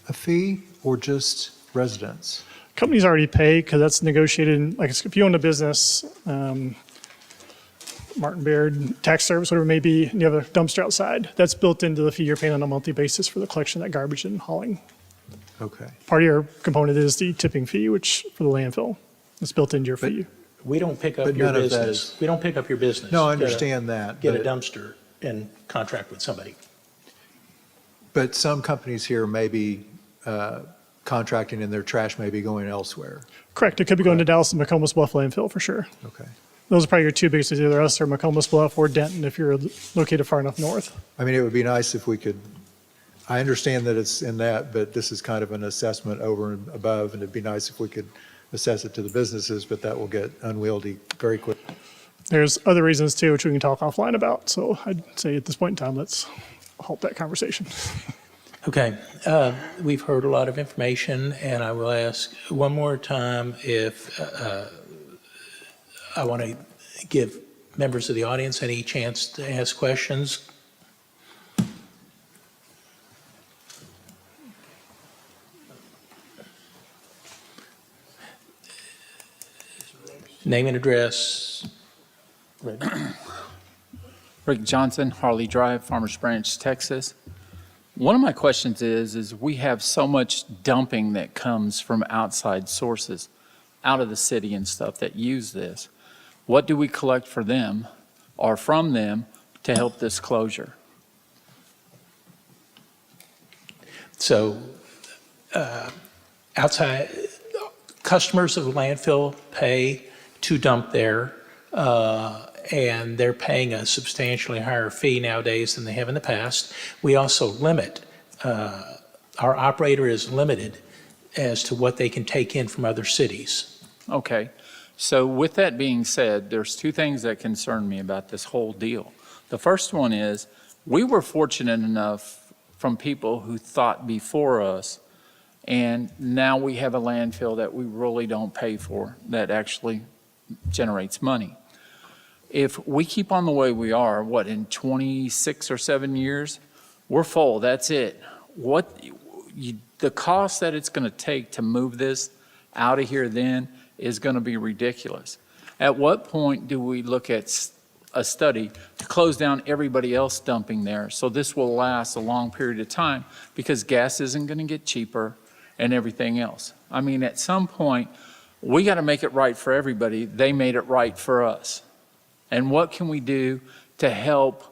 a fee or just residents? Companies already pay because that's negotiated, like if you own a business, Martin Baird, tax service, whatever it may be, and you have a dumpster outside, that's built into the fee you're paying on a monthly basis for the collection of that garbage and hauling. Okay. Part of your component is the tipping fee, which for the landfill, it's built into your fee. We don't pick up But your none of that business. is- We don't pick up your business. No, I Get a- understand that, Get a but- dumpster and contract with somebody. But some companies here may be contracting and their trash may be going elsewhere. Correct, it could be going to Dallas and McComas Bluff landfill for sure. Okay. Those are probably your two biggest, either us or McComas Bluff or Denton if you're located far enough north. I mean, it would be nice if we could, I understand that it's in that, but this is kind of an assessment over and above, and it'd be nice if we could assess it to the businesses, but that will get unwieldy very quick. There's other reasons too, which we can talk offline about. So I'd say at this point in time, let's halt that conversation. Okay, we've heard a lot of information, and I will ask one more time if I want to give members of the audience any chance to ask questions. Name and address. Rick Johnson, Harley Drive, Farmers Branch, Texas. One of my questions is we have so much dumping that comes from outside sources, out of the city and stuff that use this. What do we collect for them or from them to help this closure? So outside, customers of the landfill pay to dump there, and they're paying a substantially higher fee nowadays than they have in the past. We also limit, our operator is limited as to what they can take in from other cities. Okay. So with that being said, there's two things that concern me about this whole deal. The first one is we were fortunate enough from people who thought before us, and now we have a landfill that we really don't pay for that actually generates money. If we keep on the way we are, what, in 26 or 7 years, we're full, that's it. The cost that it's going to take to move this out of here then is going to be ridiculous. At what point do we look at a study to close down everybody else dumping there so this will last a long period of time because gas isn't going to get cheaper and everything else? I mean, at some point, we got to make it right for everybody. They made it right for us. And what can we do to help,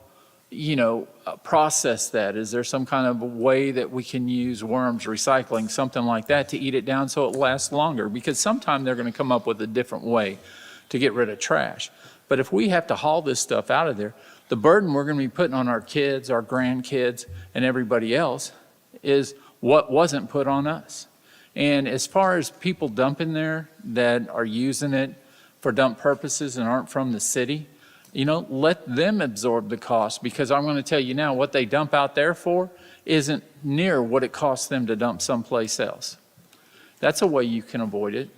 process that? Is there some kind of way that we can use worms, recycling, something like that to eat it down so it lasts longer? Because sometime they're going to come up with a different way to get rid of trash. But if we have to haul this stuff out of there, The burden we're going to be putting on our kids, our grandkids, and everybody else is what wasn't put on us. And as far as people dumping there that are using it for dump purposes and aren't from the city, let them absorb the cost, because I'm going to tell you now, what they dump out there for isn't near what it costs them to dump someplace else. That's a way you can avoid it.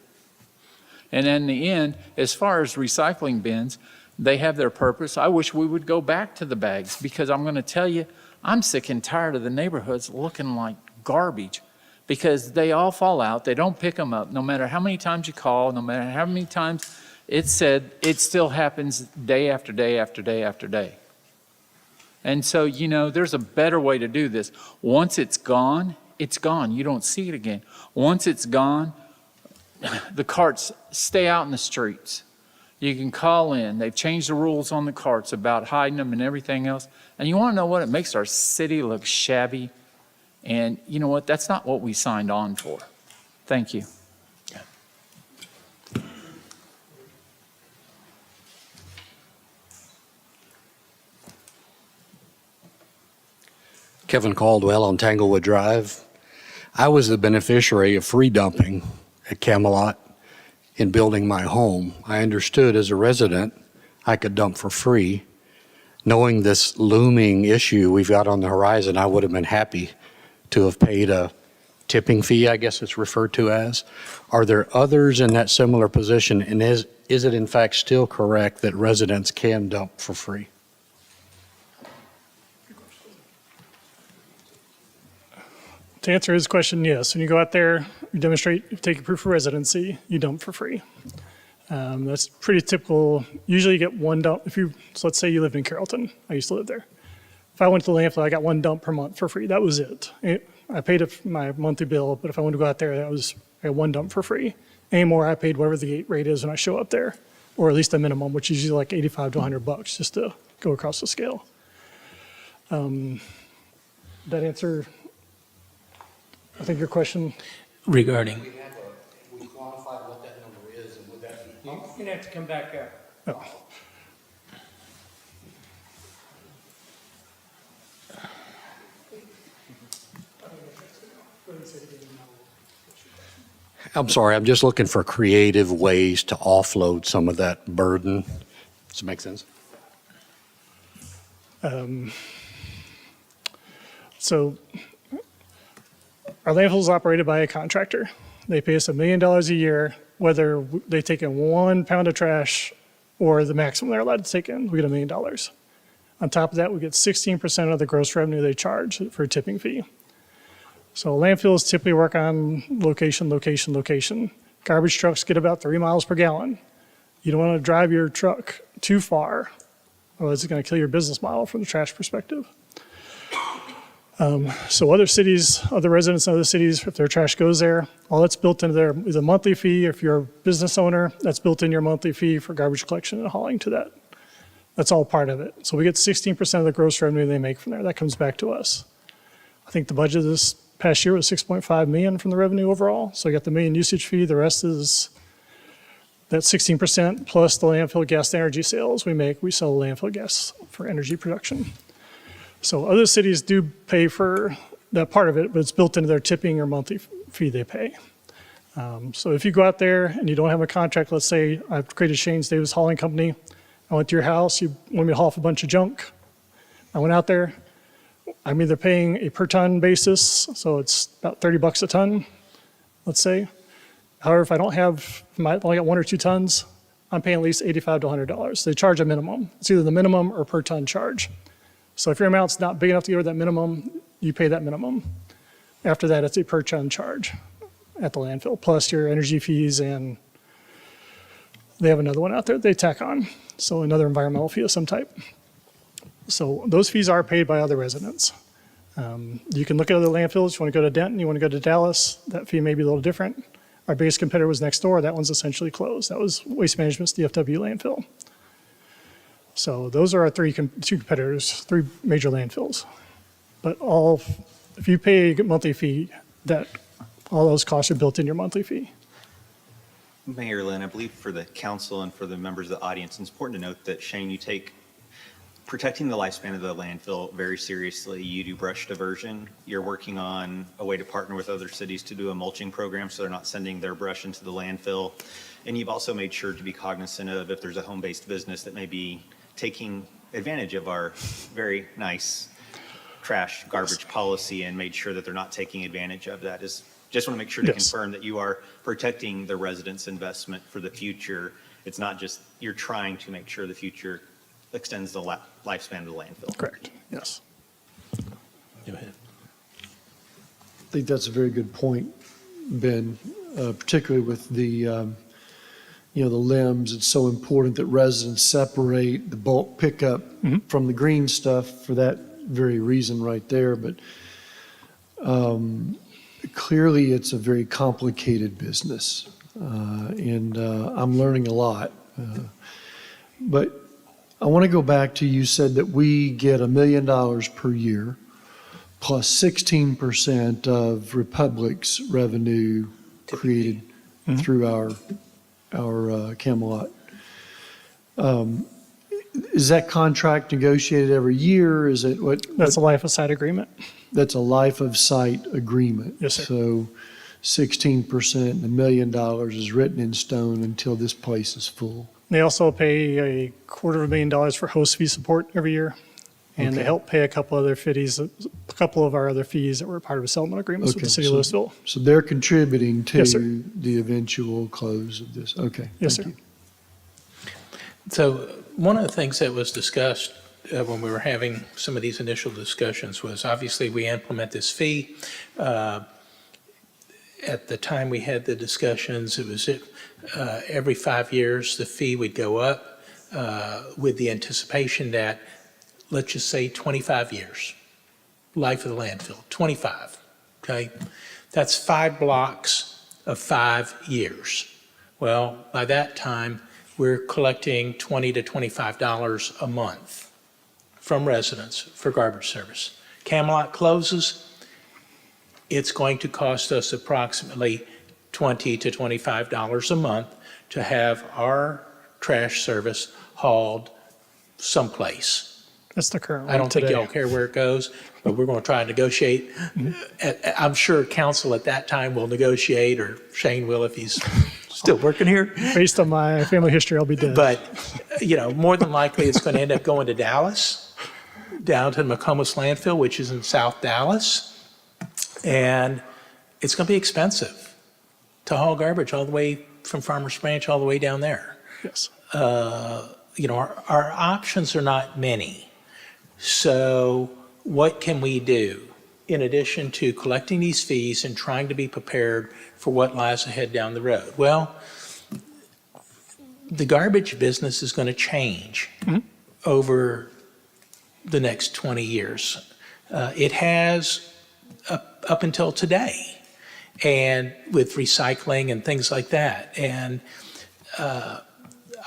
And in the end, as far as recycling bins, they have their purpose. I wish we would go back to the bags, because I'm going to tell you, I'm sick and tired of the neighborhoods looking like garbage, because they all fall out. They don't pick them up. No matter how many times you call, no matter how many times it's said, it still happens day after day after day after day. And so, there's a better way to do this. Once it's gone, it's gone. You don't see it again. Once it's gone, the carts stay out in the streets. You can call in. They've changed the rules on the carts about hiding them and everything else. And you want to know what? It makes our city look shabby. And you know what? That's not what we signed on for. Thank you. Kevin Caldwell on Tanglewood Drive. I was the beneficiary of free dumping at Camelot in building my home. I understood as a resident I could dump for free. Knowing this looming issue we've got on the horizon, I would have been happy to have paid a tipping fee, I guess it's referred to as. Are there others in that similar position, and is it in fact still correct that residents can dump for free? To answer his question, yes. When you go out there, you demonstrate, you take a proof of residency, you dump for free. That's pretty typical. Usually you get one dump. So let's say you lived in Carrollton. I used to live there. If I went to the landfill, I got one dump per month for free. That was it. I paid my monthly bill, but if I wanted to go out there, I got one dump for free. Any more, I paid whatever the gate rate is when I show up there, or at least a minimum, which is usually like $85 to $100 just to go across the scale. That answer, I think, your question? Regarding. We quantified what that number is, and would that be? You're going to have to come back up. Oh. I'm sorry, I'm just looking for creative ways to offload some of that burden. Does it make sense? So our landfill is operated by a contractor. They pay us $1 million a year, whether they take in 1 pound of trash or the maximum they're allowed to take in, we get $1 million. On top of that, we get 16% of the gross revenue they charge for a tipping fee. So landfills typically work on location, location, location. Garbage trucks get about 3 miles per gallon. You don't want to drive your truck too far, or it's going to kill your business model from the trash perspective. So other cities, other residents in other cities, if their trash goes there, all that's built into their is a monthly fee. If you're a business owner, that's built in your monthly fee for garbage collection and hauling to that. That's all part of it. So we get 16% of the gross revenue they make from there. That comes back to us. I think the budget this past year was $6.5 million from the revenue overall. So you got the $1 million usage fee. The rest is that 16% plus the landfill gas and energy sales we make. We sell landfill gas for energy production. So other cities do pay for that part of it, but it's built into their tipping or monthly fee they pay. So if you go out there and you don't have a contract, let's say I've created Shane's Davis Hauling Company. I went to your house, you want me to haul off a bunch of junk. I went out there. I'm either paying a per ton basis, so it's about $30 a ton, let's say. However, if I only got 1 or 2 tons, I'm paying at least $85 to $100. They charge a minimum. It's either the minimum or per ton charge. So if your amount's not big enough to go to that minimum, you pay that minimum. After that, it's a per ton charge at the landfill, plus your energy fees, and they have another one out there they tack on. So another environmental fee of some type. So those fees are paid by other residents. You can look at other landfills. You want to go to Denton, you want to go to Dallas, that fee may be a little different. Our biggest competitor was next door. That one's essentially closed. That was Waste Management's DFW landfill. So those are our two competitors, 3 major landfills. But if you pay a monthly fee, all those costs are built in your monthly fee. Mayor Lynn, I believe for the council and for the members of the audience, it's important to note that, Shane, you take protecting the lifespan of the landfill very seriously. You do brush diversion. You're working on a way to partner with other cities to do a mulching program so they're not sending their brush into the landfill. And you've also made sure to be cognizant of if there's a home-based business that may be taking advantage of our very nice trash garbage policy and made sure that they're not taking advantage of that. Just want to make sure to confirm that you are protecting the residents' investment for the future. It's not just you're trying to make sure the future extends the lifespan of the landfill. Correct, yes. Go ahead. I think that's a very good point, Ben, particularly with the the limbs. It's so important that residents separate the bulk pickup from the green stuff for that very reason right there. But clearly, it's a very complicated business, and I'm learning a lot. But I want to go back to, you said that we get $1 million per year plus 16% of Republic's revenue created through our Camelot. Is that contract negotiated every year? Is it what? That's a life of site agreement. That's a life of site agreement. Yes, sir. So 16%, $1 million is written in stone until this place is full. They also pay $250,000 for host fee support every year. And they Okay. help pay a couple of our other fees that were part of a settlement agreements with the city of Louisville. So they're contributing to Yes, sir. the eventual close of this. Okay. Yes, thank sir. you. So one of the things that was discussed when we were having some of these initial discussions was, obviously we implement this fee. At the time we had the discussions, it was every 5 years the fee would go up with the anticipation that, let's just say 25 years, life of the landfill, 25, okay? That's 5 blocks of 5 years. Well, by that time, we're collecting $20 to $25 a month from residents for garbage service. Camelot closes, it's going to cost us approximately $20 to $25 a month to have our trash service hauled someplace. That's the current I don't rate think today. y'all care where it goes, but we're going to try and negotiate. I'm sure council at that time will negotiate, or Shane will if he's still working here. Based on my family history, I'll be dead. But, more than likely, it's going to end up going to Dallas, down to McComas landfill, which is in South Dallas. And it's going to be expensive to haul garbage all the way from Farmers Branch all the way down there. Yes. Our options are not many. So what can we do in addition to collecting these fees and trying to be prepared for what lies ahead down the road? Well, the garbage business is going to change over the next 20 years. It has up until today, and with recycling and things like that. And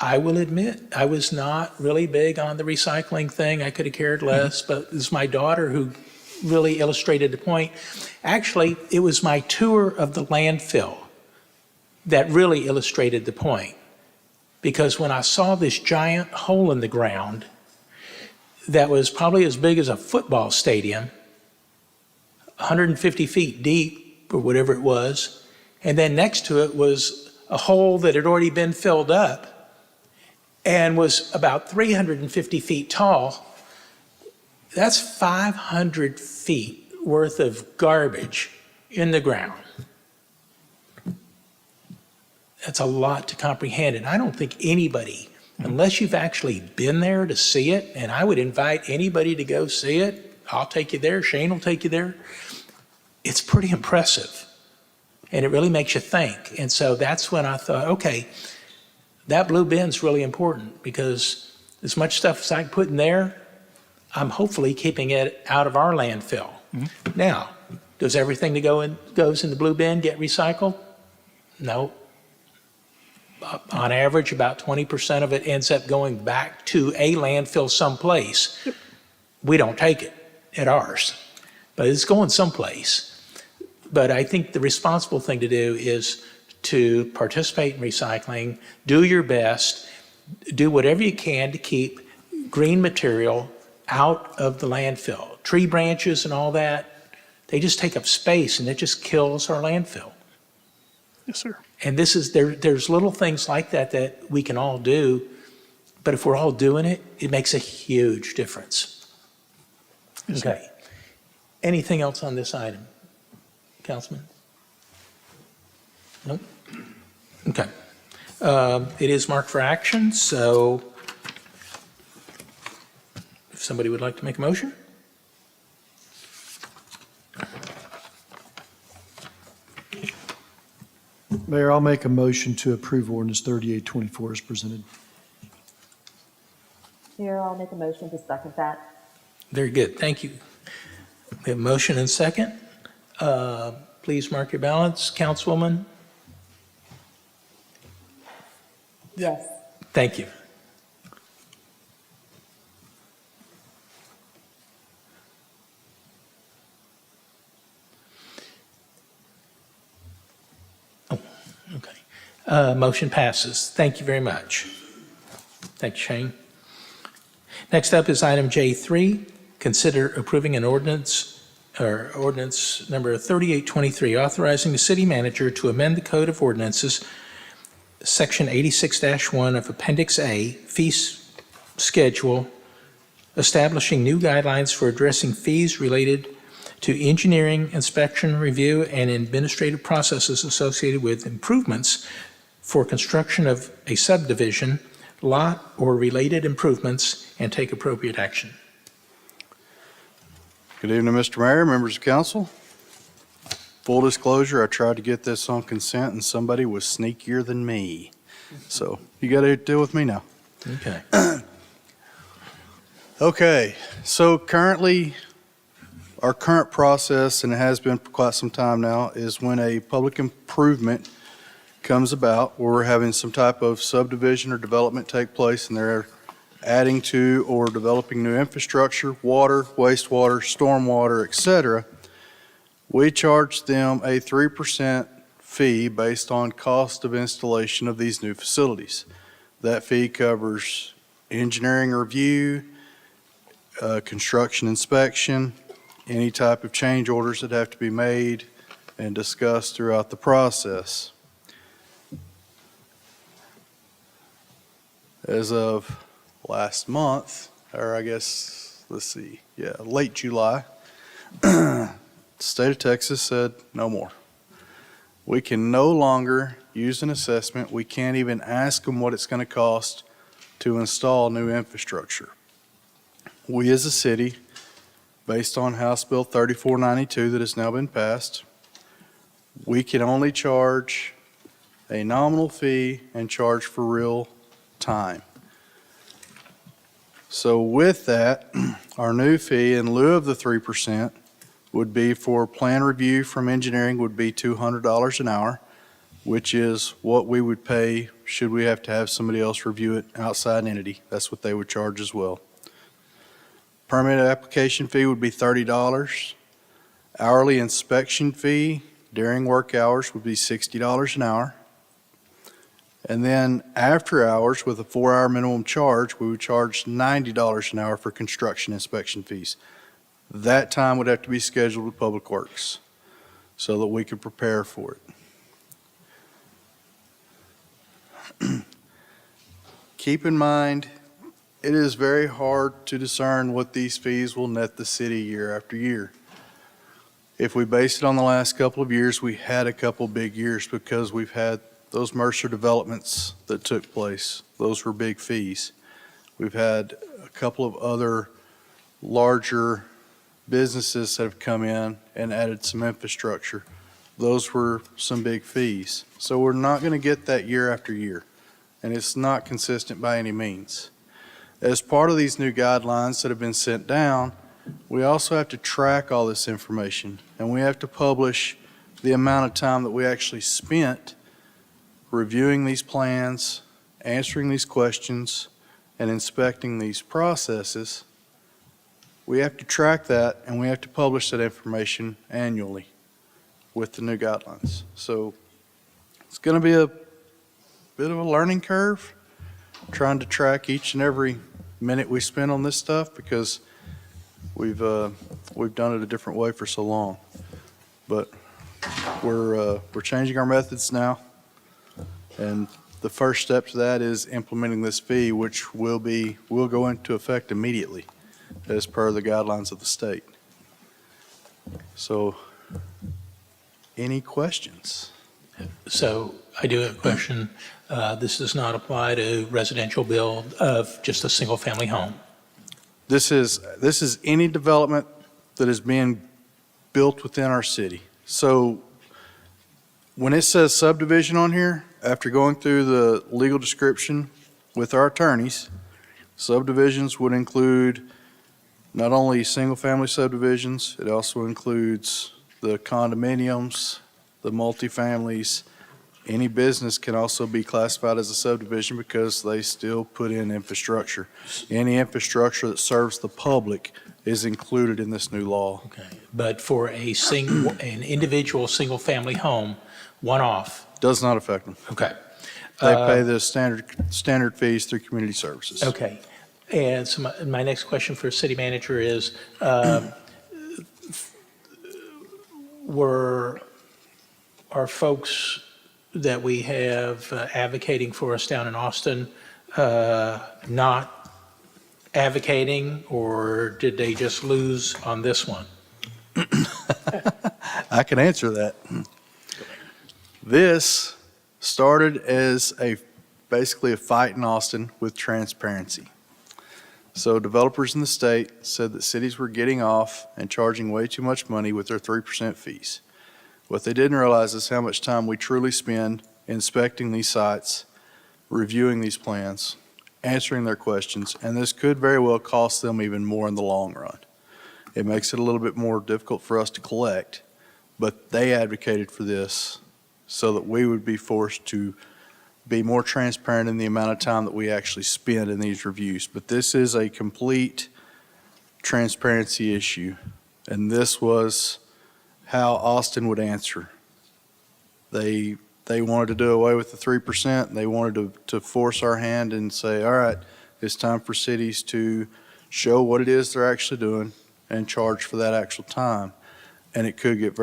I will admit, I was not really big on the recycling thing. I could have cared less, but it was my daughter who really illustrated the point. Actually, it was my tour of the landfill that really illustrated the point. Because when I saw this giant hole in the ground that was probably as big as a football stadium, 150 feet deep or whatever it was, and then next to it was a hole that had already been filled up and was about 350 feet tall, that's 500 feet worth of garbage in the ground. That's a lot to comprehend, and I don't think anybody, unless you've actually been there to see it, and I would invite anybody to go see it. I'll take you there, Shane will take you there. It's pretty impressive, and it really makes you think. And so that's when I thought, okay, that blue bin's really important, because as much stuff as I can put in there, I'm hopefully keeping it out of our landfill. Now, does everything that goes in the blue bin get recycled? No. On average, about 20% of it ends up going back to a landfill someplace. We don't take it at ours, but it's going someplace. But I think the responsible thing to do is to participate in recycling, do your best, do whatever you can to keep green material out of the landfill. Tree branches and all that, they just take up space and it just kills our landfill. Yes, sir. And this is, there's little things like that that we can all do, but if we're all doing it, it makes a huge difference. Yes, sir. Okay. Anything else on this item, Councilman? Nope. Okay. It is marked for action, so if somebody would like to make a motion? Mayor, I'll make a motion to approve ordinance 3824 as presented. Mayor, I'll make a motion to second that. Very good, thank you. We have a motion and second. Please mark your ballots. Councilwoman? Yes. Thank you. Oh, okay. Motion passes. Thank you very much. Thank you, Shane. Next up is item J3, consider approving an ordinance number 3823, authorizing the city manager to amend the Code of Ordinances, Section 86-1 of Appendix A, fee schedule, establishing new guidelines for addressing fees related to engineering, inspection, review, and administrative processes associated with improvements for construction of a subdivision, lot, or related improvements, and take appropriate action. Good evening, Mr. Mayor, members of council. Full disclosure, I tried to get this on consent and somebody was sneakier than me. So you got to deal with me now. Okay. Okay, so currently, our current process, and it has been for quite some time now, is when a public improvement comes about, where we're having some type of subdivision or development take place, and they're adding to or developing new infrastructure, water, wastewater, stormwater, et cetera, we charge them a 3% fee based on cost of installation of these new facilities. That fee covers engineering review, construction inspection, any type of change orders that have to be made and discussed throughout the process. As of last month, or I guess, let's see, late July, the state of Texas said no more. We can no longer use an assessment. We can't even ask them what it's going to cost to install new infrastructure. We as a city, based on House Bill 3492 that has now been passed, we can only charge a nominal fee and charge for real time. So with that, our new fee in lieu of the 3% would be for plan review from engineering would be $200 an hour, which is what we would pay should we have to have somebody else review it, outside entity. That's what they would charge as well. Permit application fee would be $30. Hourly inspection fee during work hours would be $60 an hour. And then after hours, with a 4-hour minimum charge, we would charge $90 an hour for construction inspection fees. That time would have to be scheduled with Public Works so that we could prepare for it. Keep in mind, it is very hard to discern what these fees will net the city year after year. If we base it on the last couple of years, we had a couple big years because we've had those Mercer developments that took place. Those were big fees. We've had a couple of other larger businesses that have come in and added some infrastructure. Those were some big fees. So we're not going to get that year after year, and it's not consistent by any means. As part of these new guidelines that have been sent down, we also have to track all this information, and we have to publish the amount of time that we actually spent reviewing these plans, answering these questions, and inspecting these processes. We have to track that, and we have to publish that information annually with the new guidelines. So it's going to be a bit of a learning curve, trying to track each and every minute we spend on this stuff because we've done it a different way for so long. But we're changing our methods now, and the first step to that is implementing this fee, which will go into effect immediately as per the guidelines of the state. So, any questions? So I do have a question. This does not apply to residential build of just a single-family home. This is any development that is being built within our city. So when it says subdivision on here, after going through the legal description with our attorneys, subdivisions would include not only single-family subdivisions, it also includes the condominiums, the multifamilies. Any business can also be classified as a subdivision because they still put in infrastructure. Any infrastructure that serves the public is included in this new law. Okay. But for an individual single-family home, one-off. Does not affect them. Okay. They pay the standard fees through community services. Okay. And so my next question for city manager is, are folks that we have advocating for us down in Austin not advocating, or did they just lose on this one? I can answer that. This started as basically a fight in Austin with transparency. So developers in the state said that cities were getting off and charging way too much money with their 3% fees. What they didn't realize is how much time we truly spend inspecting these sites, reviewing these plans, answering their questions, and this could very well cost them even more in the long run. It makes it a little bit more difficult for us to collect, but they advocated for this so that we would be forced to be more transparent in the amount of time that we actually spend in these reviews. But this is a complete transparency issue, and this was how Austin would answer. They wanted to do away with the 3%, and they wanted to force our hand and say, all right, it's time for cities to show what it is they're actually doing and charge for that actual time. And it could get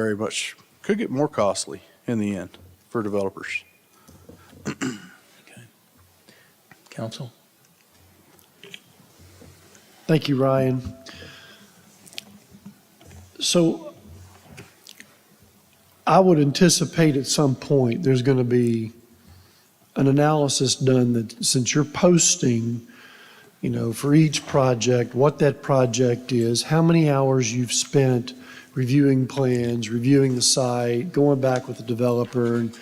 more costly in the end for developers. Okay. Council? Thank you, Ryan. So I would anticipate at some point there's going to be an analysis done that since you're posting, for each project, what that project is, how many hours you've spent reviewing plans, reviewing the site, going back with the developer, and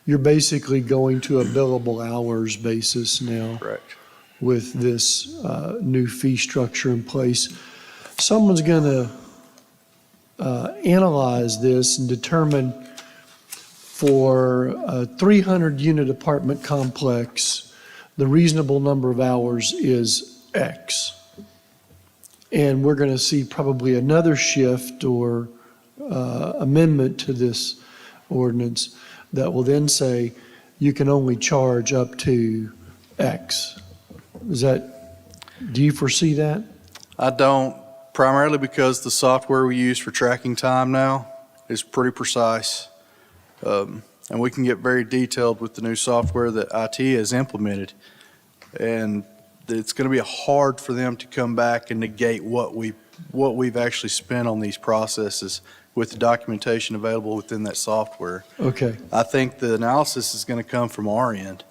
you're basically going to a billable hours basis now. Correct. With this new fee structure in place. Someone's going to analyze this and determine for a 300-unit apartment complex, the reasonable number of hours is X. And we're going to see probably another shift or amendment to this ordinance that will then say you can only charge up to X. Do you foresee that? I don't, primarily because the software we use for tracking time now is pretty precise. And we can get very detailed with the new software that IT has implemented. And it's going to be hard for them to come back and negate what we've actually spent on these processes with the documentation available within that software. Okay. I think the analysis is going to come from our end.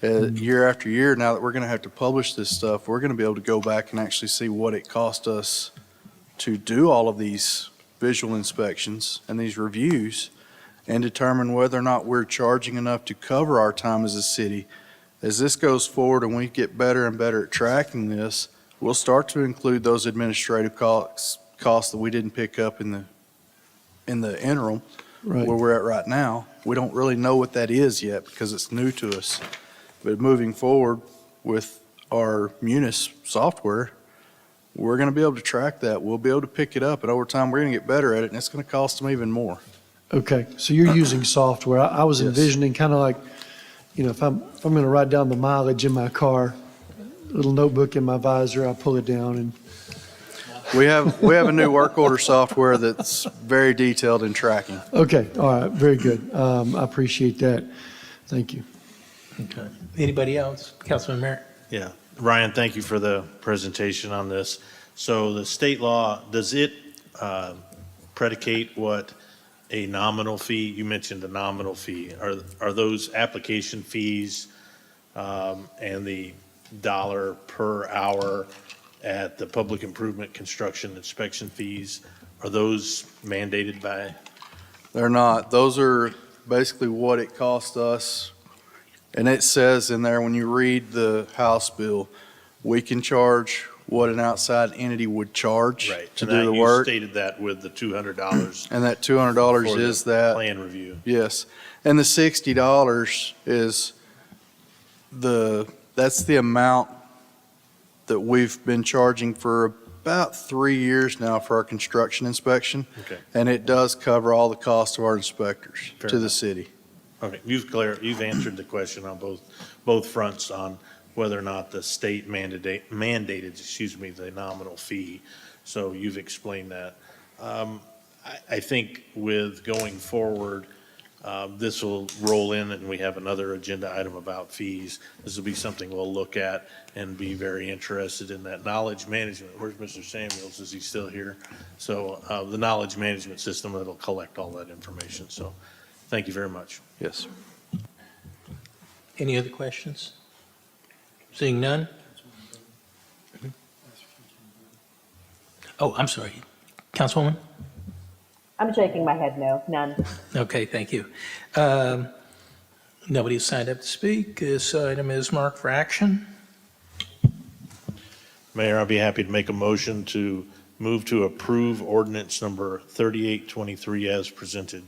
Year after year, now that we're going to have to publish this stuff, we're going to be able to go back and actually see what it cost us to do all of these visual inspections and these reviews and determine whether or not we're charging enough to cover our time as a city. As this goes forward and we get better and better at tracking this, we'll start to include those administrative costs that we didn't pick up in the interim, Right. where we're at right now. We don't really know what that is yet because it's new to us. But moving forward with our Munis software, we're going to be able to track that. We'll be able to pick it up, and over time, we're going to get better at it, and it's going to cost them even more. Okay, so you're using software. I was Yes. envisioning kind of like, if I'm going to write down the mileage in my car, little notebook in my visor. I pull it down and We have a new work order software that's very detailed in tracking. okay, all right, very good. I appreciate that. Thank you. Okay. Anybody else? Councilman Merritt? Yeah. Ryan, thank you for the presentation on this. So the state law, does it predicate what a nominal fee, you mentioned the nominal fee, are those application fees and the dollar per hour at the public improvement construction inspection fees, are those mandated by? They're not. Those are basically what it cost us. And it says in there, when you read the House bill, we can charge what an outside entity would charge to do the work. You stated that with the $200. And that $200 is that. Plan review. Yes. And the $60 is that's the amount that we've been charging for about 3 years now for our construction inspection. Okay. And it does cover all the costs of our inspectors Fair to the enough. city. Okay, you've answered the question on both fronts on whether or not the state mandated, the nominal fee. So you've explained that. I think with going forward, this will roll in and we have another agenda item about fees. This will be something we'll look at and be very interested in that knowledge management. Where's Mr. Samuels? Is he still here? So the knowledge management system that'll collect all that information. So thank you very much. Yes. Any other questions? Seeing none? Oh, I'm sorry. Councilwoman? I'm shaking my head no, none. Okay, thank you. Nobody's signed up to speak. This item is marked for action. Mayor, I'll be happy to make a motion to move to approve ordinance number 3823 as presented.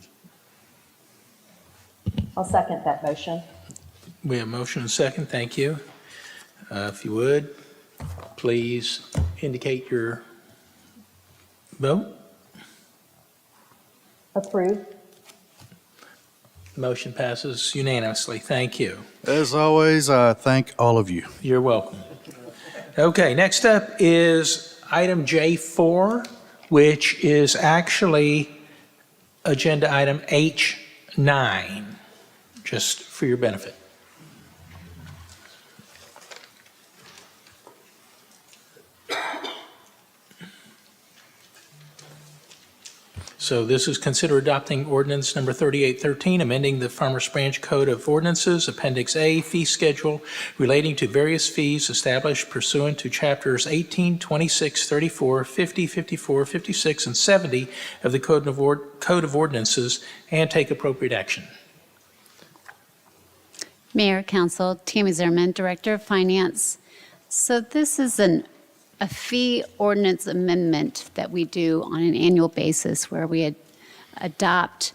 I'll second that motion. We have motion and second. Thank you. If you would, please indicate your vote. Approved. Motion passes unanimously. Thank you. As always, I thank all of you. You're welcome. Okay, next up is item J4, which is actually agenda item H9, just for your benefit. So this is consider adopting ordinance number 3813, amending the Farmers Branch Code of Ordinances, Appendix A, fee schedule relating to various fees established pursuant to chapters 18, 26, 34, 50, 54, 56, and 70 of the Code of Ordinances, and take appropriate action. Mayor, Council, Tammy Zimmerman, Director of Finance. So this is a fee ordinance amendment that we do on an annual basis where we adopt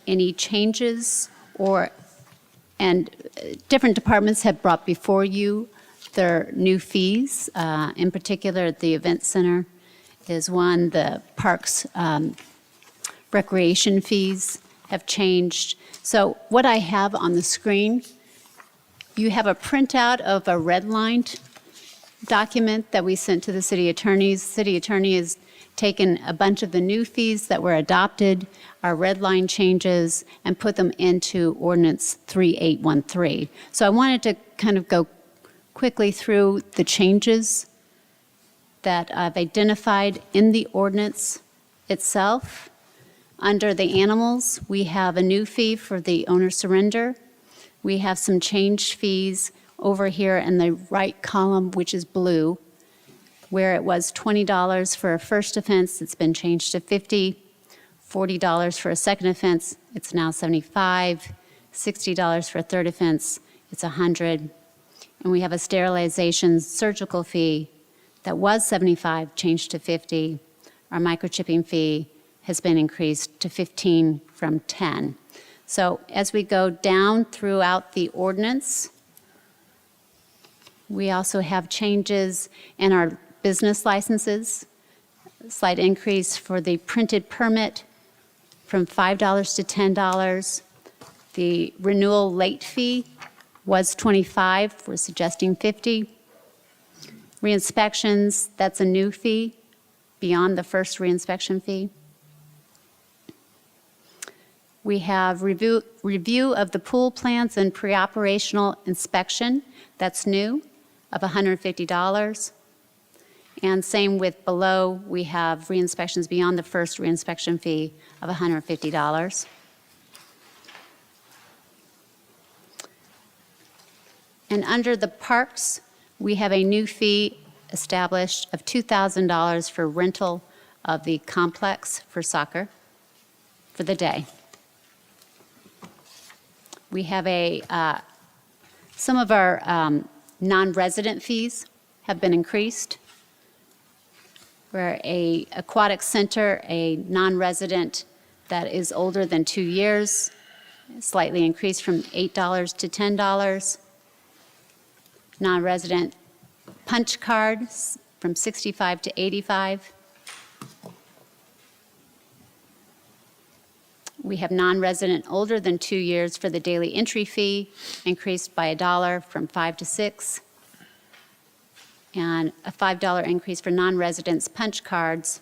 any changes and different departments have brought before you their new fees. In particular, the Event Center is one. The Parks recreation fees have changed. So what I have on the screen, you have a printout of a redlined document that we sent to the city attorneys. City attorney has taken a bunch of the new fees that were adopted, our red line changes, and put them into ordinance 3813. So I wanted to kind of go quickly through the changes that I've identified in the ordinance itself. Under the animals, we have a new fee for the owner surrender. We have some changed fees over here in the right column, which is blue, where it was $20 for a first offense, it's been changed to $50, $40 for a second offense, it's now $75, $60 for a third offense, it's $100. And we have a sterilization surgical fee that was $75, changed to $50. Our microchipping fee has been increased to $15 from $10. So as we go down throughout the ordinance, we also have changes in our business licenses, slight increase for the printed permit from $5 to $10. The renewal late fee was $25, we're suggesting $50. Re-inspections, that's a new fee beyond the first re-inspection fee. We have review of the pool plans and pre-operational inspection, that's new, of $150. And same with below, we have re-inspections beyond the first re-inspection fee of $150. And under the parks, we have a new fee established of $2,000 for rental of the complex for soccer for the day. We have some of our non-resident fees have been increased. Where a aquatic center, a non-resident that is older than 2 years, slightly increased from $8 to $10. Non-resident punch cards from $65 to $85. We have non-resident older than 2 years for the daily entry fee, increased by $1 from $5 to $6. And a $5 increase for non-residents punch cards.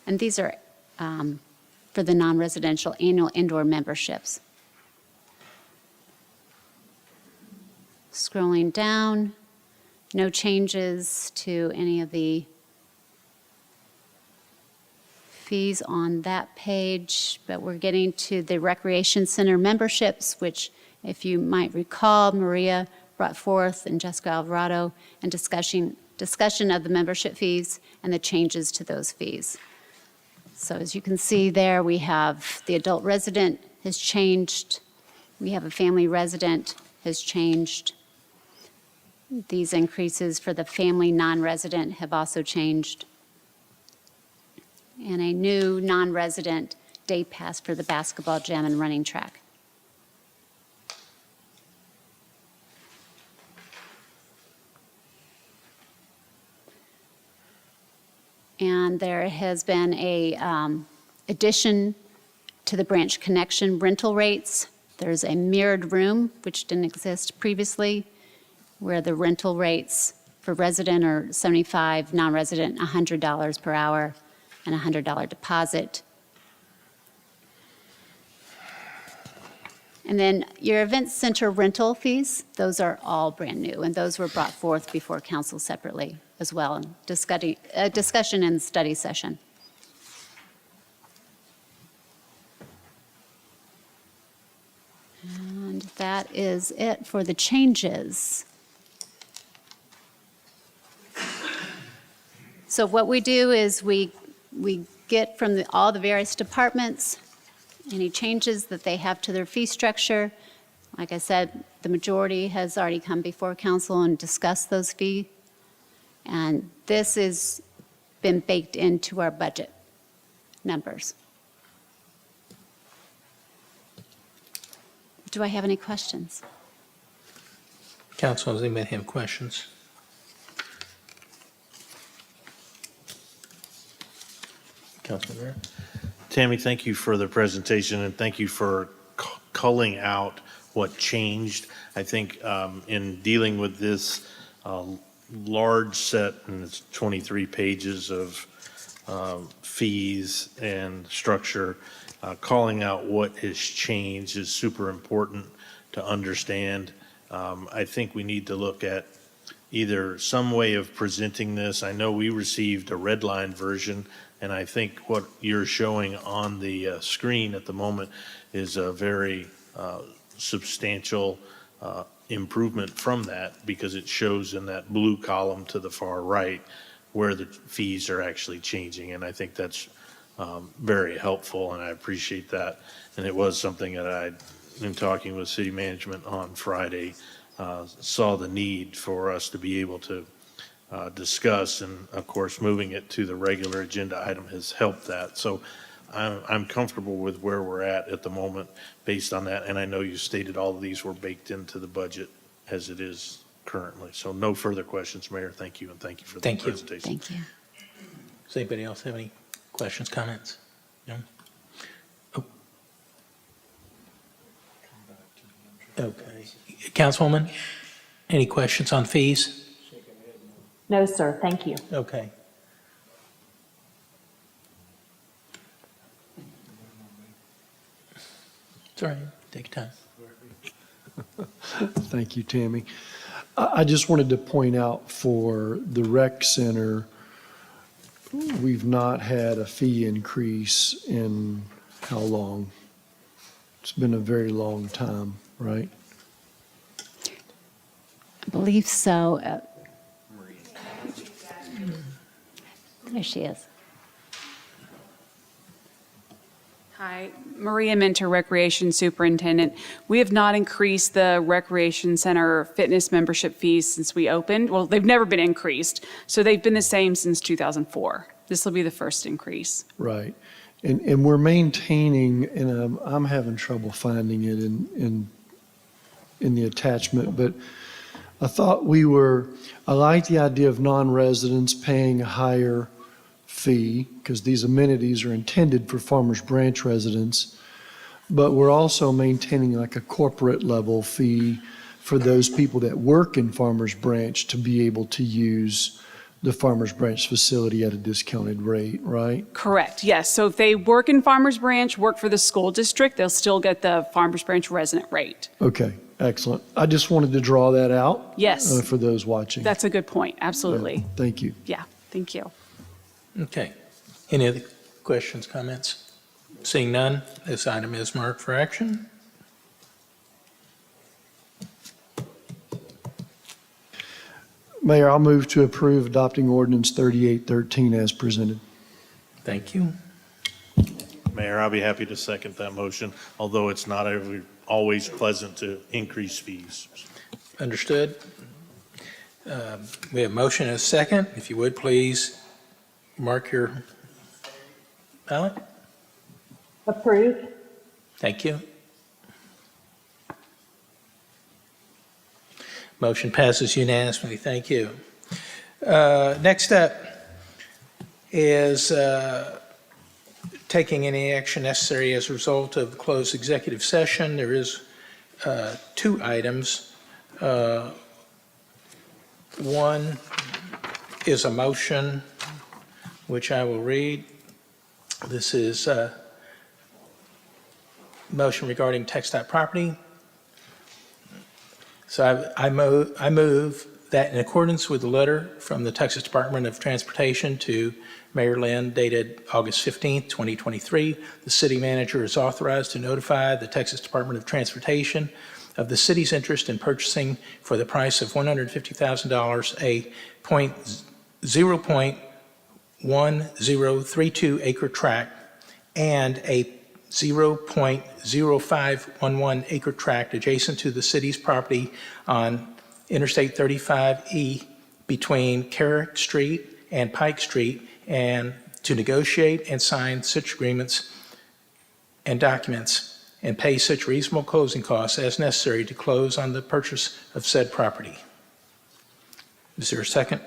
And these are for the non-residential annual indoor memberships. Scrolling down, no changes to any of the fees on that page, but we're getting to the Recreation Center memberships, which, if you might recall, Maria brought forth, and Jessica Alvarado, and discussion of the membership fees and the changes to those fees. So as you can see there, we have the adult resident has changed. We have a family resident has changed. These increases for the family non-resident have also changed. And a new non-resident day pass for the basketball gym and running track. And there has been a addition to the branch connection rental rates. There's a mirrored room, which didn't exist previously, where the rental rates for resident are $75, non-resident $100 per hour, and a $100 deposit. And then your event center rental fees, those are all brand new, and those were brought forth before council separately as well in discussion and study session. And that is it for the changes. So what we do is we get from all the various departments any changes that they have to their fee structure. Like I said, the majority has already come before council and discussed those fees. And this has been baked into our budget numbers. Do I have any questions? Council, does anybody have questions? Councilman Mayor? Tammy, thank you for the presentation, and thank you for culling out what changed. I think in dealing with this large set, and it's 23 pages of fees and structure, calling out what has changed is super important to understand. I think we need to look at either some way of presenting this. I know we received a red line version, and I think what you're showing on the screen at the moment is a very substantial improvement from that, because it shows in that blue column to the far right where the fees are actually changing. And I think that's very helpful, and I appreciate that. And it was something that I, in talking with city management on Friday, saw the need for us to be able to discuss, and of course moving it to the regular agenda item has helped that. So I'm comfortable with where we're at the moment based on that, and I know you stated all of these were baked into the budget as it is currently. So no further questions, Mayor. Thank you, and thank you for the presentation. Thank you. Does anybody else have any questions, comments? No? Oh. Okay. Councilwoman, any questions on fees? No, sir, thank you. Okay. It's all right. Take your time. Thank you, Tammy. I just wanted to point out for the rec center, we've not had a fee increase in how long? It's been a very long time, right? I believe so. There she is. Hi, Maria Minter, Recreation Superintendent. We have not increased the Recreation Center fitness membership fees since we opened. Well, they've never been increased, so they've been the same since 2004. This will be the first increase. Right. And we're maintaining, and I'm having trouble finding it in the attachment, but I thought I like the idea of non-residents paying a higher fee because these amenities are intended for Farmers Branch residents, but we're also maintaining like a corporate level fee for those people that work in Farmers Branch to be able to use the Farmers Branch facility at a discounted rate, right? Correct, yes. So if they work in Farmers Branch, work for the school district, they'll still get the Farmers Branch resident rate. Okay, excellent. I just wanted to draw that out. Yes. For those watching. That's a good point, absolutely. Thank you. Yeah, thank you. Okay. Any other questions, comments? Seeing none, this item is marked for action. Mayor, I'll move to approve adopting ordinance 3813 as presented. Thank you. Mayor, I'll be happy to second that motion, although it's not always pleasant to increase fees. Understood. We have motion and a second. If you would, please mark your ballot. Approved. Thank you. Motion passes unanimously. Thank you. Next up is taking any action necessary as a result of the closed executive session. There is two items. One is a motion, which I will read. This is a motion regarding TxDOT property. So I move that in accordance with the letter from the Texas Department of Transportation to Mayor Lynn dated August 15th, 2023, the city manager is authorized to notify the Texas Department of Transportation of the city's interest in purchasing for the price of $150,000 a 0.1032 acre tract and a 0.0511 acre tract adjacent to the city's property on Interstate 35E between Carrick Street and Pike Street, and to negotiate and sign such agreements and documents and pay such reasonable closing costs as necessary to close on the purchase of said property. Is there a second?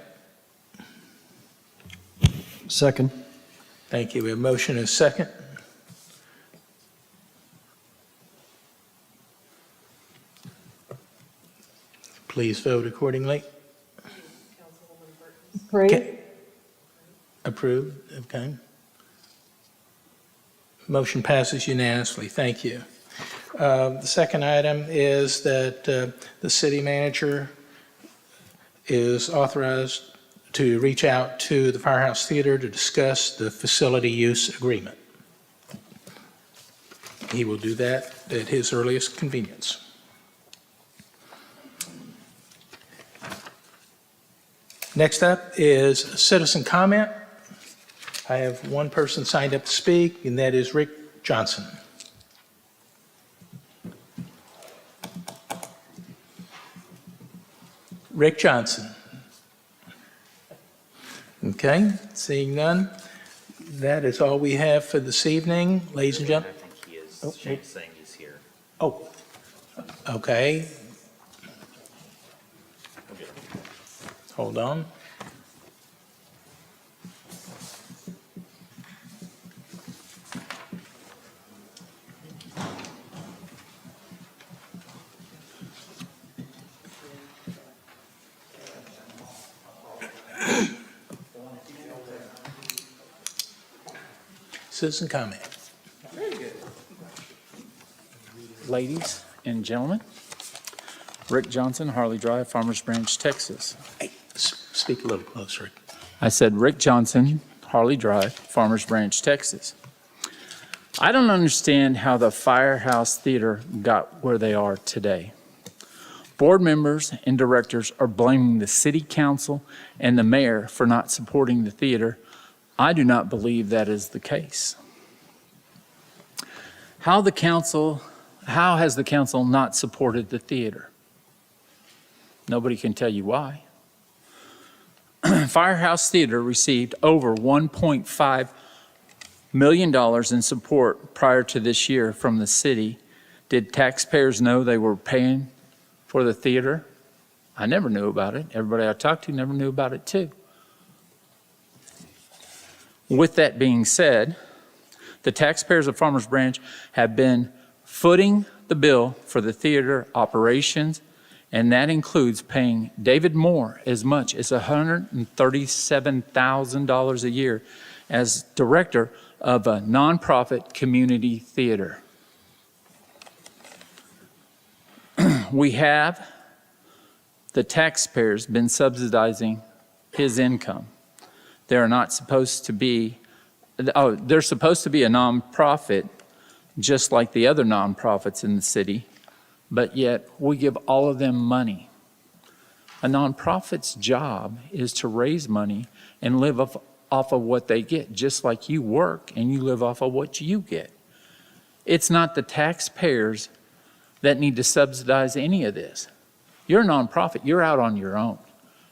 Second. Thank you. We have a motion and a second. Please vote accordingly. Approved. Approved, okay. Motion passes unanimously. Thank you. The second item is that the city manager is authorized to reach out to the Firehouse Theater to discuss the facility use agreement. He will do that at his earliest convenience. Next up is citizen comment. I have one person signed up to speak, and that is Rick Johnson. Rick Johnson. Okay, seeing none. That is all we have for this evening, ladies and gentlemen. I think he is saying he's here. Oh, okay. Hold on. citizen comment. Ladies and gentlemen, Rick Johnson, Harley Drive, Farmers Branch, Texas. Hey, speak a little closer. I said Rick Johnson, Harley Drive, Farmers Branch, Texas. I don't understand how the Firehouse Theater got where they are today. Board members and directors are blaming the city council and the mayor for not supporting the theater. I do not believe that is the case. How has the council not supported the theater? Nobody can tell you why. Firehouse Theater received over $1.5 million in support prior to this year from the city. Did taxpayers know they were paying for the theater? I never knew about it. Everybody I talked to never knew about it too. With that being said, the taxpayers of Farmers Branch have been footing the bill for the theater operations, and that includes paying David Moore as much as $137,000 a year as director of a nonprofit community theater. We have, the taxpayers, been subsidizing his income. They're not supposed to be, they're supposed to be a nonprofit just like the other nonprofits in the city, but yet we give all of them money. A nonprofit's job is to raise money and live off of what they get, just like you work and you live off of what you get. It's not the taxpayers that need to subsidize any of this. You're a nonprofit, you're out on your own.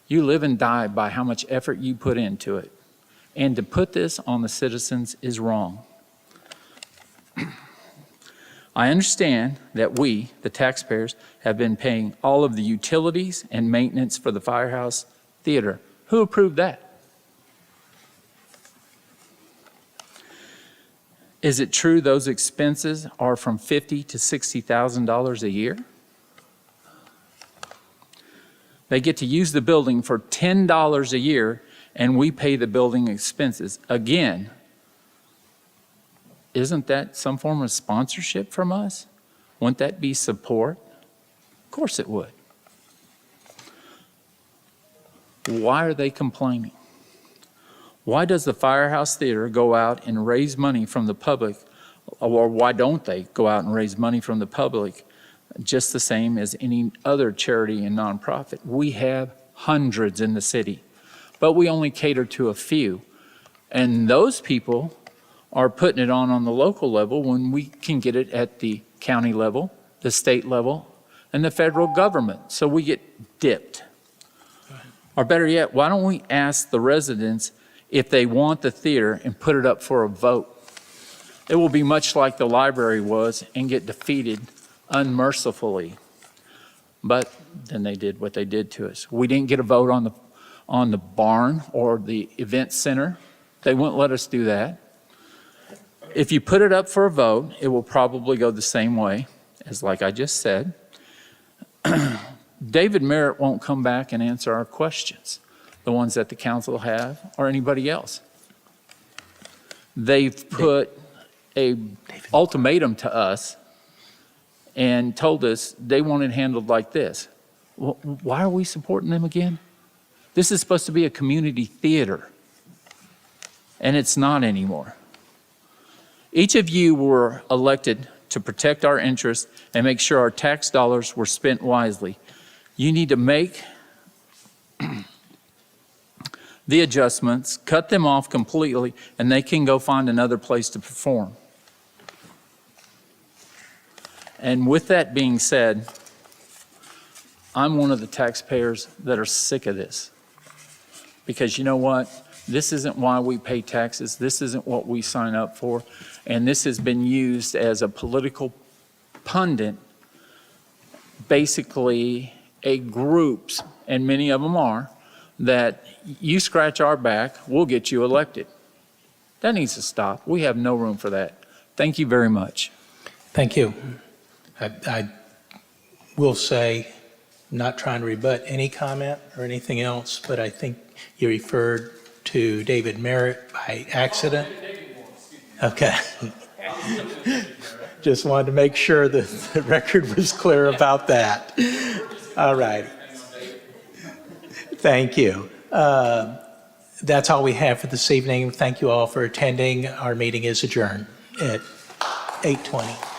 You live and die by how much effort you put into it. And to put this on the citizens is wrong. I understand that we, the taxpayers, have been paying all of the utilities and maintenance for the Firehouse Theater. Who approved that? Is it true those expenses are from $50,000 to $60,000 a year? They get to use the building for $10 a year, and we pay the building expenses. Again, isn't that some form of sponsorship from us? Wouldn't that be support? Of course it would. Why are they complaining? Why does the Firehouse Theater go out and raise money from the public, or why don't they go out and raise money from the public just the same as any other charity and nonprofit? We have hundreds in the city, but we only cater to a few. And those people are putting it on the local level when we can get it at the county level, the state level, and the federal government. So we get dipped. Or better yet, why don't we ask the residents if they want the theater and put it up for a vote? It will be much like the library was and get defeated unmercifully. But then they did what they did to us. We didn't get a vote on the barn or the event center. They wouldn't let us do that. If you put it up for a vote, it will probably go the same way as like I just said. David Merritt won't come back and answer our questions, the ones that the council have or anybody else. They've put an ultimatum to us and told us they want it handled like this. Well, why are we supporting them again? This is supposed to be a community theater, and it's not anymore. Each of you were elected to protect our interests and make sure our tax dollars were spent wisely. You need to make the adjustments, cut them off completely, and they can go find another place to perform. And with that being said, I'm one of the taxpayers that are sick of this. Because you know what? This isn't why we pay taxes. This isn't what we sign up for. And this has been used as a political pundit, basically a groups, and many of them are, that you scratch our back, we'll get you elected. That needs to stop. We have no room for that. Thank you very much. Thank you. I will say, not trying to rebut any comment or anything else, but I think you referred to David Merritt by accident. Okay. Just wanted to make sure that the record was clear about that. All right. Thank you. That's all we have for this evening. Thank you all for attending. Our meeting is adjourned at 8:20.